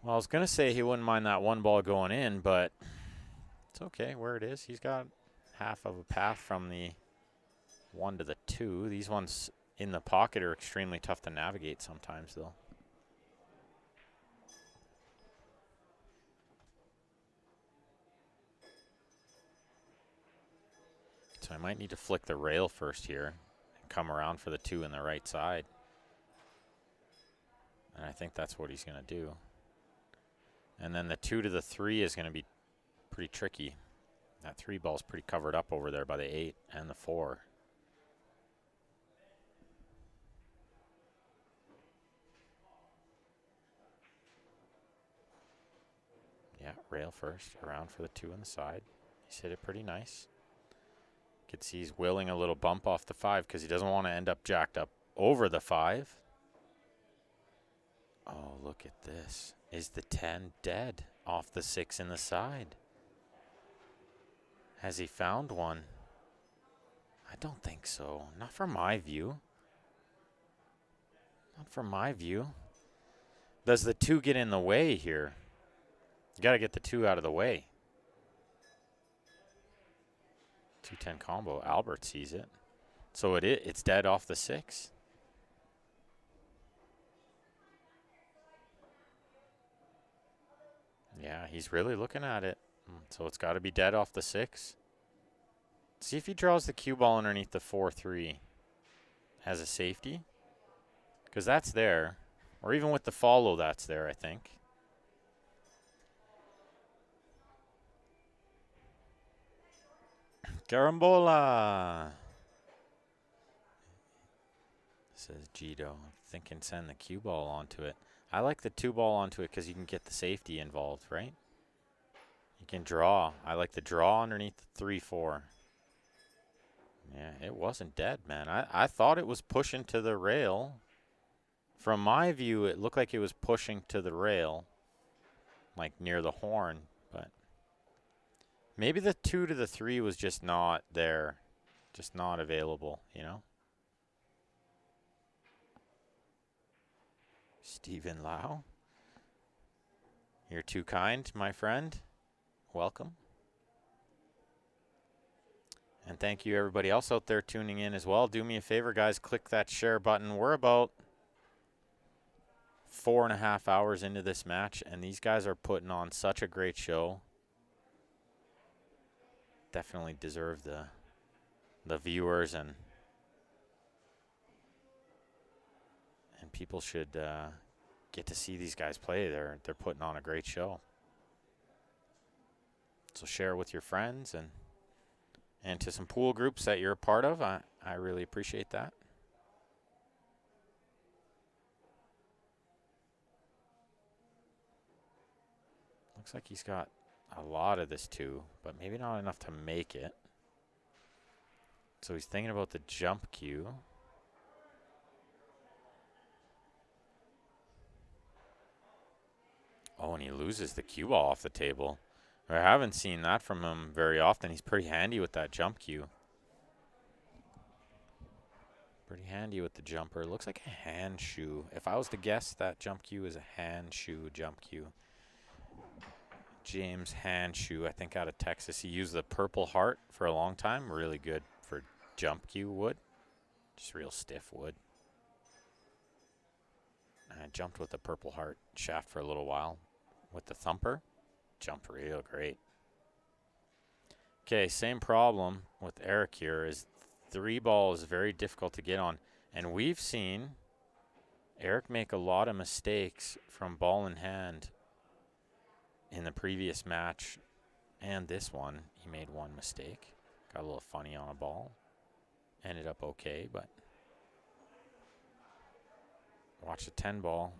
Well, I was going to say he wouldn't mind that one ball going in, but it's okay where it is. He's got half of a path from the 1 to the 2. These ones in the pocket are extremely tough to navigate sometimes, though. So I might need to flick the rail first here and come around for the 2 in the right side. And I think that's what he's going to do. And then the 2 to the 3 is going to be pretty tricky. That 3 ball's pretty covered up over there by the 8 and the 4. Yeah, rail first, around for the 2 on the side. He's hit it pretty nice. You can see he's willing a little bump off the 5 because he doesn't want to end up jacked up over the 5. Oh, look at this. Is the 10 dead off the 6 in the side? Has he found one? I don't think so. Not from my view. Not from my view. Does the 2 get in the way here? You got to get the 2 out of the way. 2-10 combo. Albert sees it. So it's dead off the 6. Yeah, he's really looking at it. So it's got to be dead off the 6. See if he draws the cue ball underneath the 4-3 as a safety. Because that's there. Or even with the follow, that's there, I think. Carambola. Says Gito. Thinking send the cue ball onto it. I like the 2 ball onto it because you can get the safety involved, right? You can draw. I like the draw underneath the 3-4. Yeah, it wasn't dead, man. I thought it was pushing to the rail. From my view, it looked like it was pushing to the rail, like near the horn, but maybe the 2 to the 3 was just not there, just not available, you know? Stephen Lau. You're too kind, my friend. Welcome. And thank you, everybody else out there tuning in as well. Do me a favor, guys. Click that share button. We're about 4.5 hours into this match, and these guys are putting on such a great show. Definitely deserve the viewers, and people should get to see these guys play. They're putting on a great show. So share with your friends and to some pool groups that you're a part of. I really appreciate that. Looks like he's got a lot of this too, but maybe not enough to make it. So he's thinking about the jump cue. Oh, and he loses the cue ball off the table. I haven't seen that from him very often. He's pretty handy with that jump cue. Pretty handy with the jumper. Looks like a hand shoe. If I was to guess, that jump cue is a hand shoe jump cue. James Hand Shoe, I think out of Texas. He used the Purple Heart for a long time. Really good for jump cue wood. Just real stiff wood. And I jumped with the Purple Heart shaft for a little while with the thumper. Jumped real great. Okay, same problem with Erik here is 3 ball is very difficult to get on. And we've seen Erik make a lot of mistakes from ball in hand in the previous match and this one. He made one mistake. Got a little funny on a ball. Ended up okay, but watch the 10 ball.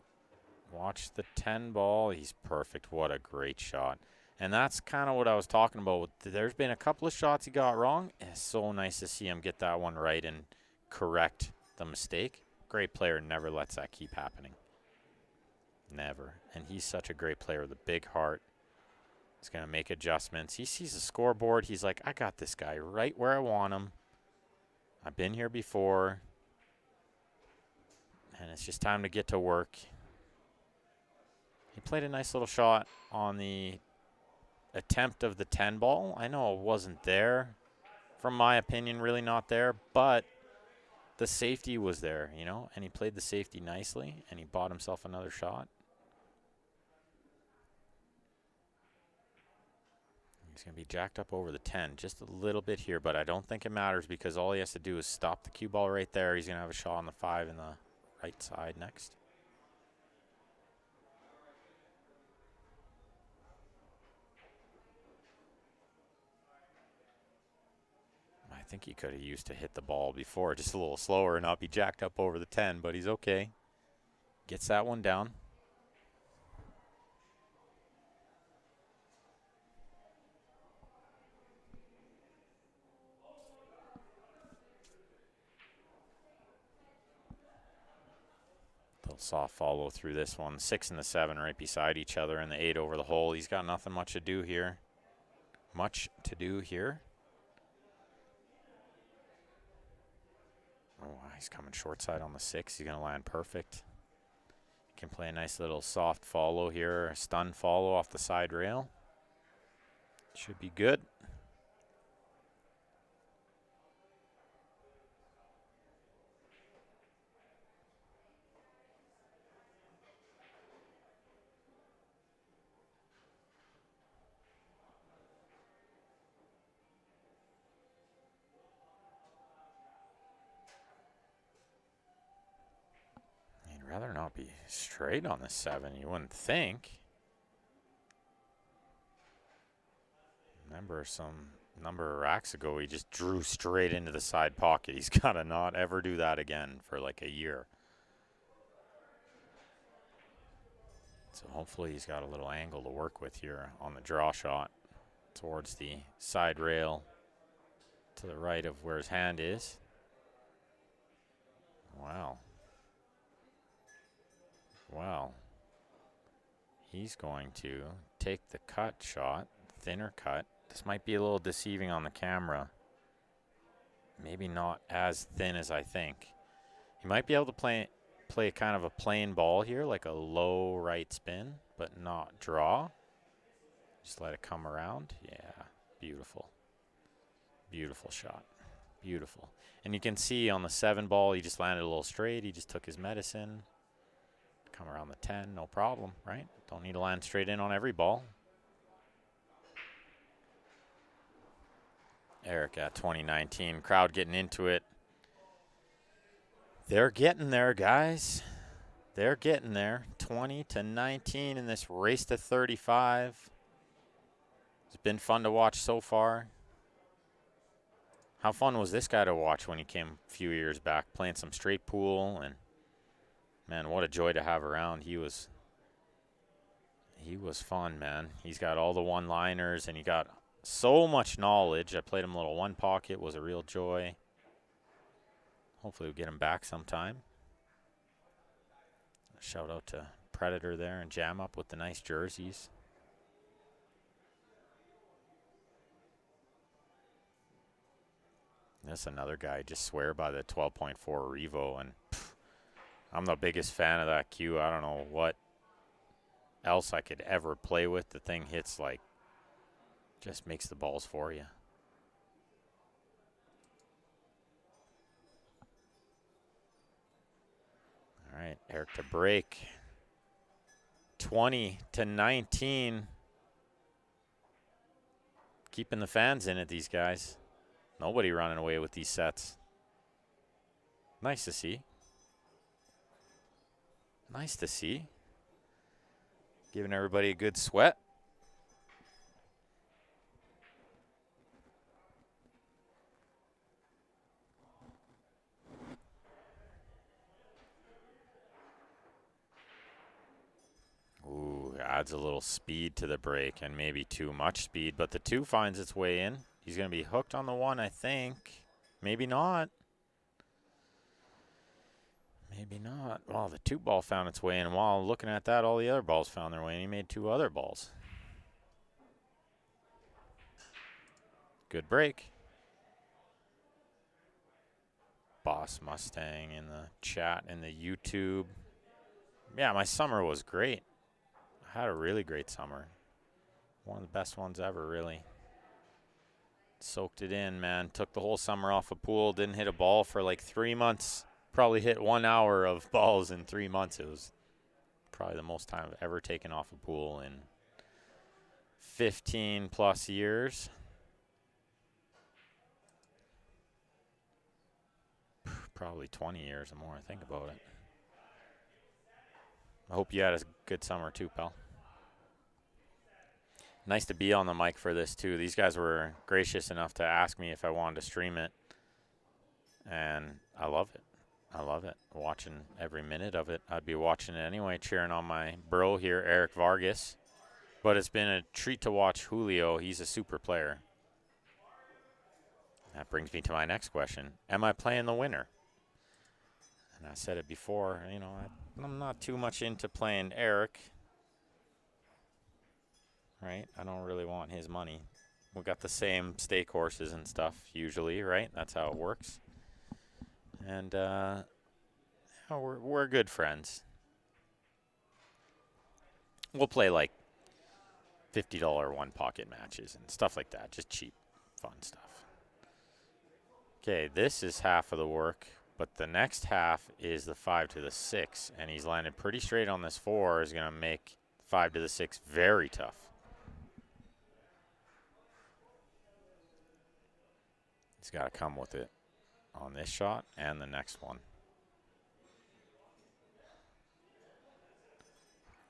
Watch the 10 ball. He's perfect. What a great shot. And that's kind of what I was talking about. There's been a couple of shots he got wrong. It's so nice to see him get that one right and correct the mistake. Great player, never lets that keep happening. Never. And he's such a great player with a big heart. He's going to make adjustments. He sees the scoreboard. He's like, I got this guy right where I want him. I've been here before. And it's just time to get to work. He played a nice little shot on the attempt of the 10 ball. I know it wasn't there. From my opinion, really not there. But the safety was there, you know. And he played the safety nicely. And he bought himself another shot. He's going to be jacked up over the 10 just a little bit here, but I don't think it matters because all he has to do is stop the cue ball right there. He's going to have a shot on the 5 in the right side next. I think he could have used to hit the ball before just a little slower and not be jacked up over the 10, but he's okay. Gets that one down. Little soft follow through this one. 6 and the 7 right beside each other, and the 8 over the hole. He's got nothing much to do here. Oh, he's coming short side on the 6. He's going to land perfect. Can play a nice little soft follow here, a stun follow off the side rail. Should be good. Rather not be straight on the 7, you wouldn't think. Remember some number of racks ago, he just drew straight into the side pocket. He's got to not ever do that again for like a year. So hopefully he's got a little angle to work with here on the draw shot towards the side rail to the right of where his hand is. Wow. Well, he's going to take the cut shot, thinner cut. This might be a little deceiving on the camera. Maybe not as thin as I think. He might be able to play kind of a plain ball here, like a low right spin, but not draw. Just let it come around. Yeah, beautiful. Beautiful shot. Beautiful. And you can see on the 7 ball, he just landed a little straight. He just took his medicine. Come around the 10, no problem, right? Don't need to land straight in on every ball. Erik at 2019, crowd getting into it. They're getting there, guys. They're getting there. 20-19 in this race to 35. It's been fun to watch so far. How fun was this guy to watch when he came a few years back, playing some straight pool, and man, what a joy to have around. He was fun, man. He's got all the one-liners, and he got so much knowledge. I played him a little one pocket. Was a real joy. Hopefully we'll get him back sometime. Shout out to Predator there and jam up with the nice jerseys. That's another guy just swear by the 12.4 Revo, and I'm the biggest fan of that cue. I don't know what else I could ever play with. The thing hits like, just makes the balls for you. All right, Erik to break. 20-19. Keeping the fans in it, these guys. Nobody running away with these sets. Nice to see. Nice to see. Giving everybody a good sweat. Ooh, adds a little speed to the break, and maybe too much speed, but the 2 finds its way in. He's going to be hooked on the 1, I think. Maybe not. Maybe not. Well, the 2 ball found its way in. While looking at that, all the other balls found their way in. He made 2 other balls. Good break. Boss Mustang in the chat, in the YouTube. Yeah, my summer was great. I had a really great summer. One of the best ones ever, really. Soaked it in, man. Took the whole summer off a pool. Didn't hit a ball for like 3 months. Probably hit 1 hour of balls in 3 months. It was probably the most time I've ever taken off a pool in 15 plus years. Probably 20 years or more, I think about it. I hope you had a good summer too, pal. Nice to be on the mic for this too. These guys were gracious enough to ask me if I wanted to stream it. And I love it. I love it. Watching every minute of it. I'd be watching it anyway, cheering on my bro here, Erik Vargas. But it's been a treat to watch Julio. He's a super player. That brings me to my next question. Am I playing the winner? And I said it before, you know, I'm not too much into playing Erik. Right? I don't really want his money. We got the same stake horses and stuff usually, right? That's how it works. And we're good friends. We'll play like $50 one pocket matches and stuff like that. Just cheap, fun stuff. Okay, this is half of the work, but the next half is the 5 to the 6, and he's landed pretty straight on this 4. Is going to make 5 to the 6 very tough. He's got to come with it on this shot and the next one.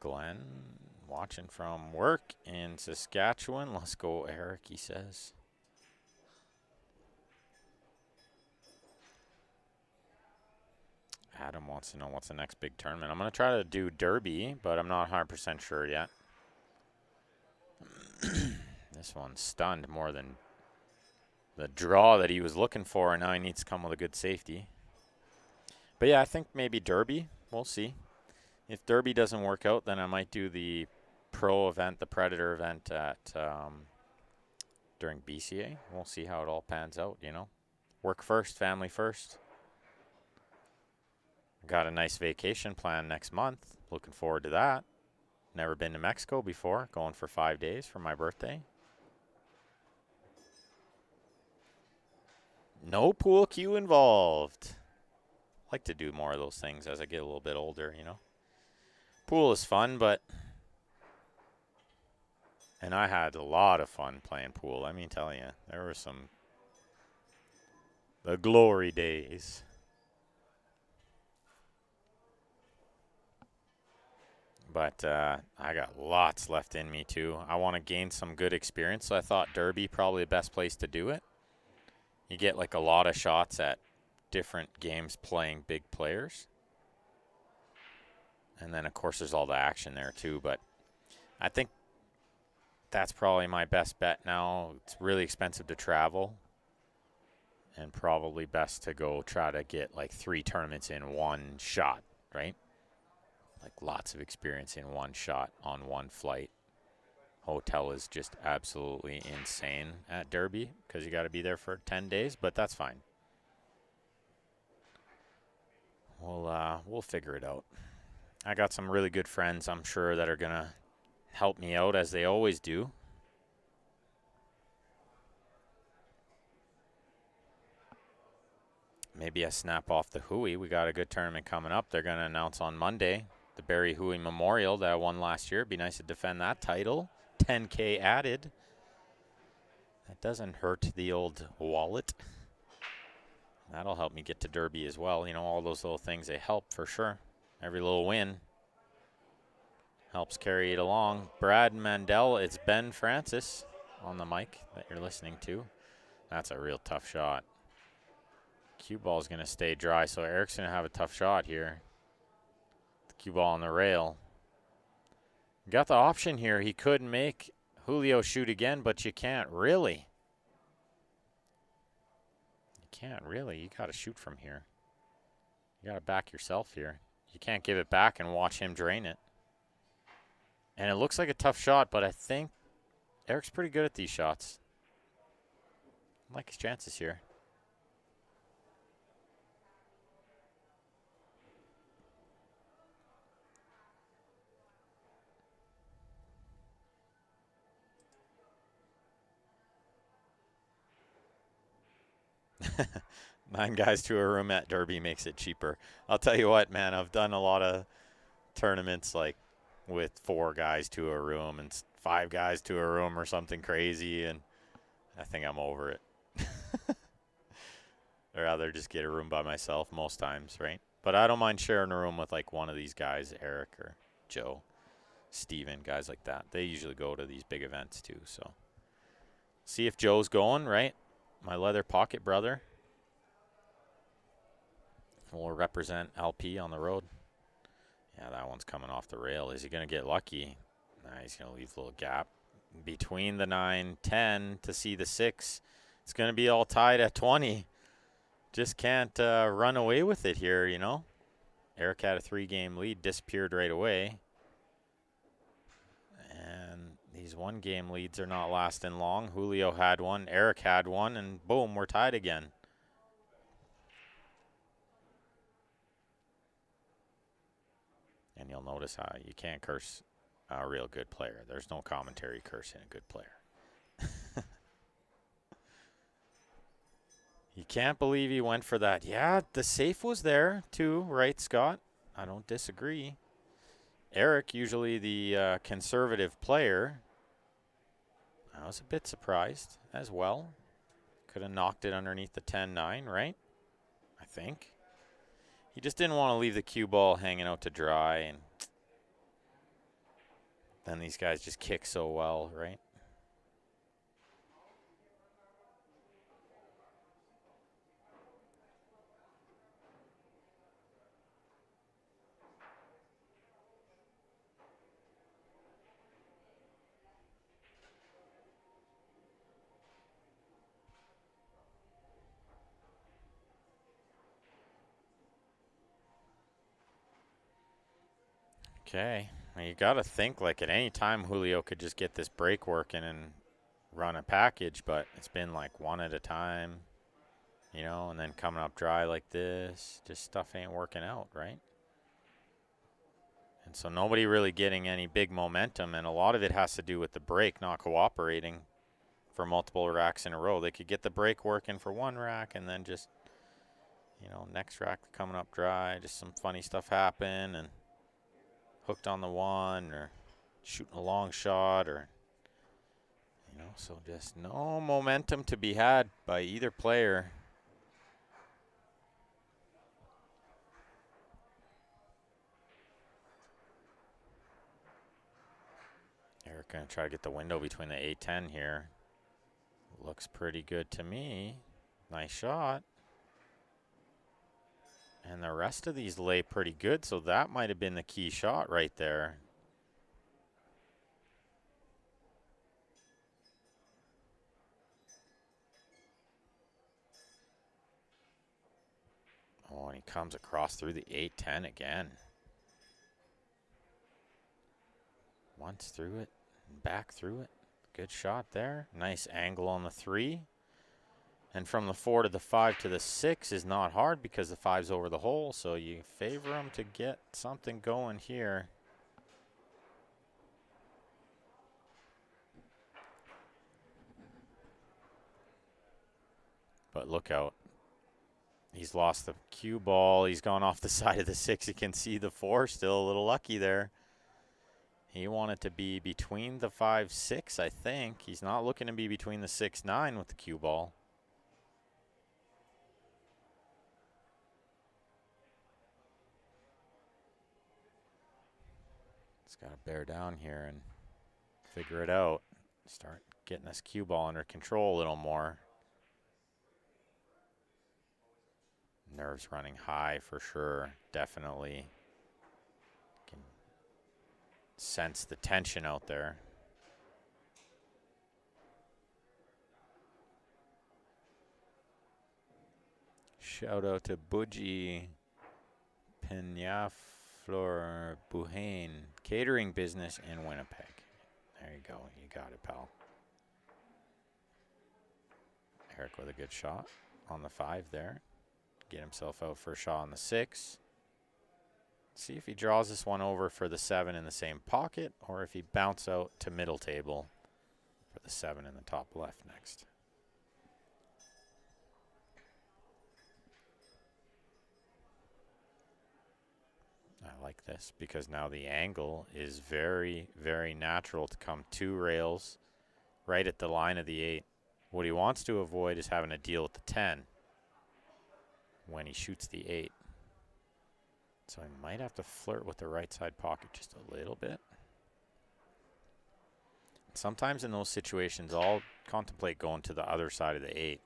Glenn watching from work in Saskatchewan. Let's go, Erik, he says. Adam wants to know what's the next big tournament. I'm going to try to do Derby, but I'm not 100% sure yet. This one's stunned more than the draw that he was looking for, and now he needs to come with a good safety. But yeah, I think maybe Derby. We'll see. If Derby doesn't work out, then I might do the pro event, the Predator event at during BCA. We'll see how it all pans out, you know. Work first, family first. Got a nice vacation plan next month. Looking forward to that. Never been to Mexico before. Going for 5 days for my birthday. No pool cue involved. Like to do more of those things as I get a little bit older, you know. Pool is fun, but... And I had a lot of fun playing pool. Let me tell you, there were some... The glory days. But I got lots left in me, too. I want to gain some good experience, so I thought Derby probably the best place to do it. You get, like, a lot of shots at different games playing big players. And then, of course, there's all the action there, too. But I think that's probably my best bet now. It's really expensive to travel. And probably best to go try to get, like, 3 tournaments in one shot, right? Like lots of experience in one shot on one flight. Hotel is just absolutely insane at Derby because you got to be there for 10 days, but that's fine. We'll figure it out. I got some really good friends, I'm sure, that are going to help me out as they always do. Maybe I snap off the Hui. We got a good tournament coming up. They're going to announce on Monday the Barry Hui Memorial that I won last year. It'd be nice to defend that title. 10K added. That doesn't hurt the old wallet. That'll help me get to Derby as well. You know, all those little things, they help for sure. Every little win helps carry it along. Brad Mandel, it's Ben Francis on the mic that you're listening to. That's a real tough shot. Cue ball is going to stay dry, so Erik's going to have a tough shot here. The cue ball on the rail. Got the option here. He could make Julio shoot again, but you can't really. You can't really. You got to shoot from here. You got to back yourself here. You can't give it back and watch him drain it. And it looks like a tough shot, but I think Erik's pretty good at these shots. I like his chances here. Nine guys to a room at Derby makes it cheaper. I'll tell you what, man, I've done a lot of tournaments like with 4 guys to a room and 5 guys to a room or something crazy, and I think I'm over it. I'd rather just get a room by myself most times, right? But I don't mind sharing a room with like one of these guys, Erik or Joe, Steven, guys like that. They usually go to these big events too, so. See if Joe's going, right? My leather pocket brother will represent LP on the road. Yeah, that one's coming off the rail. Is he going to get lucky? Nah, he's going to leave a little gap between the 9, 10 to see the 6. It's going to be all tied at 20. Just can't run away with it here, you know. Erik had a 3-game lead, disappeared right away. And these 1-game leads are not lasting long. Julio had one, Erik had one, and boom, we're tied again. And you'll notice how you can't curse a real good player. There's no commentary cursing a good player. You can't believe he went for that. Yeah, the safe was there too, right, Scott? I don't disagree. Erik, usually the conservative player. I was a bit surprised as well. Could have knocked it underneath the 10-9, right? I think. He just didn't want to leave the cue ball hanging out to dry, and then these guys just kick so well, right? Okay, well, you got to think like at any time Julio could just get this break working and run a package, but it's been like one at a time, you know, and then coming up dry like this, just stuff ain't working out, right? And so nobody really getting any big momentum, and a lot of it has to do with the break not cooperating for multiple racks in a row. They could get the break working for one rack and then just, you know, next rack coming up dry, just some funny stuff happen and hooked on the one or shooting a long shot or, you know, so just no momentum to be had by either player. Erik going to try to get the window between the 8-10 here. Looks pretty good to me. Nice shot. And the rest of these lay pretty good, so that might have been the key shot right there. Oh, and he comes across through the 8-10 again. Once through it, back through it. Good shot there. Nice angle on the 3. And from the 4 to the 5 to the 6 is not hard because the 5's over the hole. So you favor him to get something going here. But look out. He's lost the cue ball. He's gone off the side of the 6. You can see the 4 still a little lucky there. He wanted to be between the 5-6, I think. He's not looking to be between the 6-9 with the cue ball. He's got to bear down here and figure it out. Start getting this cue ball under control a little more. Nerves running high for sure, definitely. Can sense the tension out there. Shout out to Budgie Peñaflor Buhain, catering business in Winnipeg. There you go, you got it, pal. Erik with a good shot on the 5 there. Get himself out for a shot on the 6. See if he draws this one over for the 7 in the same pocket, or if he bounces out to middle table for the 7 in the top left next. I like this because now the angle is very, very natural to come 2 rails right at the line of the 8. What he wants to avoid is having to deal with the 10 when he shoots the 8. So I might have to flirt with the right side pocket just a little bit. Sometimes in those situations, I'll contemplate going to the other side of the 8,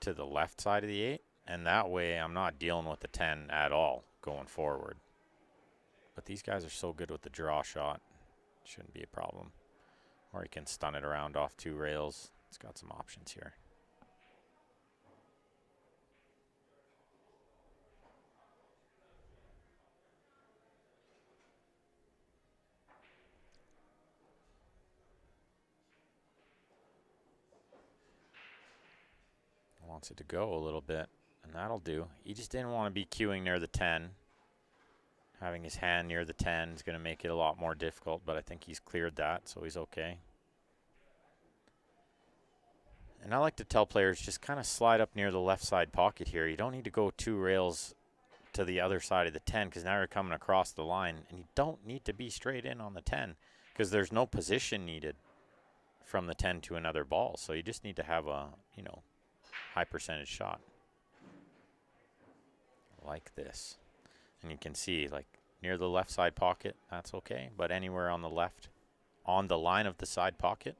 to the left side of the 8, and that way I'm not dealing with the 10 at all going forward. But these guys are so good with the draw shot, shouldn't be a problem. Or he can stun it around off 2 rails. It's got some options here. Wants it to go a little bit, and that'll do. He just didn't want to be queuing near the 10. Having his hand near the 10 is going to make it a lot more difficult, but I think he's cleared that, so he's okay. And I like to tell players, just kind of slide up near the left side pocket here. You don't need to go 2 rails to the other side of the 10 because now you're coming across the line, and you don't need to be straight in on the 10 because there's no position needed from the 10 to another ball. So you just need to have a, you know, high percentage shot like this. And you can see, like, near the left side pocket, that's okay. But anywhere on the left, on the line of the side pocket,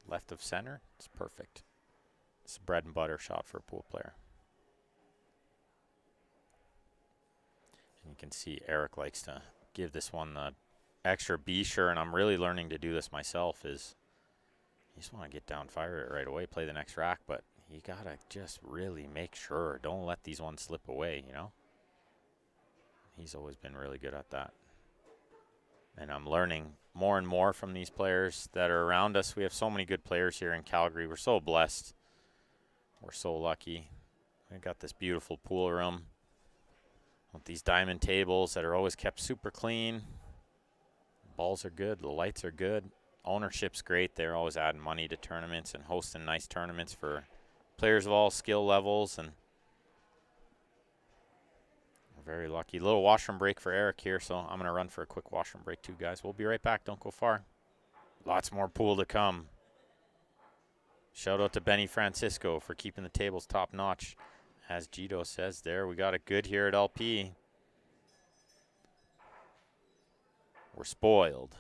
left of center, it's perfect. It's a bread and butter shot for a pool player. And you can see Erik likes to give this one the extra be sure, and I'm really learning to do this myself, is you just want to get down, fire it right away, play the next rack, but you got to just really make sure. Don't let these ones slip away, you know? He's always been really good at that. And I'm learning more and more from these players that are around us. We have so many good players here in Calgary. We're so blessed. We're so lucky. We've got this beautiful pool room with these diamond tables that are always kept super clean. Balls are good. The lights are good. Ownership's great. They're always adding money to tournaments and hosting nice tournaments for players of all skill levels, and we're very lucky. Little washroom break for Erik here, so I'm going to run for a quick washroom break too, guys. We'll be right back. Don't go far. Lots more pool to come. Shout out to Benny Francisco for keeping the tables top notch. As Gito says there, we got it good here at LP. We're spoiled.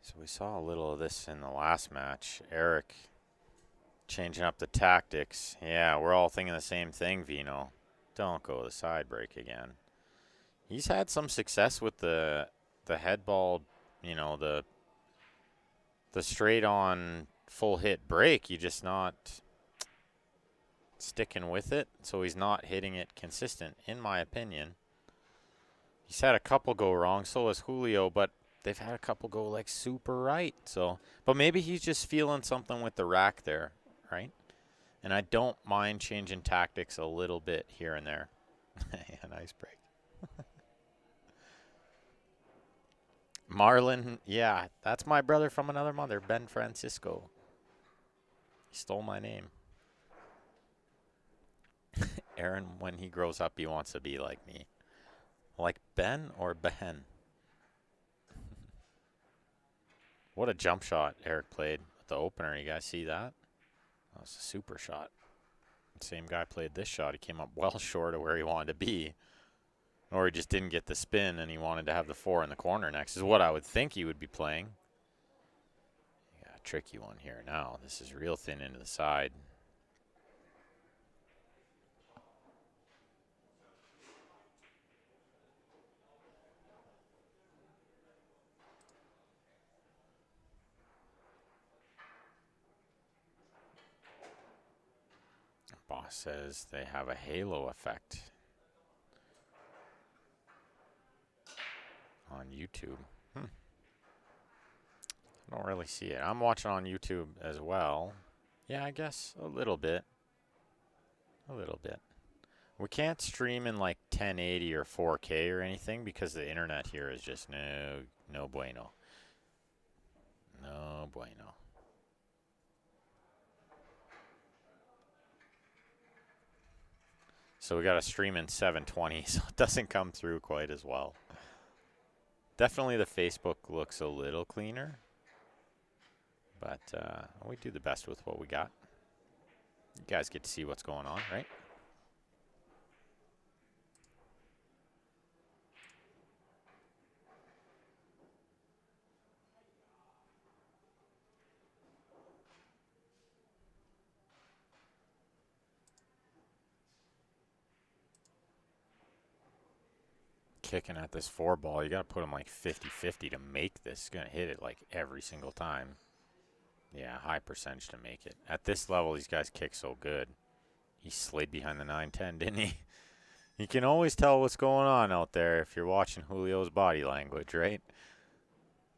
So we saw a little of this in the last match. Erik changing up the tactics. Yeah, we're all thinking the same thing, Vino. Don't go the side break again. He's had some success with the head ball, you know, the straight on full hit break. You're just not sticking with it, so he's not hitting it consistent, in my opinion. He's had a couple go wrong, so has Julio, but they've had a couple go like super right. So, but maybe he's just feeling something with the rack there, right? And I don't mind changing tactics a little bit here and there. Yeah, nice break. Marlon, yeah, that's my brother from another mother, Ben Francisco. He stole my name. Aaron, when he grows up, he wants to be like me. Like Ben or Ben? What a jump shot Erik played with the opener. You guys see that? That was a super shot. Same guy played this shot. He came up well short of where he wanted to be. Or he just didn't get the spin and he wanted to have the 4 in the corner next, is what I would think he would be playing. Yeah, tricky one here now. This is real thin into the side. Boss says they have a halo effect on YouTube. I don't really see it. I'm watching on YouTube as well. Yeah, I guess a little bit. A little bit. We can't stream in like 1080 or 4K or anything because the internet here is just no bueno. No bueno. So we got to stream in 720, so it doesn't come through quite as well. Definitely the Facebook looks a little cleaner, but we do the best with what we got. You guys get to see what's going on, right? Kicking at this 4 ball, you got to put him like 50-50 to make this. He's going to hit it like every single time. Yeah, high percentage to make it. At this level, these guys kick so good. He slid behind the 9-10, didn't he? You can always tell what's going on out there if you're watching Julio's body language, right?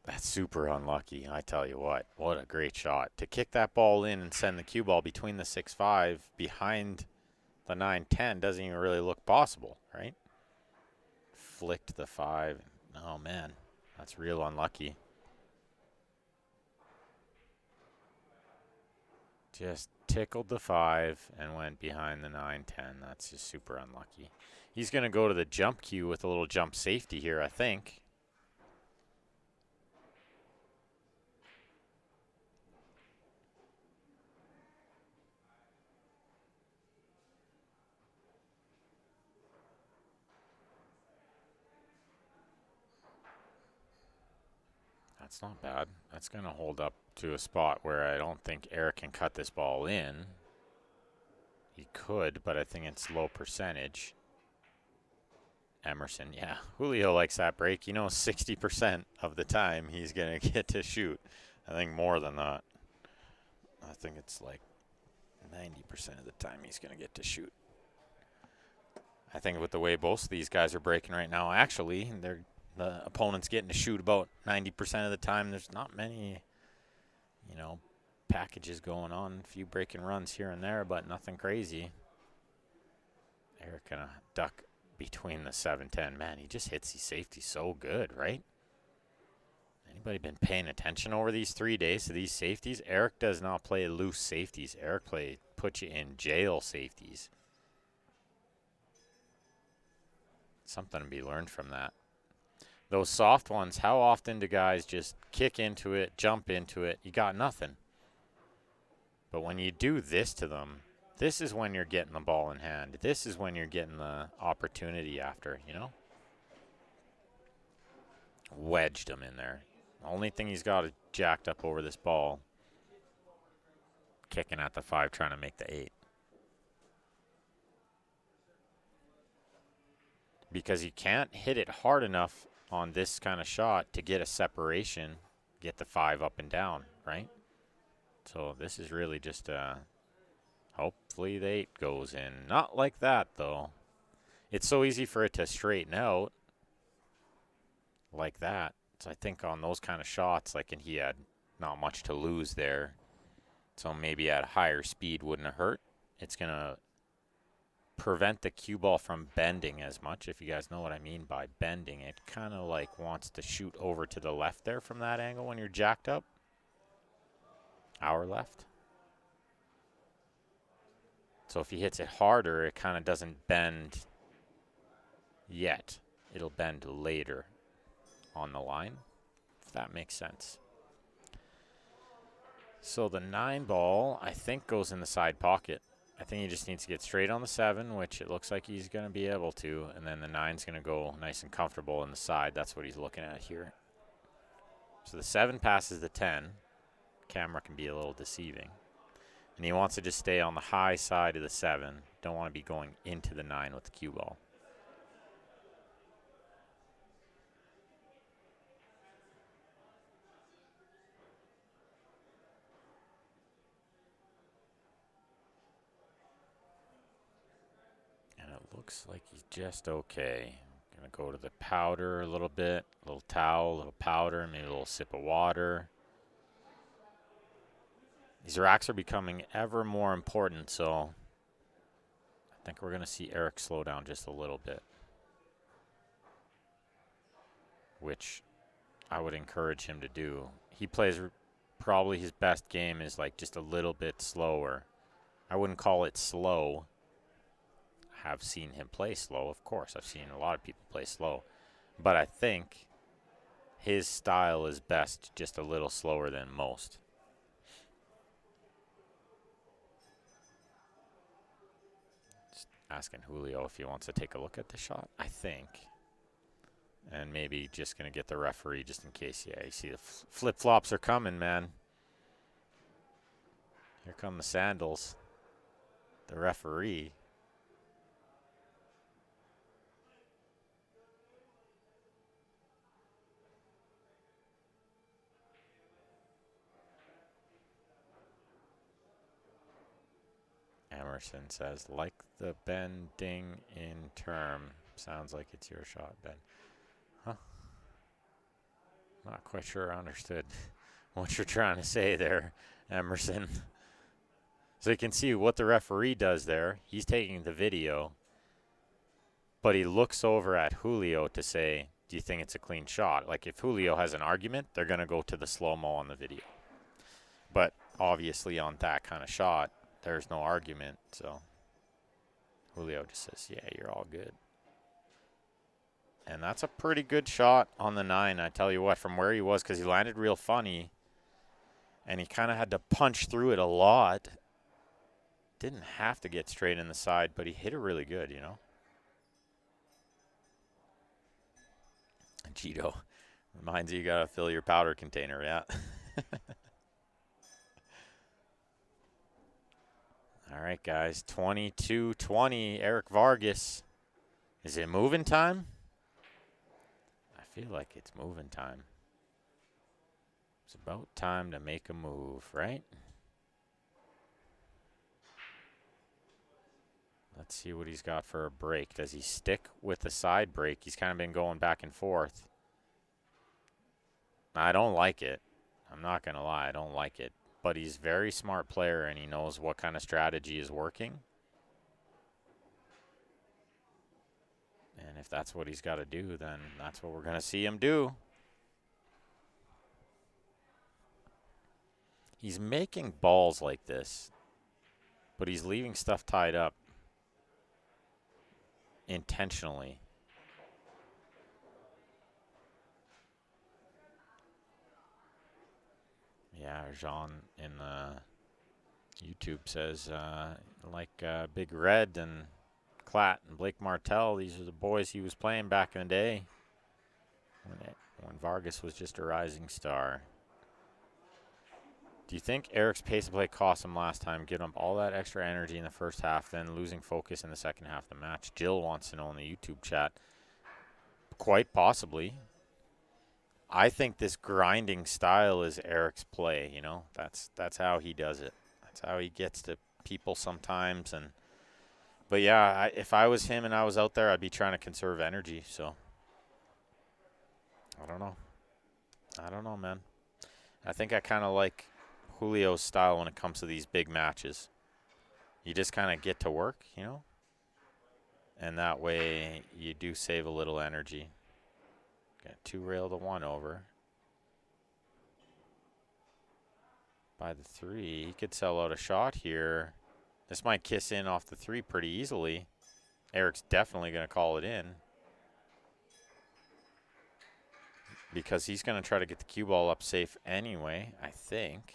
That's super unlucky, I tell you what. What a great shot. To kick that ball in and send the cue ball between the 6-5 behind the 9-10 doesn't even really look possible, right? Flicked the 5. Oh, man. That's real unlucky. Just tickled the 5 and went behind the 9-10. That's just super unlucky. He's going to go to the jump cue with a little jump safety here, I think. That's not bad. That's going to hold up to a spot where I don't think Erik can cut this ball in. He could, but I think it's low percentage. Emerson, yeah. Julio likes that break. You know, 60% of the time he's going to get to shoot. I think more than that. I think it's like 90% of the time he's going to get to shoot. I think with the way both of these guys are breaking right now, actually, the opponent's getting to shoot about 90% of the time. There's not many, you know, packages going on. A few breaking runs here and there, but nothing crazy. Erik gonna duck between the 7-10. Man, he just hits these safeties so good, right? Anybody been paying attention over these 3 days to these safeties? Erik does not play loose safeties. Erik put you in jail safeties. Something to be learned from that. Those soft ones, how often do guys just kick into it, jump into it? You got nothing. But when you do this to them, this is when you're getting the ball in hand. This is when you're getting the opportunity after, you know? Wedged him in there. Only thing he's got is jacked up over this ball. Kicking at the 5, trying to make the 8. Because you can't hit it hard enough on this kind of shot to get a separation, get the 5 up and down, right? So this is really just hopefully the 8 goes in. Not like that, though. It's so easy for it to straighten out like that. So I think on those kind of shots, like, and he had not much to lose there. So maybe at higher speed wouldn't have hurt. It's going to prevent the cue ball from bending as much, if you guys know what I mean by bending. It kind of like wants to shoot over to the left there from that angle when you're jacked up. Our left. So if he hits it harder, it kind of doesn't bend yet. It'll bend later on the line, if that makes sense. So the 9 ball, I think, goes in the side pocket. I think he just needs to get straight on the 7, which it looks like he's going to be able to, and then the 9's going to go nice and comfortable in the side. That's what he's looking at here. So the 7 passes the 10. Camera can be a little deceiving. And he wants to just stay on the high side of the 7. Don't want to be going into the 9 with the cue ball. And it looks like he's just okay. Gonna go to the powder a little bit. A little towel, a little powder, maybe a little sip of water. These racks are becoming ever more important, so I think we're going to see Erik slow down just a little bit, which I would encourage him to do. He plays probably his best game is like just a little bit slower. I wouldn't call it slow. I have seen him play slow, of course. I've seen a lot of people play slow. But I think his style is best just a little slower than most. Asking Julio if he wants to take a look at the shot, I think. And maybe just going to get the referee just in case. Yeah, you see the flip-flops are coming, man. Here come the sandals. The referee. Emerson says, like the bending in term. Sounds like it's your shot, Ben. Huh? Not quite sure I understood what you're trying to say there, Emerson. So you can see what the referee does there. He's taking the video, but he looks over at Julio to say, do you think it's a clean shot? Like if Julio has an argument, they're going to go to the slow-mo on the video. But obviously on that kind of shot, there's no argument, so Julio just says, yeah, you're all good. And that's a pretty good shot on the 9, I tell you what, from where he was, because he landed real funny, and he kind of had to punch through it a lot. Didn't have to get straight in the side, but he hit it really good, you know. And Cheeto reminds you got to fill your powder container, yeah. All right, guys, 22-20, Erik Vargas. Is it moving time? I feel like it's moving time. It's about time to make a move, right? Let's see what he's got for a break. Does he stick with the side break? He's kind of been going back and forth. I don't like it. I'm not going to lie, I don't like it. But he's a very smart player, and he knows what kind of strategy is working. And if that's what he's got to do, then that's what we're going to see him do. He's making balls like this, but he's leaving stuff tied up intentionally. Yeah, Jean in YouTube says, Big Red and Klatt and Blake Martel, these are the boys he was playing back in the day when Vargas was just a rising star. Do you think Erik's pace of play cost him last time, giving up all that extra energy in the first half, then losing focus in the second half of the match? Jill wants to know in the YouTube chat. Quite possibly. I think this grinding style is Erik's play, you know. That's how he does it. That's how he gets to people sometimes. But yeah, if I was him and I was out there, I'd be trying to conserve energy. So I don't know, man. I think I kind of like Julio's style when it comes to these big matches. You just kind of get to work, you know, and that way you do save a little energy. Got 2 rail to 1 over. By the 3, he could sell out a shot here. This might kiss in off the 3 pretty easily. Erik's definitely going to call it in, because he's going to try to get the cue ball up safe anyway, I think.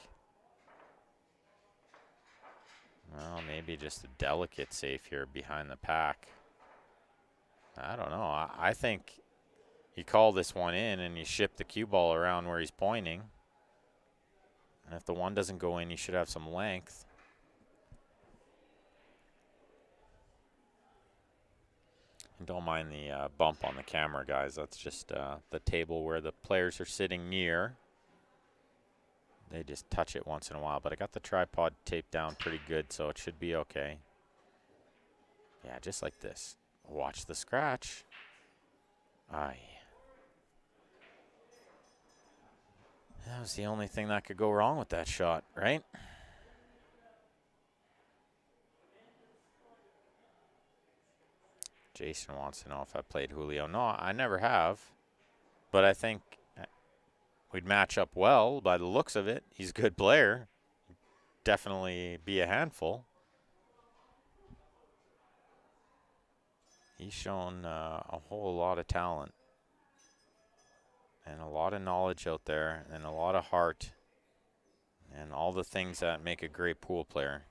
Well, maybe just a delicate save here behind the pack. I don't know. I think you call this one in and you ship the cue ball around where he's pointing. And if the 1 doesn't go in, you should have some length. And don't mind the bump on the camera, guys. That's just the table where the players are sitting near. They just touch it once in a while. But I got the tripod taped down pretty good, so it should be okay. Yeah, just like this. Watch the scratch. Aye. That was the only thing that could go wrong with that shot, right? Jason wants to know if I played Julio. No, I never have. But I think we'd match up well by the looks of it. He's a good player. Definitely be a handful. He's shown a whole lot of talent and a lot of knowledge out there and a lot of heart and all the things that make a great pool player.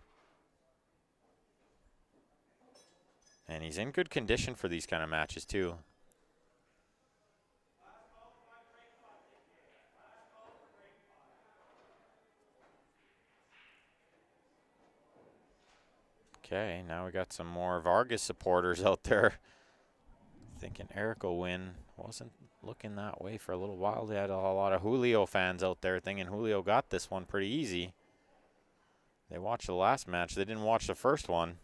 And he's in good condition for these kind of matches too. Okay, now we got some more Vargas supporters out there thinking Erik will win. Wasn't looking that way for a little while. They had a lot of Julio fans out there thinking Julio got this one pretty easy. They watched the last match. They didn't watch the first one.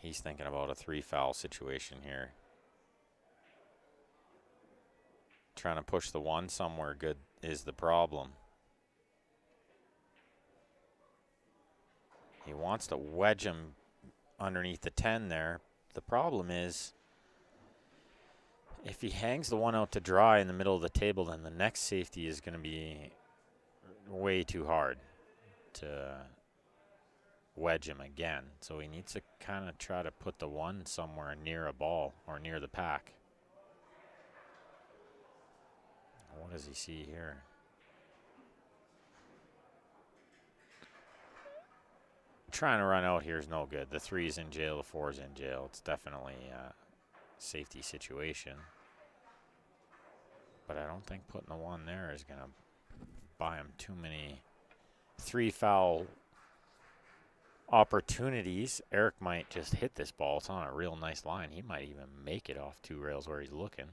He's thinking about a 3-foul situation here. Trying to push the 1 somewhere good is the problem. He wants to wedge him underneath the 10 there. The problem is, if he hangs the 1 out to dry in the middle of the table, then the next safety is going to be way too hard to wedge him again. So he needs to kind of try to put the 1 somewhere near a ball or near the pack. What does he see here? Trying to run out here is no good. The 3's in jail, the 4's in jail. It's definitely a safety situation. But I don't think putting the 1 there is going to buy him too many 3-foul opportunities. Erik might just hit this ball. It's on a real nice line. He might even make it off 2 rails where he's looking.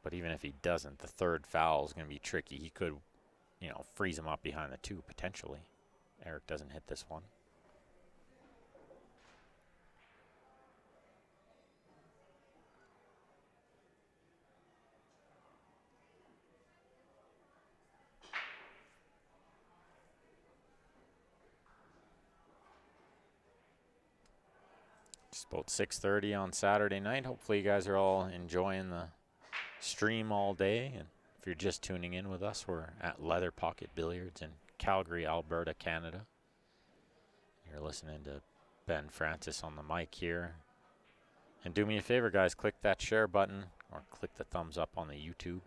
But even if he doesn't, the 3rd foul is going to be tricky. He could, you know, freeze him up behind the 2 potentially. Erik doesn't hit this one. It's about 6:30 on Saturday night. Hopefully you guys are all enjoying the stream all day. And if you're just tuning in with us, we're at Leather Pocket Billiards in Calgary, Alberta, Canada. You're listening to Ben Francis on the mic here. And do me a favor, guys, click that share button or click the thumbs up on the YouTube.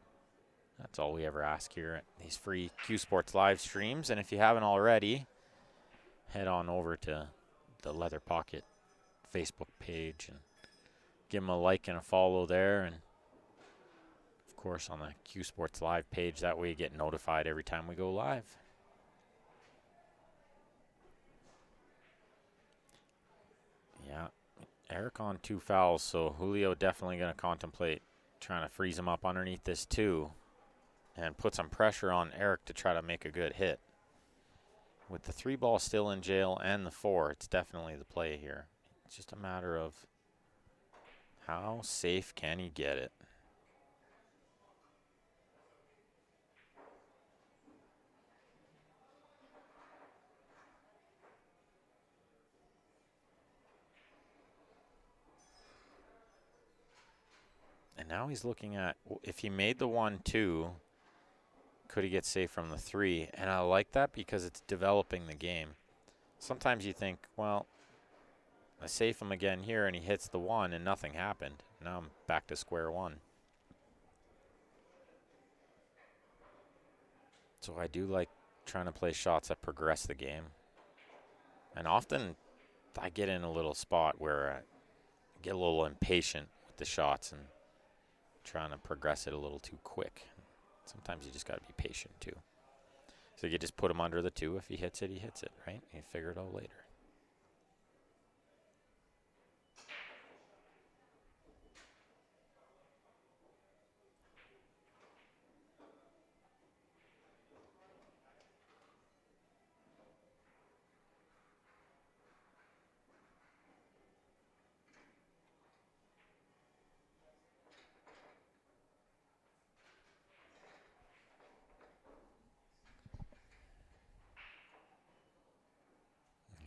That's all we ever ask here at these free Q Sports live streams. And if you haven't already, head on over to the Leather Pocket Facebook page and give them a like and a follow there. And of course on the Q Sports Live page. That way you get notified every time we go live. Yeah, Erik on 2 fouls, so Julio definitely going to contemplate trying to freeze him up underneath this 2 and put some pressure on Erik to try to make a good hit. With the 3 ball still in jail and the 4, it's definitely the play here. It's just a matter of how safe can he get it. And now he's looking at, if he made the 1-2, could he get safe from the 3? And I like that because it's developing the game. Sometimes you think, well, I safe him again here and he hits the 1 and nothing happened. Now I'm back to square one. So I do like trying to play shots that progress the game. And often I get in a little spot where I get a little impatient with the shots and trying to progress it a little too quick. Sometimes you just got to be patient too. So you just put him under the 2. If he hits it, right? You figure it out later.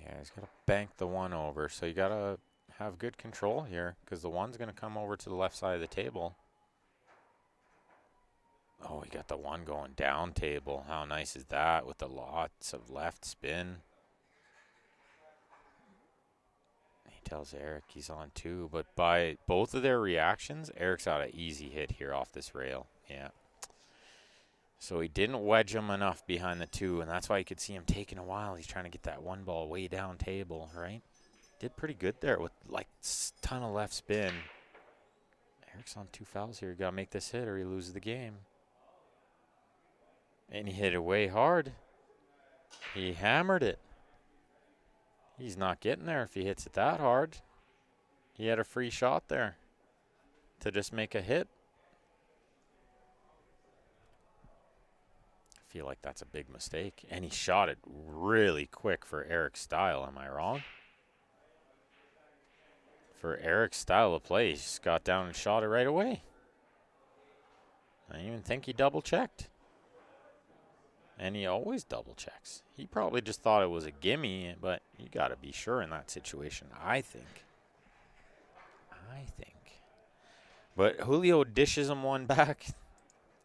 Yeah, he's got to bank the 1 over. So you got to have good control here because the 1's going to come over to the left side of the table. Oh, he got the 1 going down table. How nice is that with the lots of left spin? He tells Erik he's on 2, but by both of their reactions, Erik's got an easy hit here off this rail. Yeah. So he didn't wedge him enough behind the 2, and that's why you could see him taking a while. He's trying to get that 1 ball way down table, right? Did pretty good there with like a ton of left spin. Erik's on 2 fouls here. You got to make this hit or he loses the game. And he hit it way hard. He hammered it. He's not getting there if he hits it that hard. He had a free shot there to just make a hit. I feel like that's a big mistake. And he shot it really quick for Erik's style. Am I wrong? For Erik's style of play, he just got down and shot it right away. I didn't even think he double checked. And he always double checks. He probably just thought it was a gimme, but you got to be sure in that situation, I think. But Julio dishes him 1 back.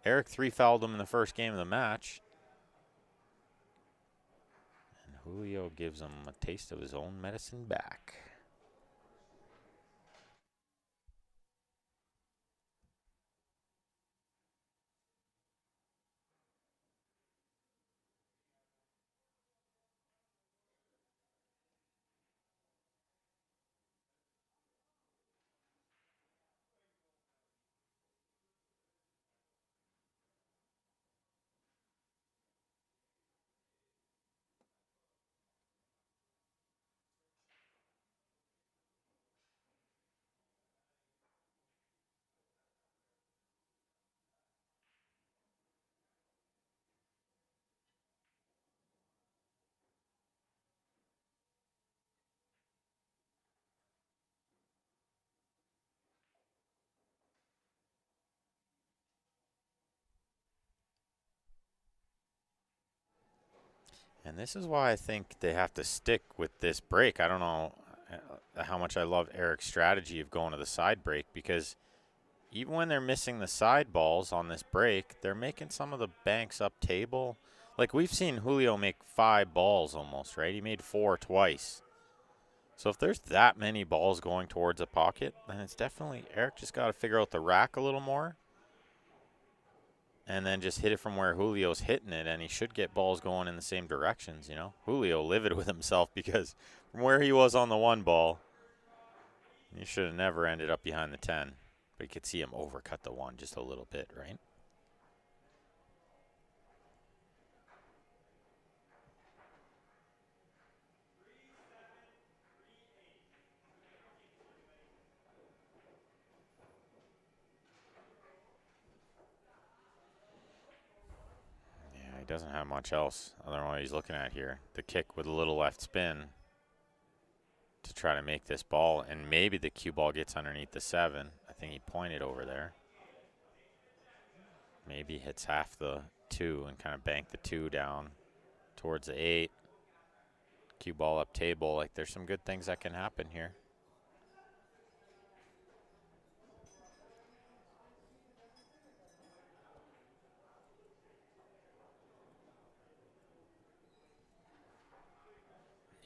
Erik 3-fouled him in the first game of the match. And Julio gives him a taste of his own medicine back. And this is why I think they have to stick with this break. I don't know how much I love Erik's strategy of going to the side break, because even when they're missing the side balls on this break, they're making some of the banks up table. Like we've seen Julio make 5 balls almost, right? He made 4 twice. So if there's that many balls going towards a pocket, then it's definitely Erik just got to figure out the rack a little more and then just hit it from where Julio's hitting it, and he should get balls going in the same directions, you know. Julio livid with himself because from where he was on the 1 ball, he should have never ended up behind the 10. But you could see him overcut the 1 just a little bit, right? Yeah, he doesn't have much else other than what he's looking at here. The kick with a little left spin to try to make this ball, and maybe the cue ball gets underneath the 7. I think he pointed over there. Maybe hits half the 2 and kind of bank the 2 down towards the 8. Cue ball up table. Like, there's some good things that can happen here.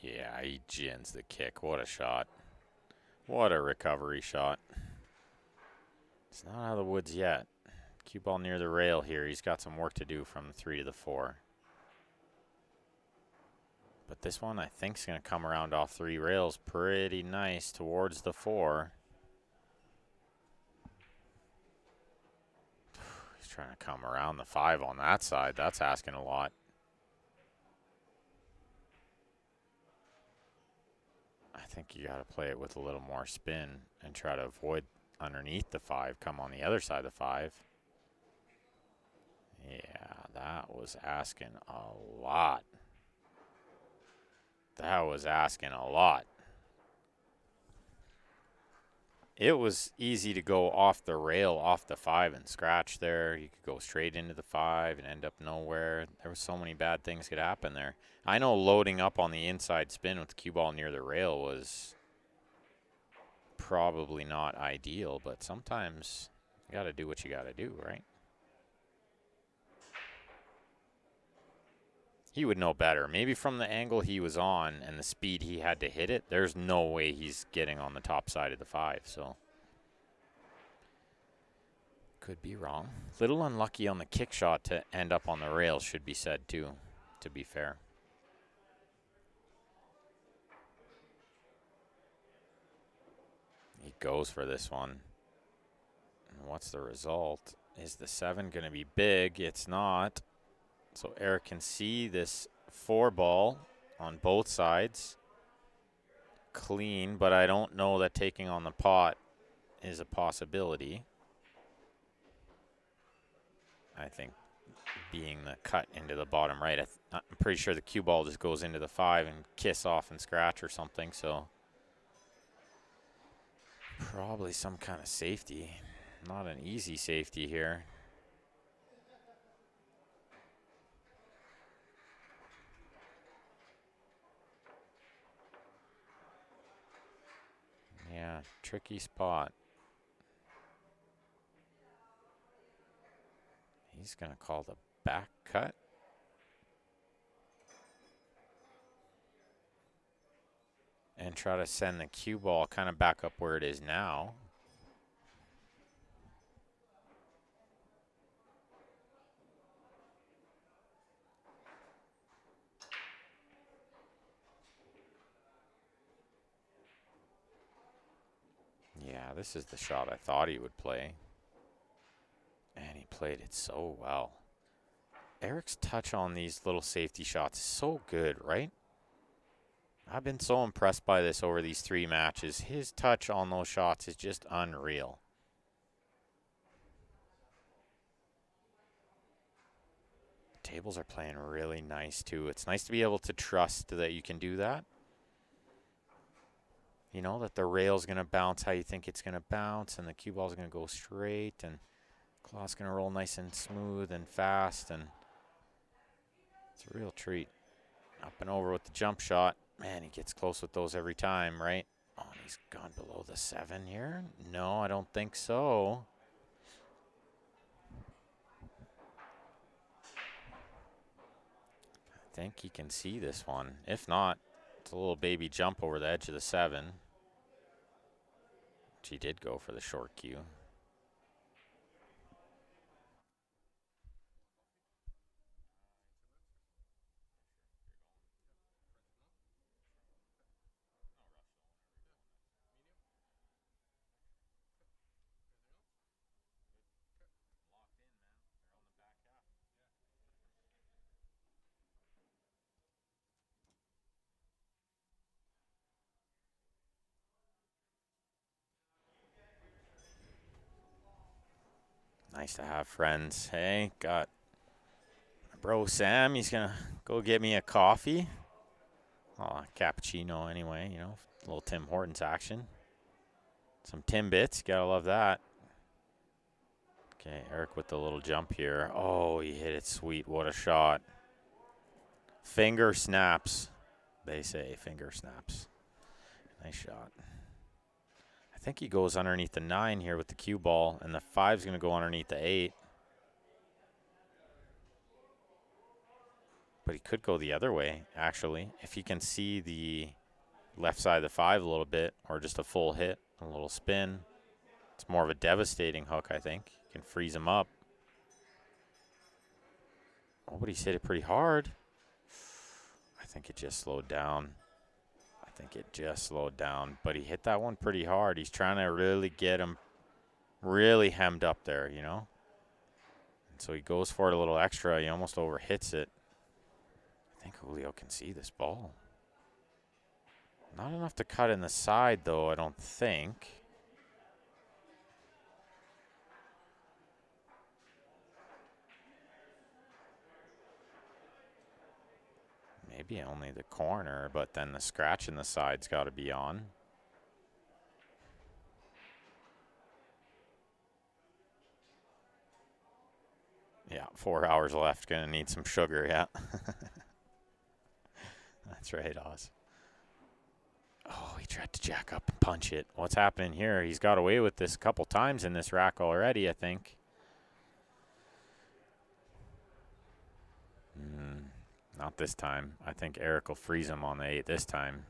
Yeah, he gins the kick. What a shot. What a recovery shot. It's not out of the woods yet. Cue ball near the rail here. He's got some work to do from the 3 to the 4. But this one, I think, is going to come around off 3 rails pretty nice towards the 4. He's trying to come around the 5 on that side. That's asking a lot. I think you got to play it with a little more spin and try to avoid underneath the 5, come on the other side of the 5. Yeah, that was asking a lot. That was asking a lot. It was easy to go off the rail, off the 5 and scratch there. You could go straight into the 5 and end up nowhere. There were so many bad things could happen there. I know loading up on the inside spin with the cue ball near the rail was probably not ideal, but sometimes you got to do what you got to do, right? He would know better. Maybe from the angle he was on and the speed he had to hit it, there's no way he's getting on the top side of the 5, so. Could be wrong. Little unlucky on the kick shot to end up on the rail, should be said too, to be fair. He goes for this one. And what's the result? Is the 7 going to be big? It's not. So Erik can see this 4 ball on both sides. Clean, but I don't know that taking on the pot is a possibility. I think being the cut into the bottom right, I'm pretty sure the cue ball just goes into the 5 and kiss off and scratch or something, so probably some kind of safety. Not an easy safety here. Yeah, tricky spot. He's going to call the back cut. And try to send the cue ball kind of back up where it is now. Yeah, this is the shot I thought he would play. And he played it so well. Erik's touch on these little safety shots is so good, right? I've been so impressed by this over these 3 matches. His touch on those shots is just unreal. Tables are playing really nice, too. It's nice to be able to trust that you can do that. You know, that the rail's going to bounce how you think it's going to bounce, and the cue ball's going to go straight, and claw's going to roll nice and smooth and fast, and it's a real treat. Up and over with the jump shot. Man, he gets close with those every time, right? Oh, and he's gone below the 7 here? No, I don't think so. I think he can see this one. If not, it's a little baby jump over the edge of the 7. Which he did go for the short cue. Nice to have friends. Hey, got my bro Sam. He's going to go get me a coffee. Oh, cappuccino anyway, you know, a little Tim Hortons action. Some Timbits. Got to love that. Okay, Erik with the little jump here. Oh, he hit it sweet. What a shot. Finger snaps. They say finger snaps. Nice shot. I think he goes underneath the 9 here with the cue ball, and the 5's going to go underneath the 8. But he could go the other way, actually, if he can see the left side of the 5 a little bit, or just a full hit, a little spin. It's more of a devastating hook, I think. You can freeze him up. Oh, but he's hit it pretty hard. I think it just slowed down. But he hit that one pretty hard. He's trying to really get him really hemmed up there, you know? And so he goes for it a little extra. He almost overhits it. I think Julio can see this ball. Not enough to cut in the side, though, I don't think. Maybe only the corner, but then the scratch in the side's got to be on. Yeah, 4 hours left. Gonna need some sugar, yeah. That's right, Oz. Oh, he tried to jack up and punch it. What's happening here? He's got away with this a couple times in this rack already, I think. Not this time. I think Erik will freeze him on the 8 this time.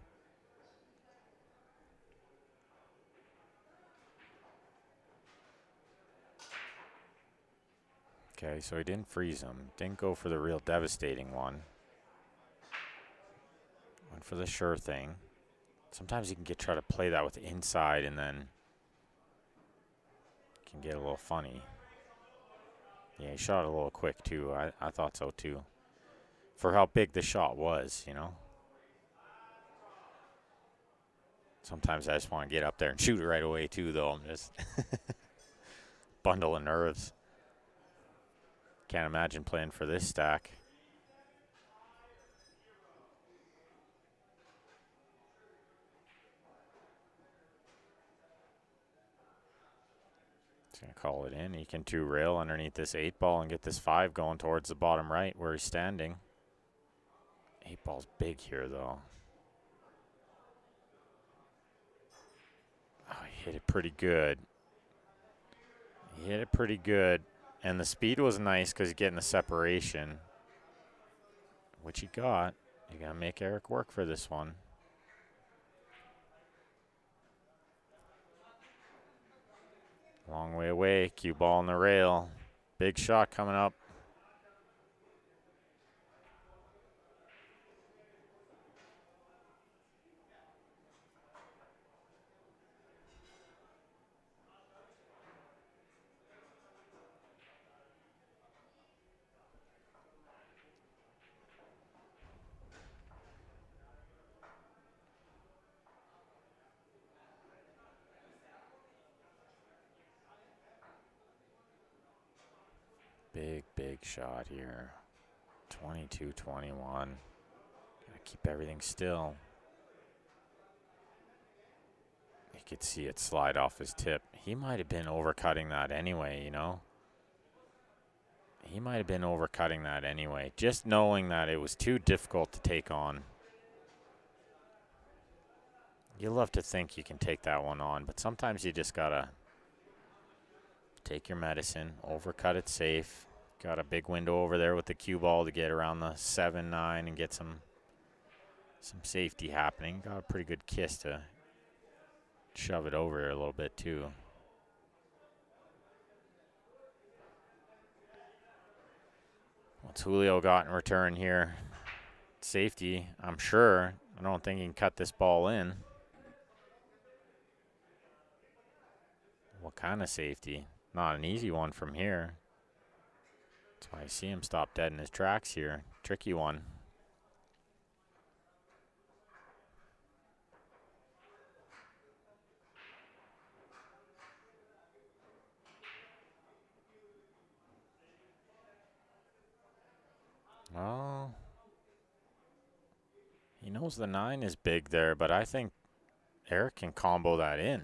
Okay, so he didn't freeze him. Didn't go for the real devastating one. Went for the sure thing. Sometimes you can try to play that with the inside, and then it can get a little funny. Yeah, he shot a little quick, too. I thought so, too. For how big the shot was, you know. Sometimes I just want to get up there and shoot it right away, too, though. I'm just bundle of nerves. Can't imagine playing for this stack. He's going to call it in. He can 2-rail underneath this 8 ball and get this 5 going towards the bottom right where he's standing. 8 ball's big here, though. Oh, he hit it pretty good. And the speed was nice because he's getting the separation, which he got. You got to make Erik work for this one. Long way away. Cue ball on the rail. Big shot coming up. Big shot here. 22-21. Gotta keep everything still. You could see it slide off his tip. He might have been overcutting that anyway, you know? Just knowing that it was too difficult to take on. You love to think you can take that one on, but sometimes you just gotta take your medicine, overcut it safe. Got a big window over there with the cue ball to get around the 7-9 and get some safety happening. Got a pretty good kiss to shove it over there a little bit too. What's Julio got in return here? Safety, I'm sure. I don't think he can cut this ball in. What kind of safety? Not an easy one from here. That's why I see him stop dead in his tracks here. Tricky one. He knows the 9 is big there, but I think Erik can combo that in.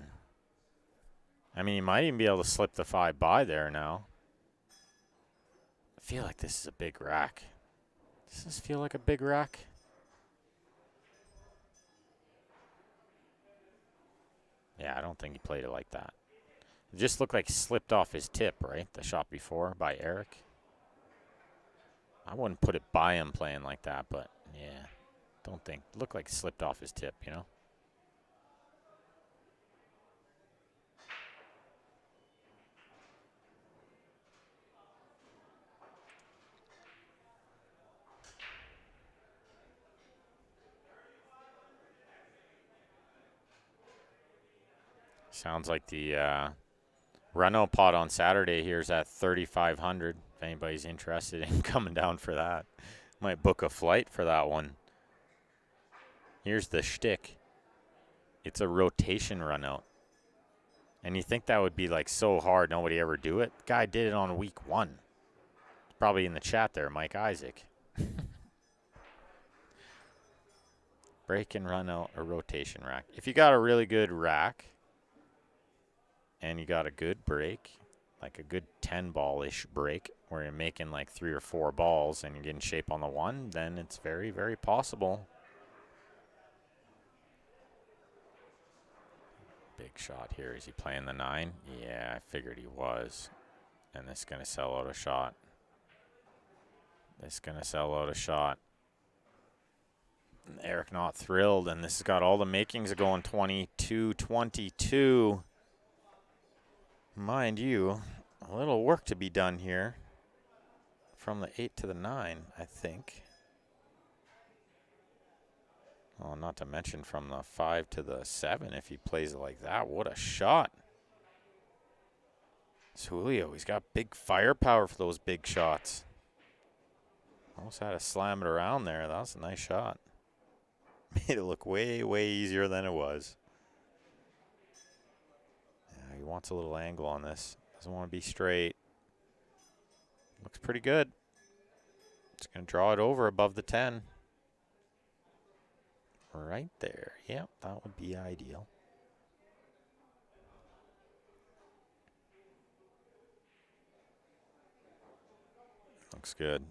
I mean, he might even be able to slip the 5 by there now. I feel like this is a big rack. Does this feel like a big rack? Yeah, I don't think he played it like that. It just looked like he slipped off his tip, right? The shot before by Erik. I wouldn't put it by him playing like that, but yeah, don't think. Looked like he slipped off his tip, you know? Sounds like the runout pot on Saturday here is at 3,500. If anybody's interested in coming down for that, might book a flight for that one. Here's the shtick. It's a rotation runout. And you think that would be like so hard, nobody ever do it? Guy did it on week 1. Probably in the chat there, Mike Isaac. Break and run out a rotation rack. If you got a really good rack and you got a good break, like a good 10-ball-ish break where you're making like 3 or 4 balls and you're getting shape on the 1, then it's very, very possible. Big shot here. Is he playing the 9? Yeah, I figured he was. And this is going to sell out a shot. This is going to sell out a shot. Erik not thrilled, and this has got all the makings of going 22-22. Mind you, a little work to be done here from the 8 to the 9, I think. Oh, not to mention from the 5 to the 7 if he plays it like that. What a shot. It's Julio, he's got big firepower for those big shots. Almost had to slam it around there. That was a nice shot. Made it look way, way easier than it was. Yeah, he wants a little angle on this. Doesn't want to be straight. Looks pretty good. Just going to draw it over above the 10. Right there. Yep, that would be ideal. Looks good.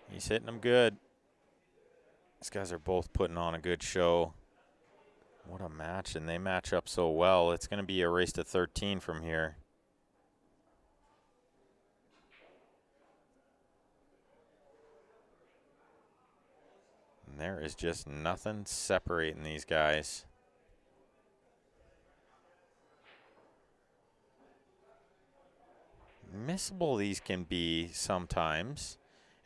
He's hitting them good. These guys are both putting on a good show. What a match, and they match up so well. It's going to be a race to 13 from here. And there is just nothing separating these guys. Missable these can be sometimes.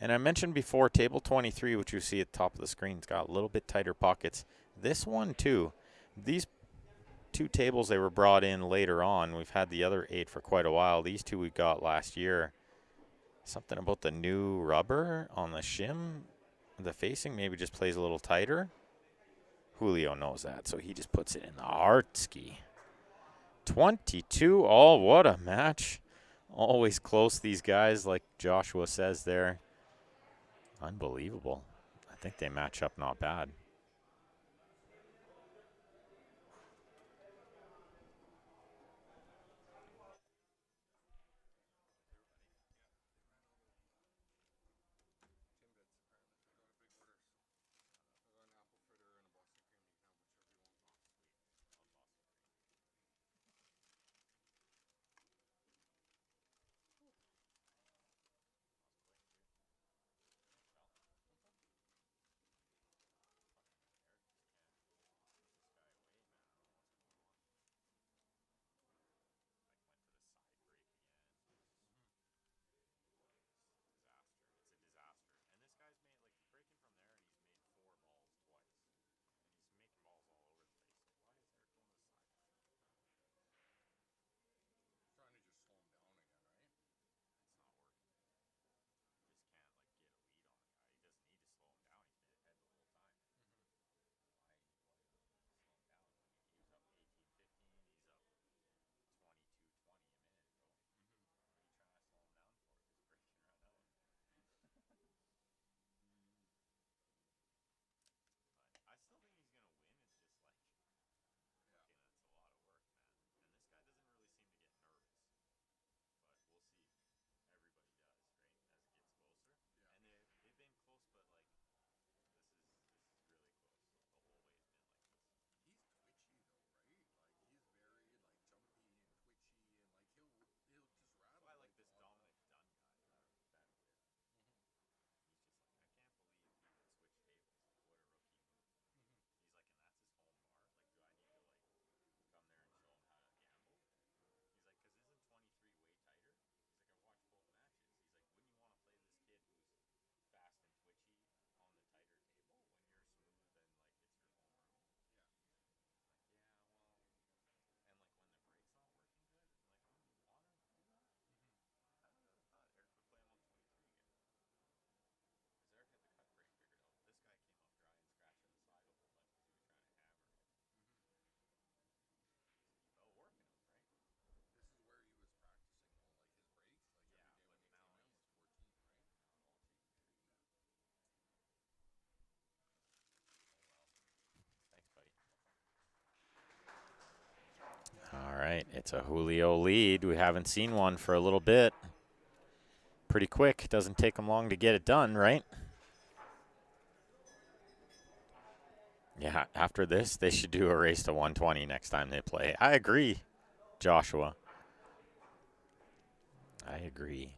And I mentioned before, table 23, which you see at the top of the screen, it's got a little bit tighter pockets. This one, too. These 2 tables, they were brought in later on. We've had the other 8 for quite a while. These 2 we got last year. Something about the new rubber on the shim, the facing, maybe just plays a little tighter. Julio knows that, so he just puts it in the art ski. 22 all. What a match. Always close, these guys, like Joshua says there. Unbelievable. I think they match up not bad. It's a Julio lead. We haven't seen one for a little bit. Pretty quick. Doesn't take them long to get it done, right? Yeah, after this, they should do a race to 120 next time they play. I agree, Joshua. I agree.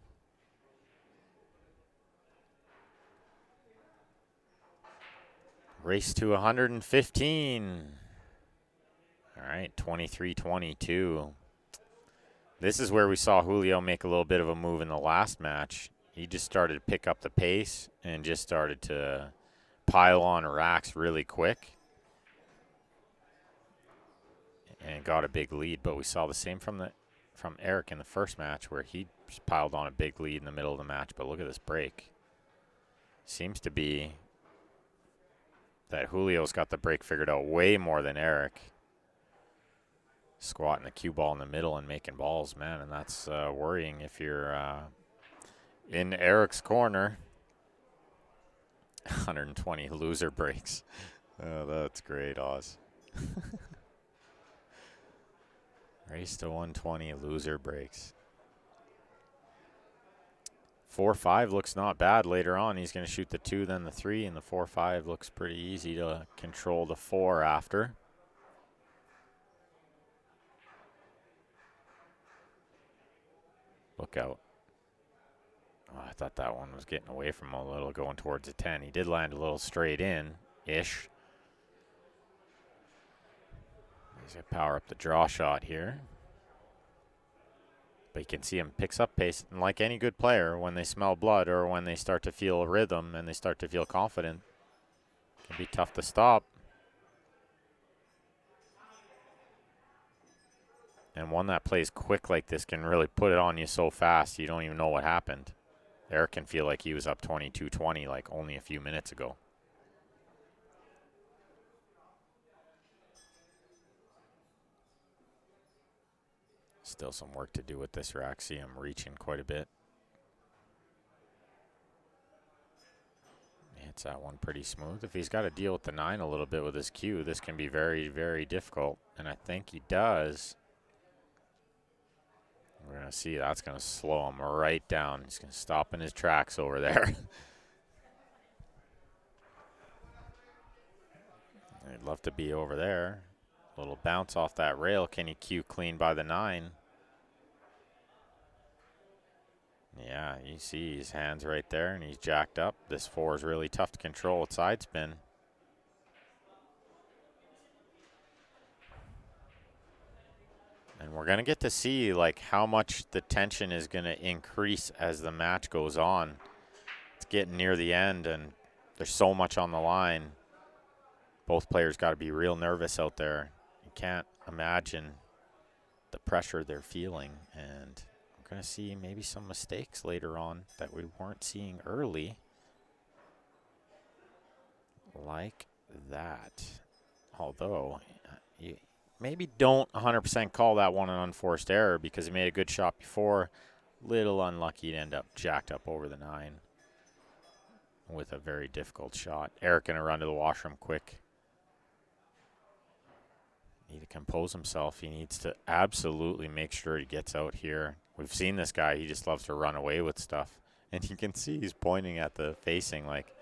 Race to 115. All right, 23-22. This is where we saw Julio make a little bit of a move in the last match. He just started to pick up the pace and just started to pile on racks really quick. And got a big lead, but we saw the same from Erik in the first match where he just piled on a big lead in the middle of the match. But look at this break. Seems to be that Julio's got the break figured out way more than Erik. Squatting the cue ball in the middle and making balls, man, and that's worrying if you're in Erik's corner. 120 loser breaks. Oh, that's great, Oz. Race to 120, loser breaks. 4-5 looks not bad later on. He's going to shoot the 2, then the 3, and the 4-5 looks pretty easy to control the 4 after. Look out. Oh, I thought that one was getting away from him a little, going towards the 10. He did land a little straight in-ish. He's going to power up the draw shot here. But you can see him picks up pace. And like any good player, when they smell blood or when they start to feel a rhythm and they start to feel confident, it can be tough to stop. And one that plays quick like this can really put it on you so fast you don't even know what happened. Erik can feel like he was up 22-20 like only a few minutes ago. Still some work to do with this rack. See him reaching quite a bit. Hits that one pretty smooth. If he's got to deal with the 9 a little bit with his cue, this can be very, very difficult. And I think he does. We're going to see that's going to slow him right down. He's going to stop in his tracks over there. I'd love to be over there. A little bounce off that rail. Can he cue clean by the 9? Yeah, you see his hands right there, and he's jacked up. This 4 is really tough to control with side spin. And we're going to get to see like how much the tension is going to increase as the match goes on. It's getting near the end, and there's so much on the line. Both players got to be real nervous out there. You can't imagine the pressure they're feeling, and we're going to see maybe some mistakes later on that we weren't seeing early. Like that. Although, you maybe don't 100% call that one an unforced error because he made a good shot before. Little unlucky to end up jacked up over the 9 with a very difficult shot. Erik going to run to the washroom quick. Need to compose himself. He needs to absolutely make sure he gets out here. We've seen this guy. He just loves to run away with stuff. And you can see he's pointing at the facing like,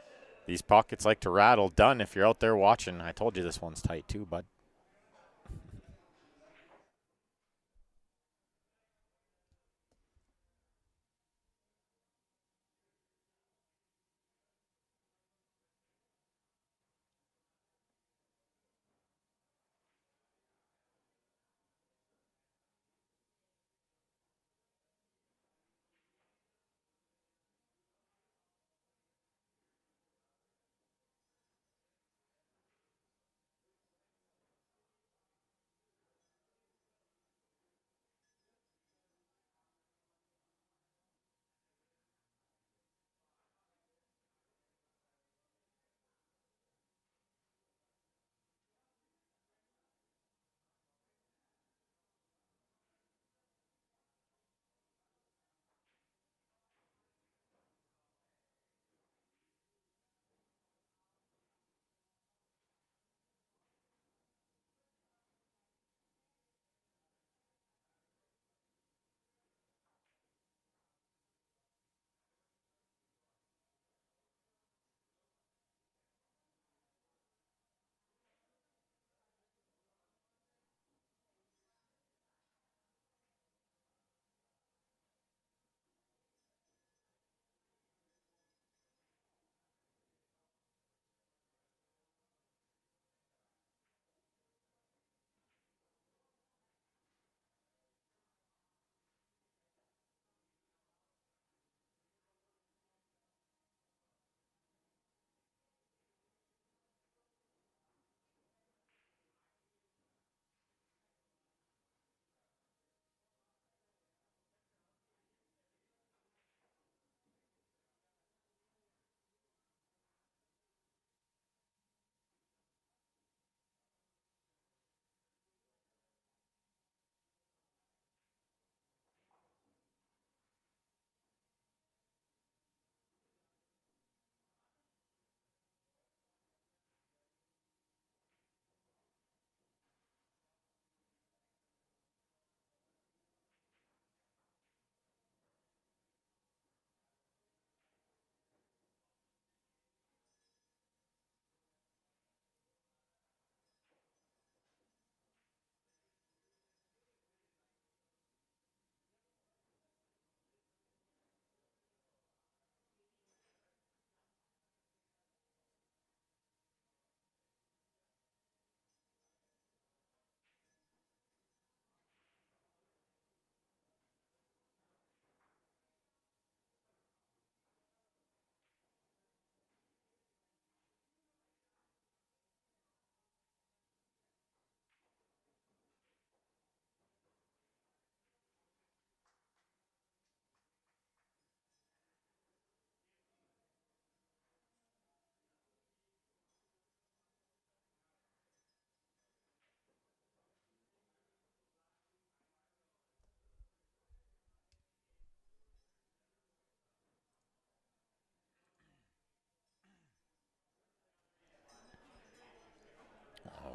these pockets like to rattle. Done if you're out there watching. I told you this one's tight too, bud.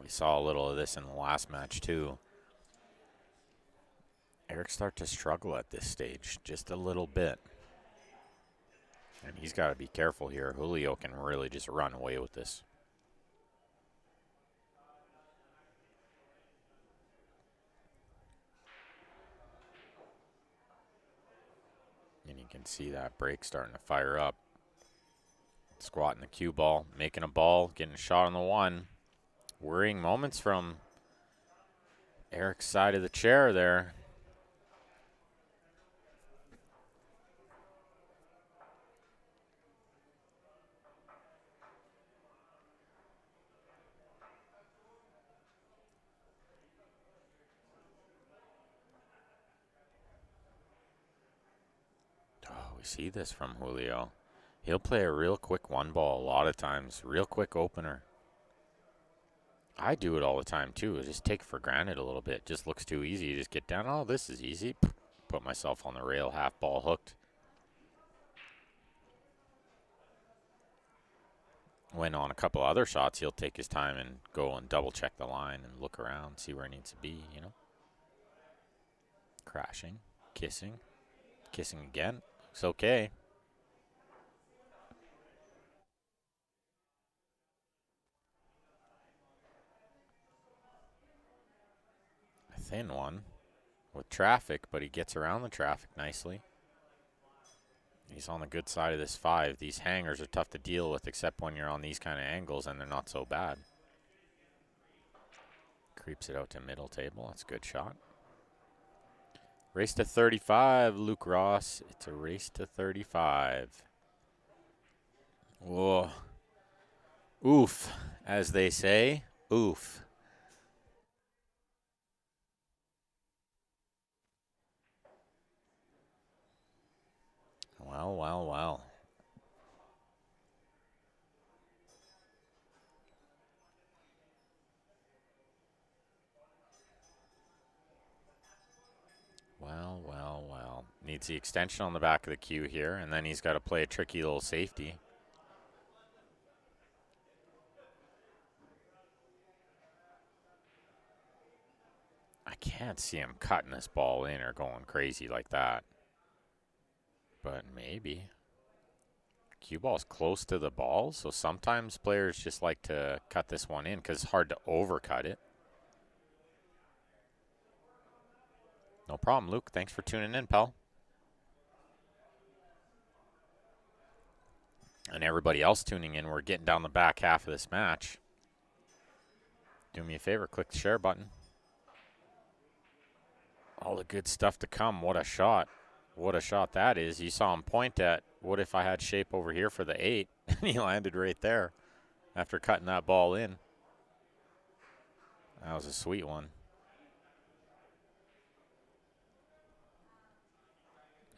We saw a little of this in the last match too. Erik starts to struggle at this stage just a little bit. And he's got to be careful here. Julio can really just run away with this. And you can see that break starting to fire up. Squatting the cue ball, making a ball, getting a shot on the one. Worrying moments from Erik's side of the chair there. Oh, we see this from Julio. He'll play a real quick one ball a lot of times. Real quick opener. I do it all the time too. I just take it for granted a little bit. Just looks too easy. You just get down. Oh, this is easy. Put myself on the rail, half ball hooked. When on a couple other shots, he'll take his time and go and double check the line and look around, see where it needs to be, you know. Crashing, kissing again. Looks okay. A thin one with traffic, but he gets around the traffic nicely. He's on the good side of this 5. These hangers are tough to deal with, except when you're on these kind of angles, and they're not so bad. Creeps it out to middle table. That's a good shot. Race to 35, Luke Ross. It's a race to 35. Whoa. Oof, as they say. Oof. Well, well, well. Well, well, well. Needs the extension on the back of the cue here, and then he's got to play a tricky little safety. I can't see him cutting this ball in or going crazy like that. But maybe. Cue ball's close to the ball, so sometimes players just like to cut this one in because it's hard to overcut it. No problem, Luke. Thanks for tuning in, pal. And everybody else tuning in, we're getting down the back half of this match. Do me a favor, click the share button. All the good stuff to come. What a shot. What a shot that is. You saw him point at, what if I had shape over here for the 8? And he landed right there after cutting that ball in. That was a sweet one.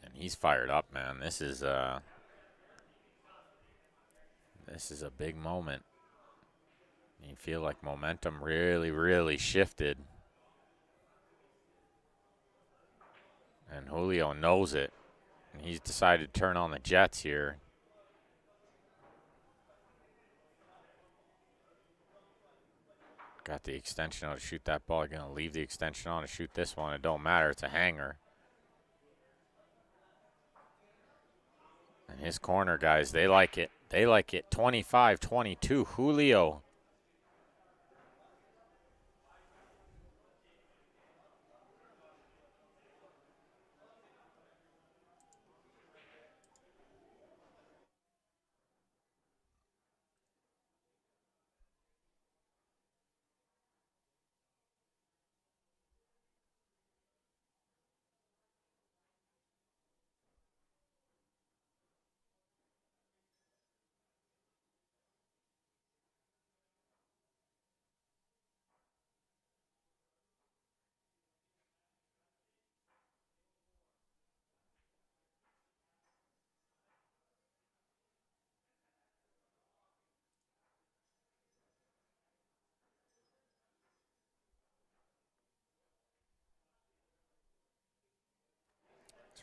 And he's fired up, man. This is a big moment. You feel like momentum really, really shifted. And Julio knows it. And he's decided to turn on the jets here. Got the extension on to shoot that ball. Going to leave the extension on to shoot this one. It don't matter. It's a hanger. And his corner guys, they like it. They like it. 25-22. Julio.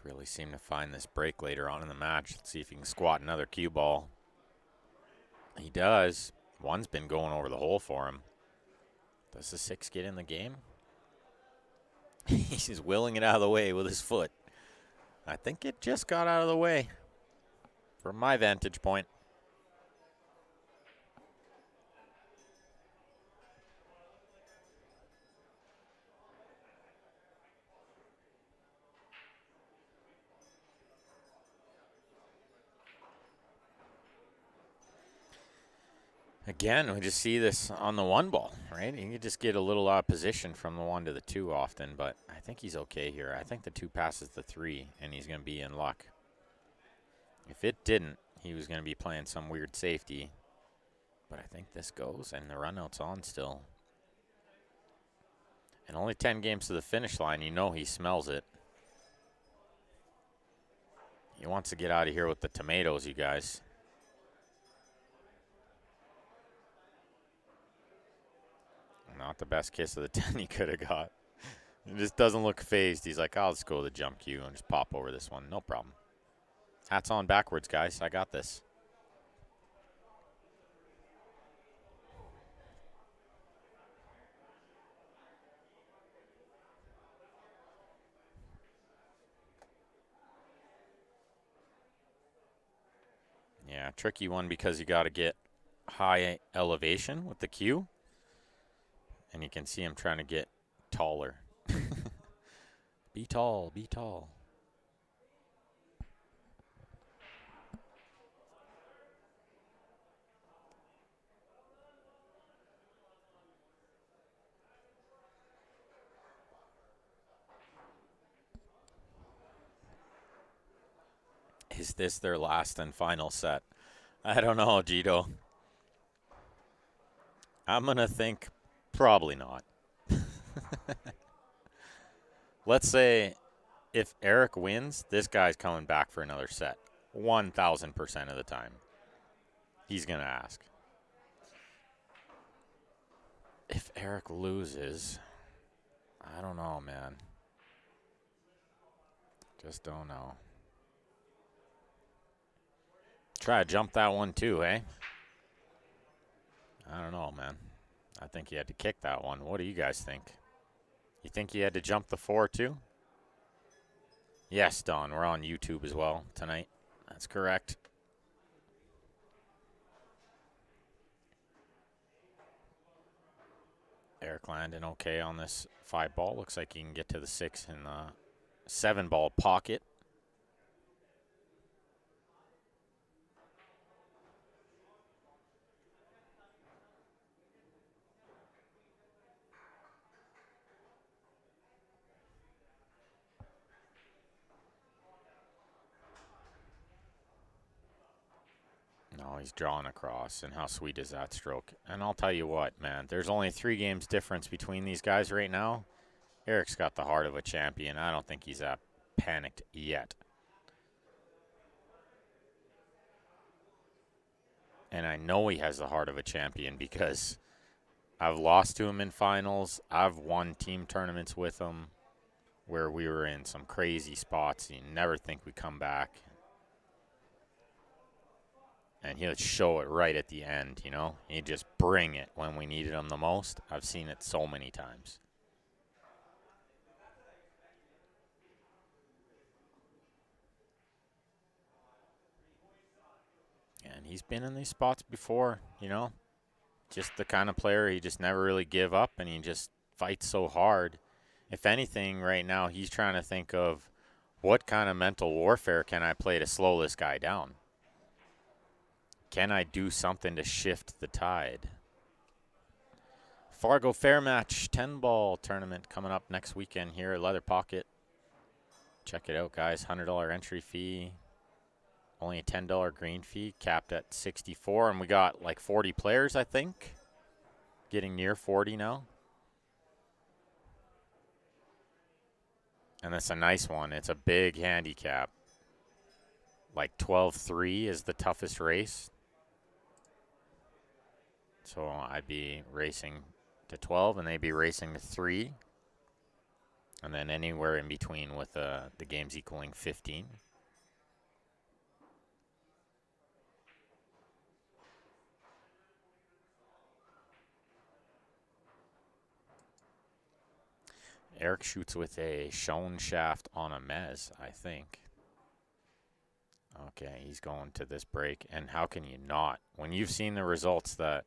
Really seem to find this break later on in the match. Let's see if he can squat another cue ball. He does. One's been going over the hole for him. Does the 6 get in the game? He's just willing it out of the way with his foot. I think it just got out of the way from my vantage point. Again, we just see this on the 1 ball, right? You can just get a little out of position from the 1 to the 2 often, but I think he's okay here. I think the 2 passes the 3, and he's going to be in luck. If it didn't, he was going to be playing some weird safety. But I think this goes, and the runout's on still. And only 10 games to the finish line. You know he smells it. He wants to get out of here with the tomatoes, you guys. Not the best kiss of the 10 he could have got. He just doesn't look phased. He's like, I'll just go to the jump cue and just pop over this one. No problem. Hats on backwards, guys. I got this. Yeah, tricky one because you got to get high elevation with the cue. And you can see him trying to get taller. Be tall, be tall. Is this their last and final set? I don't know, Gito. I'm going to think probably not. Let's say if Erik wins, this guy's coming back for another set. 1,000% of the time. He's going to ask. If Erik loses, I don't know, man. Just don't know. Try to jump that one too, eh? I don't know, man. I think he had to kick that one. What do you guys think? You think he had to jump the 4 too? Yes, Don. We're on YouTube as well tonight. That's correct. Erik landing okay on this 5 ball. Looks like he can get to the 6 in the 7 ball pocket. No, he's drawing across, and how sweet is that stroke? And I'll tell you what, man, there's only 3 games difference between these guys right now. Erik's got the heart of a champion. I don't think he's that panicked yet. And I know he has the heart of a champion because I've lost to him in finals. I've won team tournaments with him where we were in some crazy spots. You never think we come back. And he'll show it right at the end, you know. He'd just bring it when we needed him the most. I've seen it so many times. And he's been in these spots before, you know. Just the kind of player, he just never really give up, and he just fights so hard. If anything, right now, he's trying to think of what kind of mental warfare can I play to slow this guy down? Can I do something to shift the tide? Fargo Fair Match 10-ball tournament coming up next weekend here at Leather Pocket. Check it out, guys. $100 entry fee. Only a $10 green fee, capped at 64. And we got like 40 players, I think. Getting near 40 now. And that's a nice one. It's a big handicap. Like 12-3 is the toughest race. So I'd be racing to 12, and they'd be racing to 3. And then anywhere in between with the games equaling 15. Erik shoots with a shown shaft on a mez, I think. Okay, he's going to this break. And how can you not? When you've seen the results that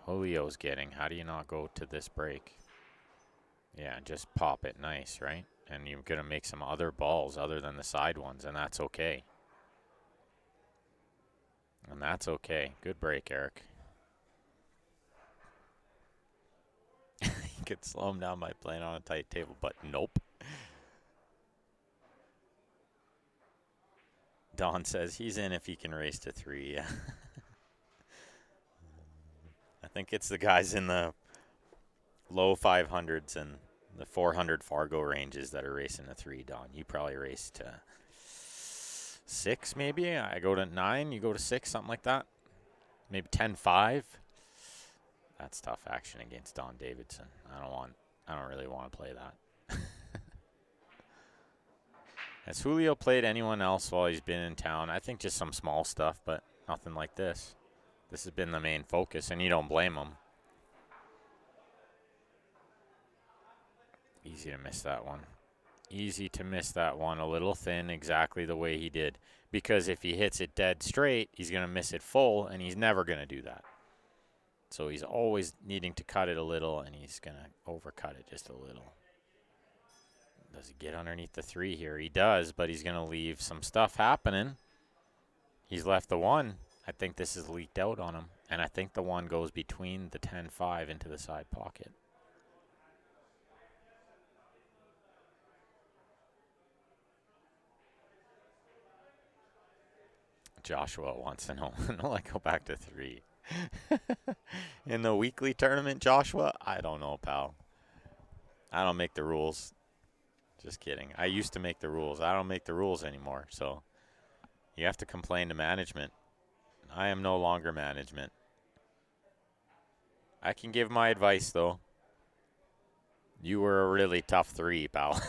Julio's getting, how do you not go to this break? Yeah, just pop it nice, right? And you're going to make some other balls other than the side ones, and that's okay. And that's okay. Good break, Erik. You could slow him down by playing on a tight table, but nope. Don says he's in if he can race to 3. Yeah. I think it's the guys in the low 500s and the 400 Fargo ranges that are racing to 3, Don. You probably race to 6, maybe. I go to 9, you go to 6, something like that. Maybe 10-5. That's tough action against Don Davidson. I don't really want to play that. Has Julio played anyone else while he's been in town? I think just some small stuff, but nothing like this. This has been the main focus, and you don't blame him. Easy to miss that one. Easy to miss that one. A little thin, exactly the way he did. Because if he hits it dead straight, he's going to miss it full, and he's never going to do that. So he's always needing to cut it a little, and he's going to overcut it just a little. Does he get underneath the 3 here? He does, but he's going to leave some stuff happening. He's left the 1. I think this is leaked out on him, and I think the 1 goes between the 10-5 into the side pocket. Joshua wants to know, no, I go back to 3. In the weekly tournament, Joshua? I don't know, pal. I don't make the rules. Just kidding. I used to make the rules. I don't make the rules anymore, so you have to complain to management. I am no longer management. I can give my advice, though. You were a really tough 3, pal.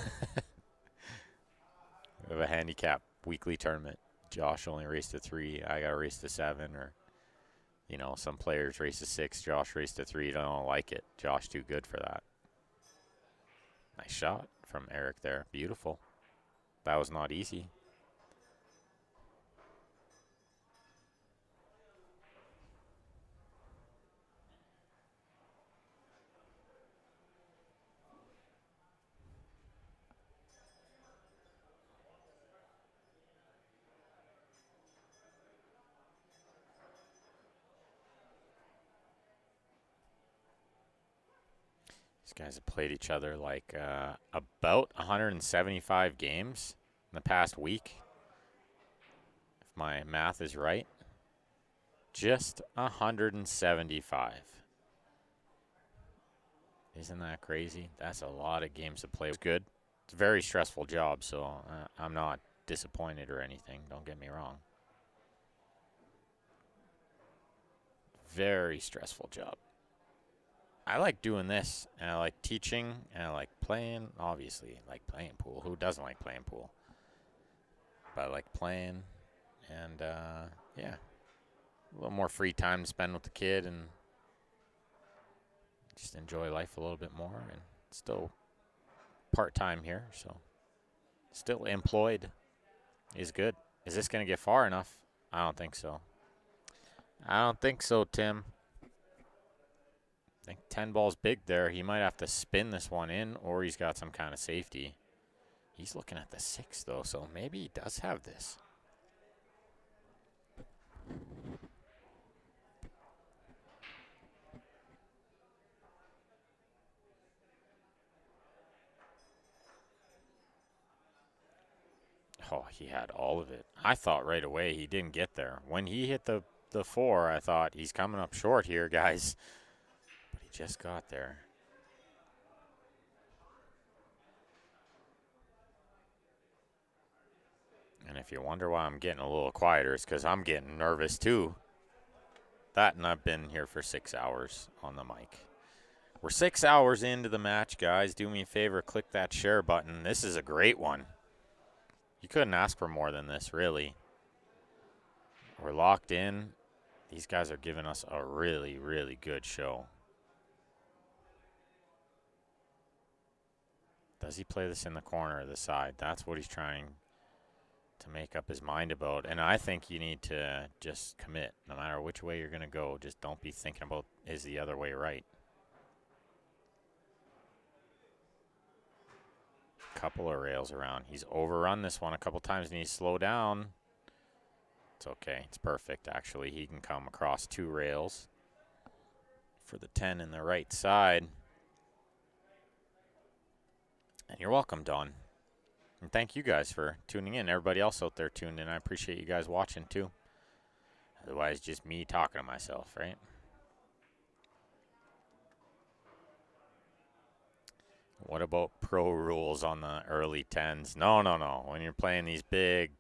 We have a handicap weekly tournament. Josh only raced to 3. I got to race to 7, or, you know, some players race to 6. Josh raced to 3. I don't like it. Josh too good for that. Nice shot from Erik there. Beautiful. That was not easy. These guys have played each other like about 175 games in the past week, if my math is right. Just 175. Isn't that crazy? That's a lot of games to play. It's good. It's a very stressful job, so I'm not disappointed or anything. Don't get me wrong. Very stressful job. I like doing this, and I like teaching, and I like playing. Obviously, I like playing pool. Who doesn't like playing pool? But I like playing, and yeah, a little more free time to spend with the kid, and just enjoy life a little bit more. And still part-time here, so still employed is good. Is this going to get far enough? I don't think so. I don't think so, Tim. I think 10 ball's big there. He might have to spin this one in, or he's got some kind of safety. He's looking at the 6, though, so maybe he does have this. Oh, he had all of it. I thought right away he didn't get there. When he hit the 4, I thought he's coming up short here, guys. But he just got there. And if you wonder why I'm getting a little quieter, it's because I'm getting nervous too. That, and I've been here for 6 hours on the mic. We're 6 hours into the match, guys. Do me a favor, click that share button. This is a great one. You couldn't ask for more than this, really. We're locked in. These guys are giving us a really, really good show. Does he play this in the corner or the side? That's what he's trying to make up his mind about. And I think you need to just commit. No matter which way you're going to go, just don't be thinking about, is the other way right? Couple of rails around. He's overrun this one a couple times, and he's slow down. It's okay. It's perfect, actually. He can come across 2 rails for the 10 in the right side. And you're welcome, Don. And thank you guys for tuning in. Everybody else out there tuned in. I appreciate you guys watching, too. Otherwise, just me talking to myself, right? What about pro rules on the early 10s? No, no, no. When you're playing these big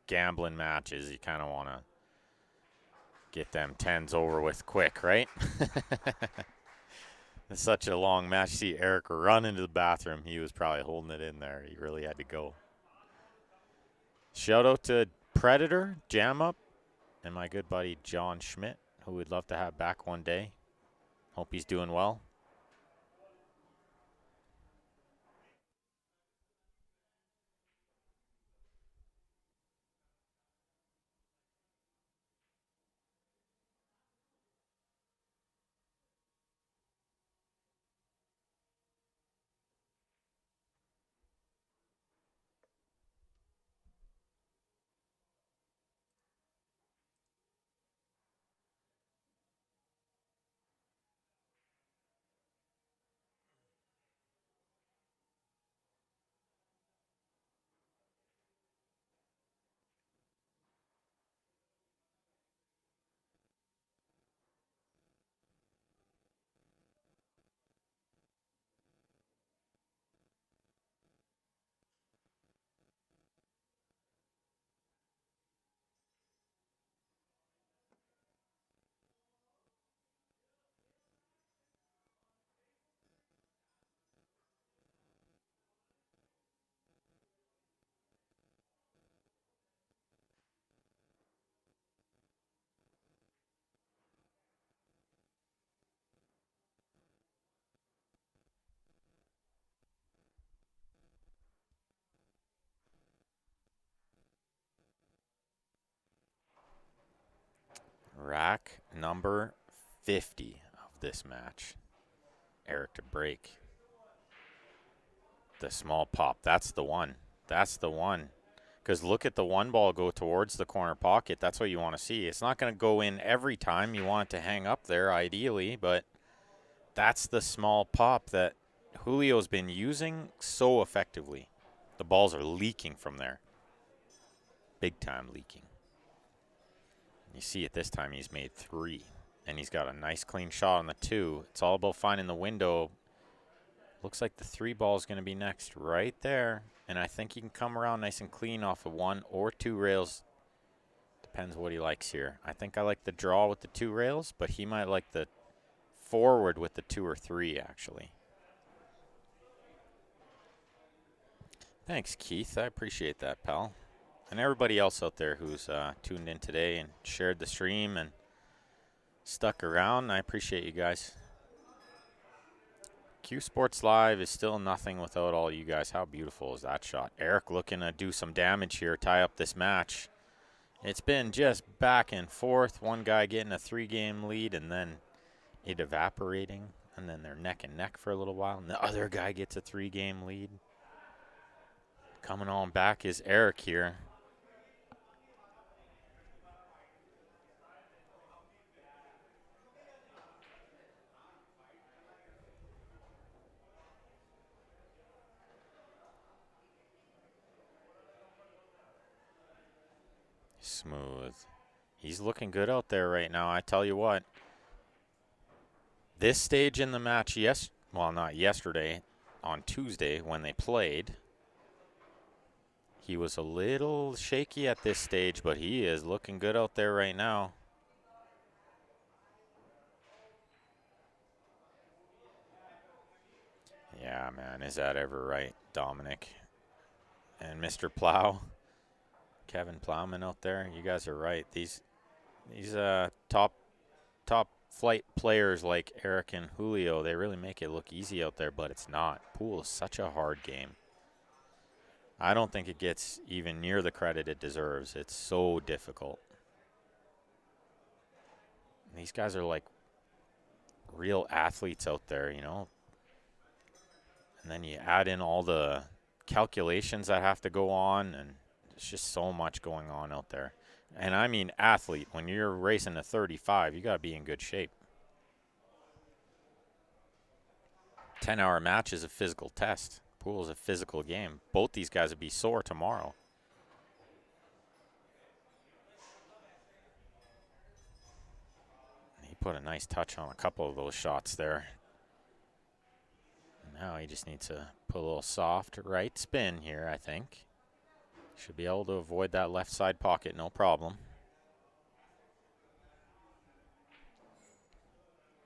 gambling matches, you kind of want to get them 10s over with quick, right? It's such a long match. See Erik run into the bathroom. He was probably holding it in there. He really had to go. Shout out to Predator, Jam Up, and my good buddy John Schmidt, who we'd love to have back one day. Hope he's doing well. Rack number 50 of this match. Erik to break. The small pop. That's the one. That's the one. Because look at the one ball go towards the corner pocket. That's what you want to see. It's not going to go in every time. You want it to hang up there, ideally. But that's the small pop that Julio's been using so effectively. The balls are leaking from there. Big time leaking. You see it this time. He's made 3. And he's got a nice clean shot on the 2. It's all about finding the window. Looks like the 3 ball is going to be next right there. And I think he can come around nice and clean off of 1 or 2 rails. Depends what he likes here. I think I like the draw with the 2 rails, but he might like the forward with the 2 or 3, actually. Thanks, Keith. I appreciate that, pal. And everybody else out there who's tuned in today and shared the stream and stuck around. I appreciate you guys. Q Sports Live is still nothing without all you guys. How beautiful is that shot? Erik looking to do some damage here, tie up this match. It's been just back and forth. One guy getting a 3-game lead and then it evaporating. And then they're neck and neck for a little while. And the other guy gets a 3-game lead. Coming on back is Erik here. Smooth. He's looking good out there right now. I tell you what. This stage in the match, well, not yesterday, on Tuesday when they played, he was a little shaky at this stage, but he is looking good out there right now. Yeah, man, is that ever right, Dominic? And Mr. Plow, Kevin Plowman out there, you guys are right. These top flight players like Erik and Julio, they really make it look easy out there, but it's not. Pool is such a hard game. I don't think it gets even near the credit it deserves. It's so difficult. And these guys are like real athletes out there, you know. And then you add in all the calculations that have to go on, and there's just so much going on out there. And I mean athlete. When you're racing to 35, you got to be in good shape. 10-hour match is a physical test. Pool is a physical game. Both these guys would be sore tomorrow. He put a nice touch on a couple of those shots there. Now he just needs to put a little soft right spin here, I think. Should be able to avoid that left side pocket, no problem.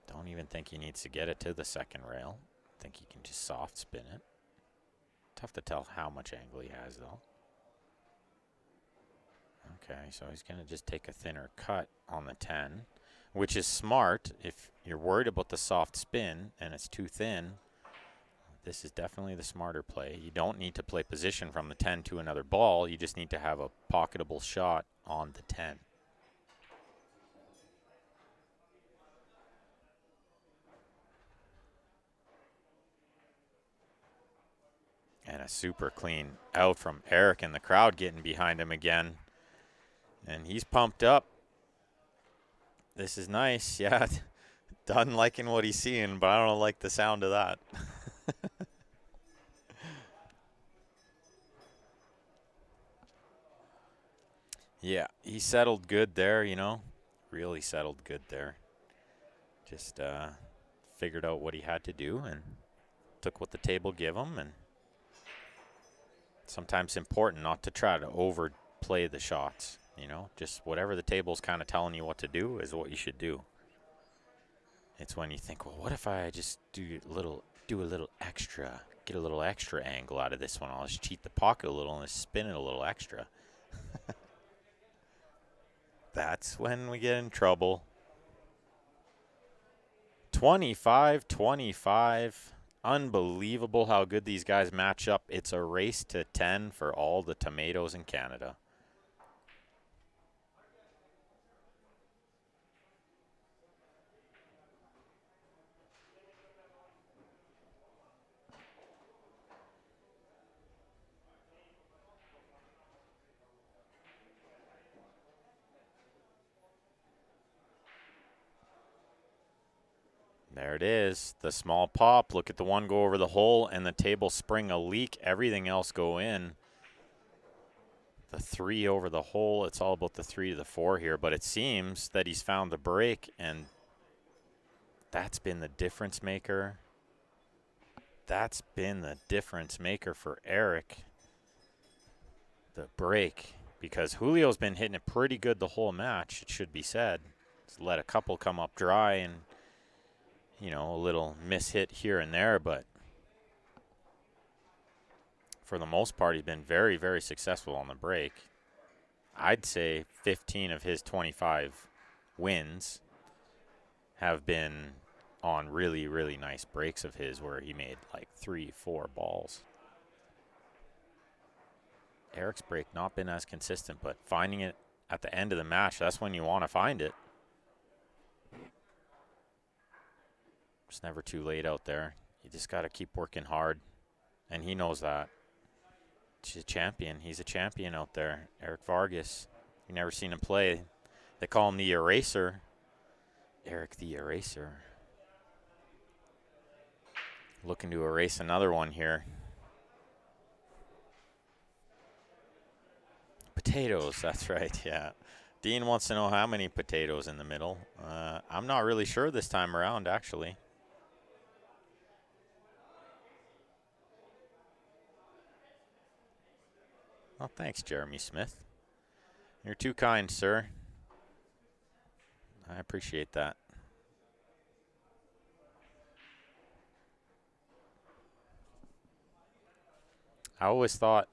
Don't even think he needs to get it to the second rail. I think he can just soft spin it. Tough to tell how much angle he has, though. Okay, so he's going to just take a thinner cut on the 10, which is smart. If you're worried about the soft spin and it's too thin, this is definitely the smarter play. You don't need to play position from the 10 to another ball. You just need to have a pocketable shot on the 10. And a super clean out from Erik, and the crowd getting behind him again. And he's pumped up. This is nice. Yeah, done liking what he's seeing, but I don't like the sound of that. Yeah, he settled good there, you know. Really settled good there. Just figured out what he had to do and took what the table gave him. And sometimes it's important not to try to overplay the shots, you know. Just whatever the table's kind of telling you what to do is what you should do. It's when you think, well, what if I just do a little extra, get a little extra angle out of this one? I'll just cheat the pocket a little and spin it a little extra. That's when we get in trouble. 25-25. Unbelievable how good these guys match up. It's a race to 10 for all the tomatoes in Canada. There it is, the small pop. Look at the one go over the hole and the table spring a leak. Everything else go in. The 3 over the hole, it's all about the 3 to the 4 here, but it seems that he's found the break, and that's been the difference maker. That's been the difference maker for Erik. The break, because Julio's been hitting it pretty good the whole match, it should be said. He's let a couple come up dry and, you know, a little mishit here and there, but for the most part, he's been very, very successful on the break. I'd say 15 of his 25 wins have been on really, really nice breaks of his where he made like 3-4 balls. Erik's break not been as consistent, but finding it at the end of the match, that's when you want to find it. It's never too late out there. You just got to keep working hard, and he knows that. He's a champion. He's a champion out there. Erik Vargas. You've never seen him play. They call him the Eraser. Erik the Eraser. Looking to erase another one here. Potatoes, that's right, yeah. Dean wants to know how many potatoes in the middle. I'm not really sure this time around, actually. Well, thanks, Jeremy Smith. You're too kind, sir. I appreciate that. I always thought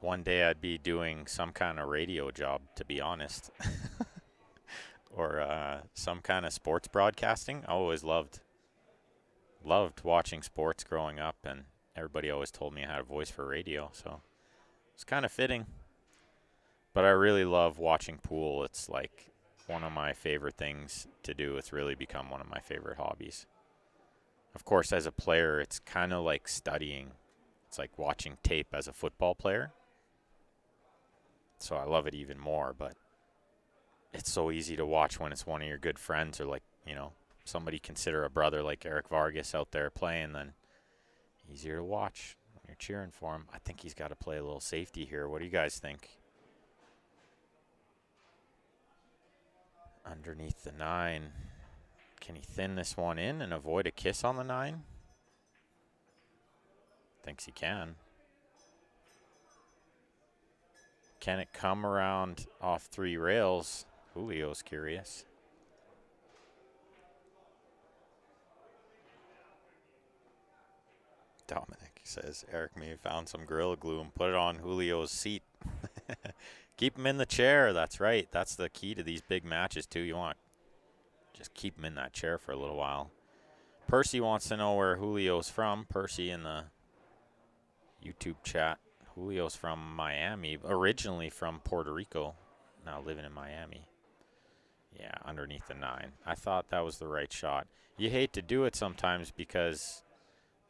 one day I'd be doing some kind of radio job, to be honest. or some kind of sports broadcasting. I always loved watching sports growing up, and everybody always told me I had a voice for radio, so it's kind of fitting. But I really love watching pool. It's like one of my favorite things to do. It's really become one of my favorite hobbies. Of course, as a player, it's kind of like studying. It's like watching tape as a football player. So I love it even more, but it's so easy to watch when it's one of your good friends or, like, you know, somebody consider a brother like Erik Vargas out there playing, then easier to watch when you're cheering for him. I think he's got to play a little safety here. What do you guys think? Underneath the 9. Can he thin this one in and avoid a kiss on the 9? Thinks he can. Can it come around off 3 rails? Julio's curious. Dominic says, Eric may have found some Gorilla Glue and put it on Julio's seat. Keep him in the chair. That's right. That's the key to these big matches, too. You want to just keep him in that chair for a little while. Percy wants to know where Julio's from. Percy in the YouTube chat. Julio's from Miami, originally from Puerto Rico, now living in Miami. Yeah, underneath the 9. I thought that was the right shot. You hate to do it sometimes because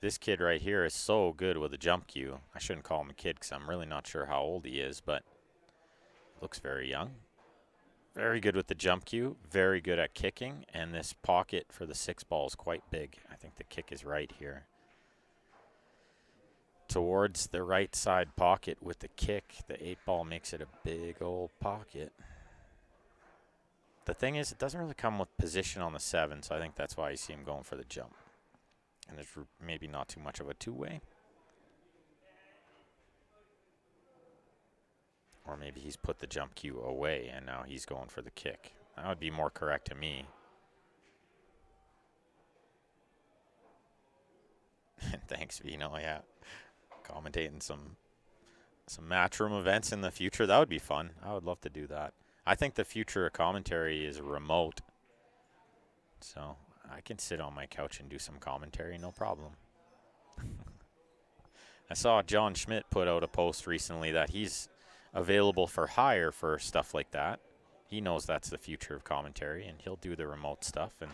this kid right here is so good with a jump cue. I shouldn't call him a kid because I'm really not sure how old he is, but looks very young. Very good with the jump cue, very good at kicking, and this pocket for the 6 ball is quite big. I think the kick is right here. Towards the right side pocket with the kick, the 8 ball makes it a big old pocket. The thing is, it doesn't really come with position on the 7, so I think that's why you see him going for the jump. And there's maybe not too much of a two-way. Or maybe he's put the jump cue away and now he's going for the kick. That would be more correct to me. Thanks, Vino. Yeah, commentating some matchroom events in the future. That would be fun. I would love to do that. I think the future of commentary is remote. So I can sit on my couch and do some commentary, no problem. I saw John Schmidt put out a post recently that he's available for hire for stuff like that. He knows that's the future of commentary, and he'll do the remote stuff. And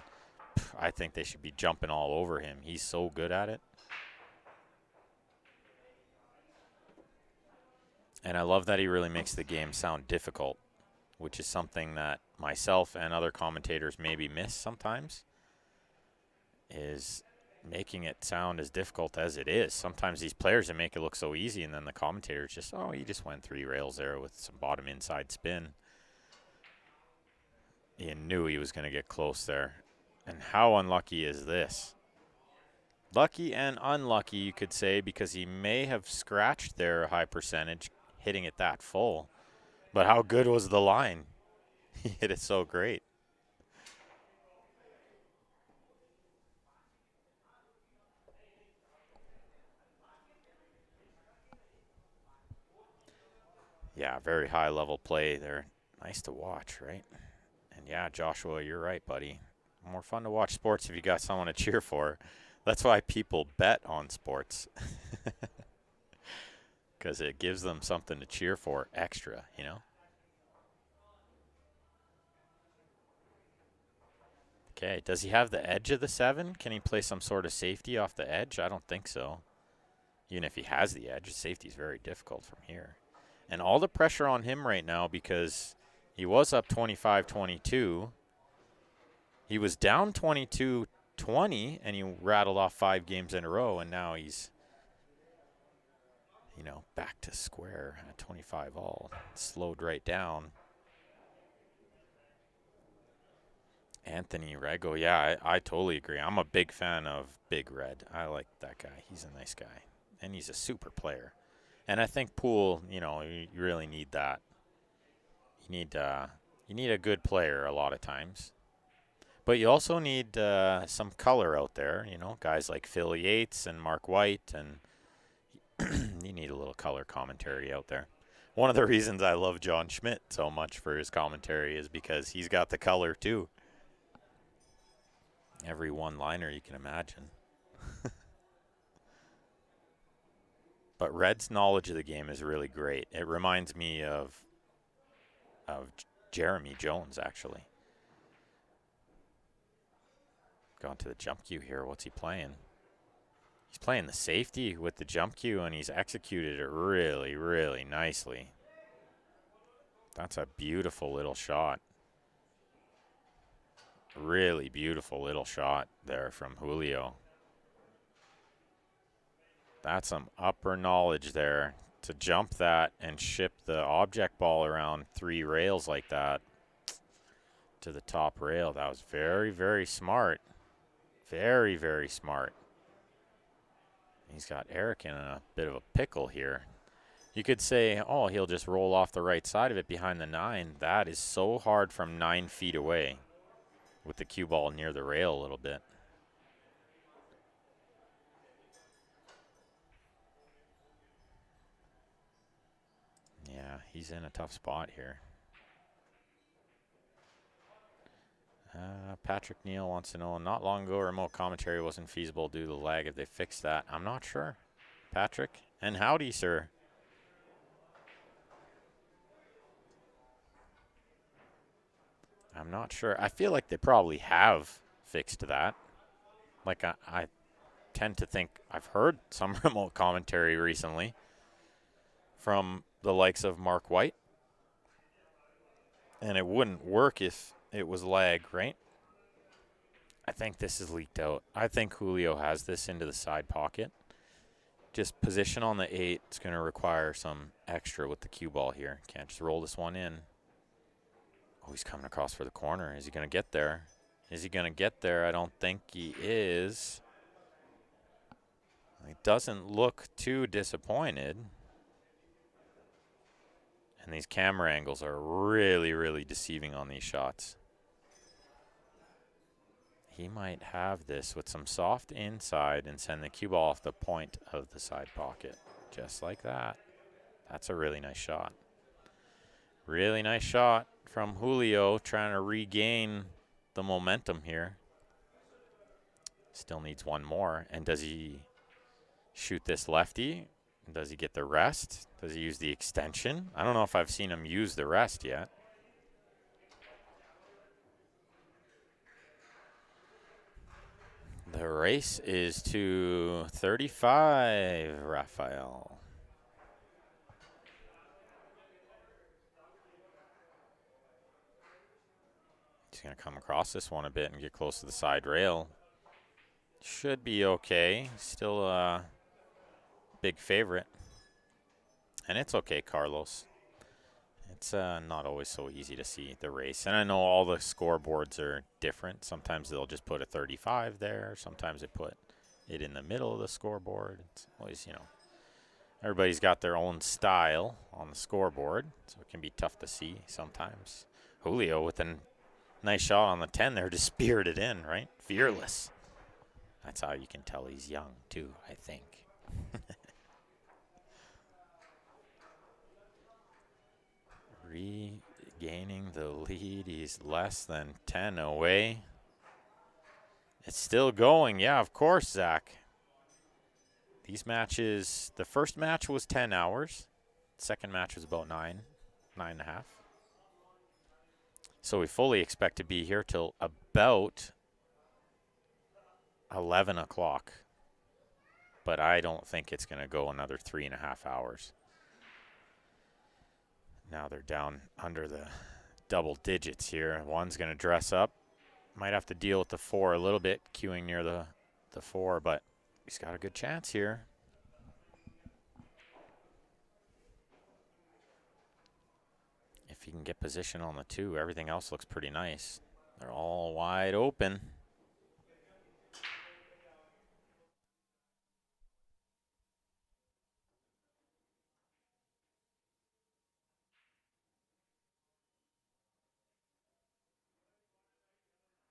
I think they should be jumping all over him. He's so good at it. And I love that he really makes the game sound difficult, which is something that myself and other commentators maybe miss sometimes, is making it sound as difficult as it is. Sometimes these players that make it look so easy, and then the commentators just, oh, he just went 3 rails there with some bottom inside spin. He knew he was going to get close there. And how unlucky is this? Lucky and unlucky, you could say, because he may have scratched there a high percentage, hitting it that full. But how good was the line? He hit it so great. Yeah, very high level play there. Nice to watch, right? And yeah, Joshua, you're right, buddy. More fun to watch sports if you got someone to cheer for. That's why people bet on sports. Because it gives them something to cheer for extra, you know? Okay, does he have the edge of the 7? Can he play some sort of safety off the edge? I don't think so. Even if he has the edge, safety is very difficult from here. And all the pressure on him right now because he was up 25-22. He was down 22-20, and he rattled off 5 games in a row, and now he's, you know, back to square at 25 all. Slowed right down. Anthony Rego, yeah, I totally agree. I'm a big fan of Big Red. I like that guy. He's a nice guy, and he's a super player. And I think pool, you know, you really need that. You need a good player a lot of times. But you also need some color out there, you know, guys like Phil Yates and Mark White, and you need a little color commentary out there. One of the reasons I love John Schmidt so much for his commentary is because he's got the color too. Every one-liner you can imagine. But Red's knowledge of the game is really great. It reminds me of Jeremy Jones, actually. Going to the jump cue here. What's he playing? He's playing the safety with the jump cue, and he's executed it really, really nicely. That's a beautiful little shot. Really beautiful little shot there from Julio. That's some upper knowledge there to jump that and ship the object ball around 3 rails like that to the top rail. That was very, very smart. Very, very smart. He's got Erik in a bit of a pickle here. You could say, oh, he'll just roll off the right side of it behind the 9. That is so hard from 9 feet away with the cue ball near the rail a little bit. Yeah, he's in a tough spot here. Patrick Neal wants to know, not long ago, remote commentary wasn't feasible due to the lag. If they fixed that, I'm not sure. Patrick, and howdy, sir. I'm not sure. I feel like they probably have fixed that. Like, I tend to think I've heard some remote commentary recently from the likes of Mark White. And it wouldn't work if it was lag, right? I think this is leaked out. I think Julio has this into the side pocket. Just position on the 8. It's going to require some extra with the cue ball here. Can't just roll this one in. Oh, he's coming across for the corner. Is he going to get there? Is he going to get there? I don't think he is. He doesn't look too disappointed. And these camera angles are really, really deceiving on these shots. He might have this with some soft inside and send the cue ball off the point of the side pocket. Just like that. That's a really nice shot. Really nice shot from Julio, trying to regain the momentum here. Still needs one more. And does he shoot this lefty? Does he get the rest? Does he use the extension? I don't know if I've seen him use the rest yet. The race is to 35, Rafael. He's going to come across this one a bit and get close to the side rail. Should be okay. Still a big favorite. And it's okay, Carlos. It's not always so easy to see the race. And I know all the scoreboards are different. Sometimes they'll just put a 35 there. Sometimes they put it in the middle of the scoreboard. It's always, you know, everybody's got their own style on the scoreboard. So it can be tough to see sometimes. Julio with a nice shot on the 10 there, just speared it in, right? Fearless. That's how you can tell he's young, too, I think. Regaining the lead. He's less than 10 away. It's still going. Yeah, of course, Zach. These matches, the first match was 10 hours. Second match was about 9.5. So we fully expect to be here till about 11 o'clock. But I don't think it's going to go another 3.5 hours. Now they're down under the double digits here. One's going to dress up. Might have to deal with the 4 a little bit, queuing near the 4, but he's got a good chance here. If he can get position on the 2, everything else looks pretty nice. They're all wide open.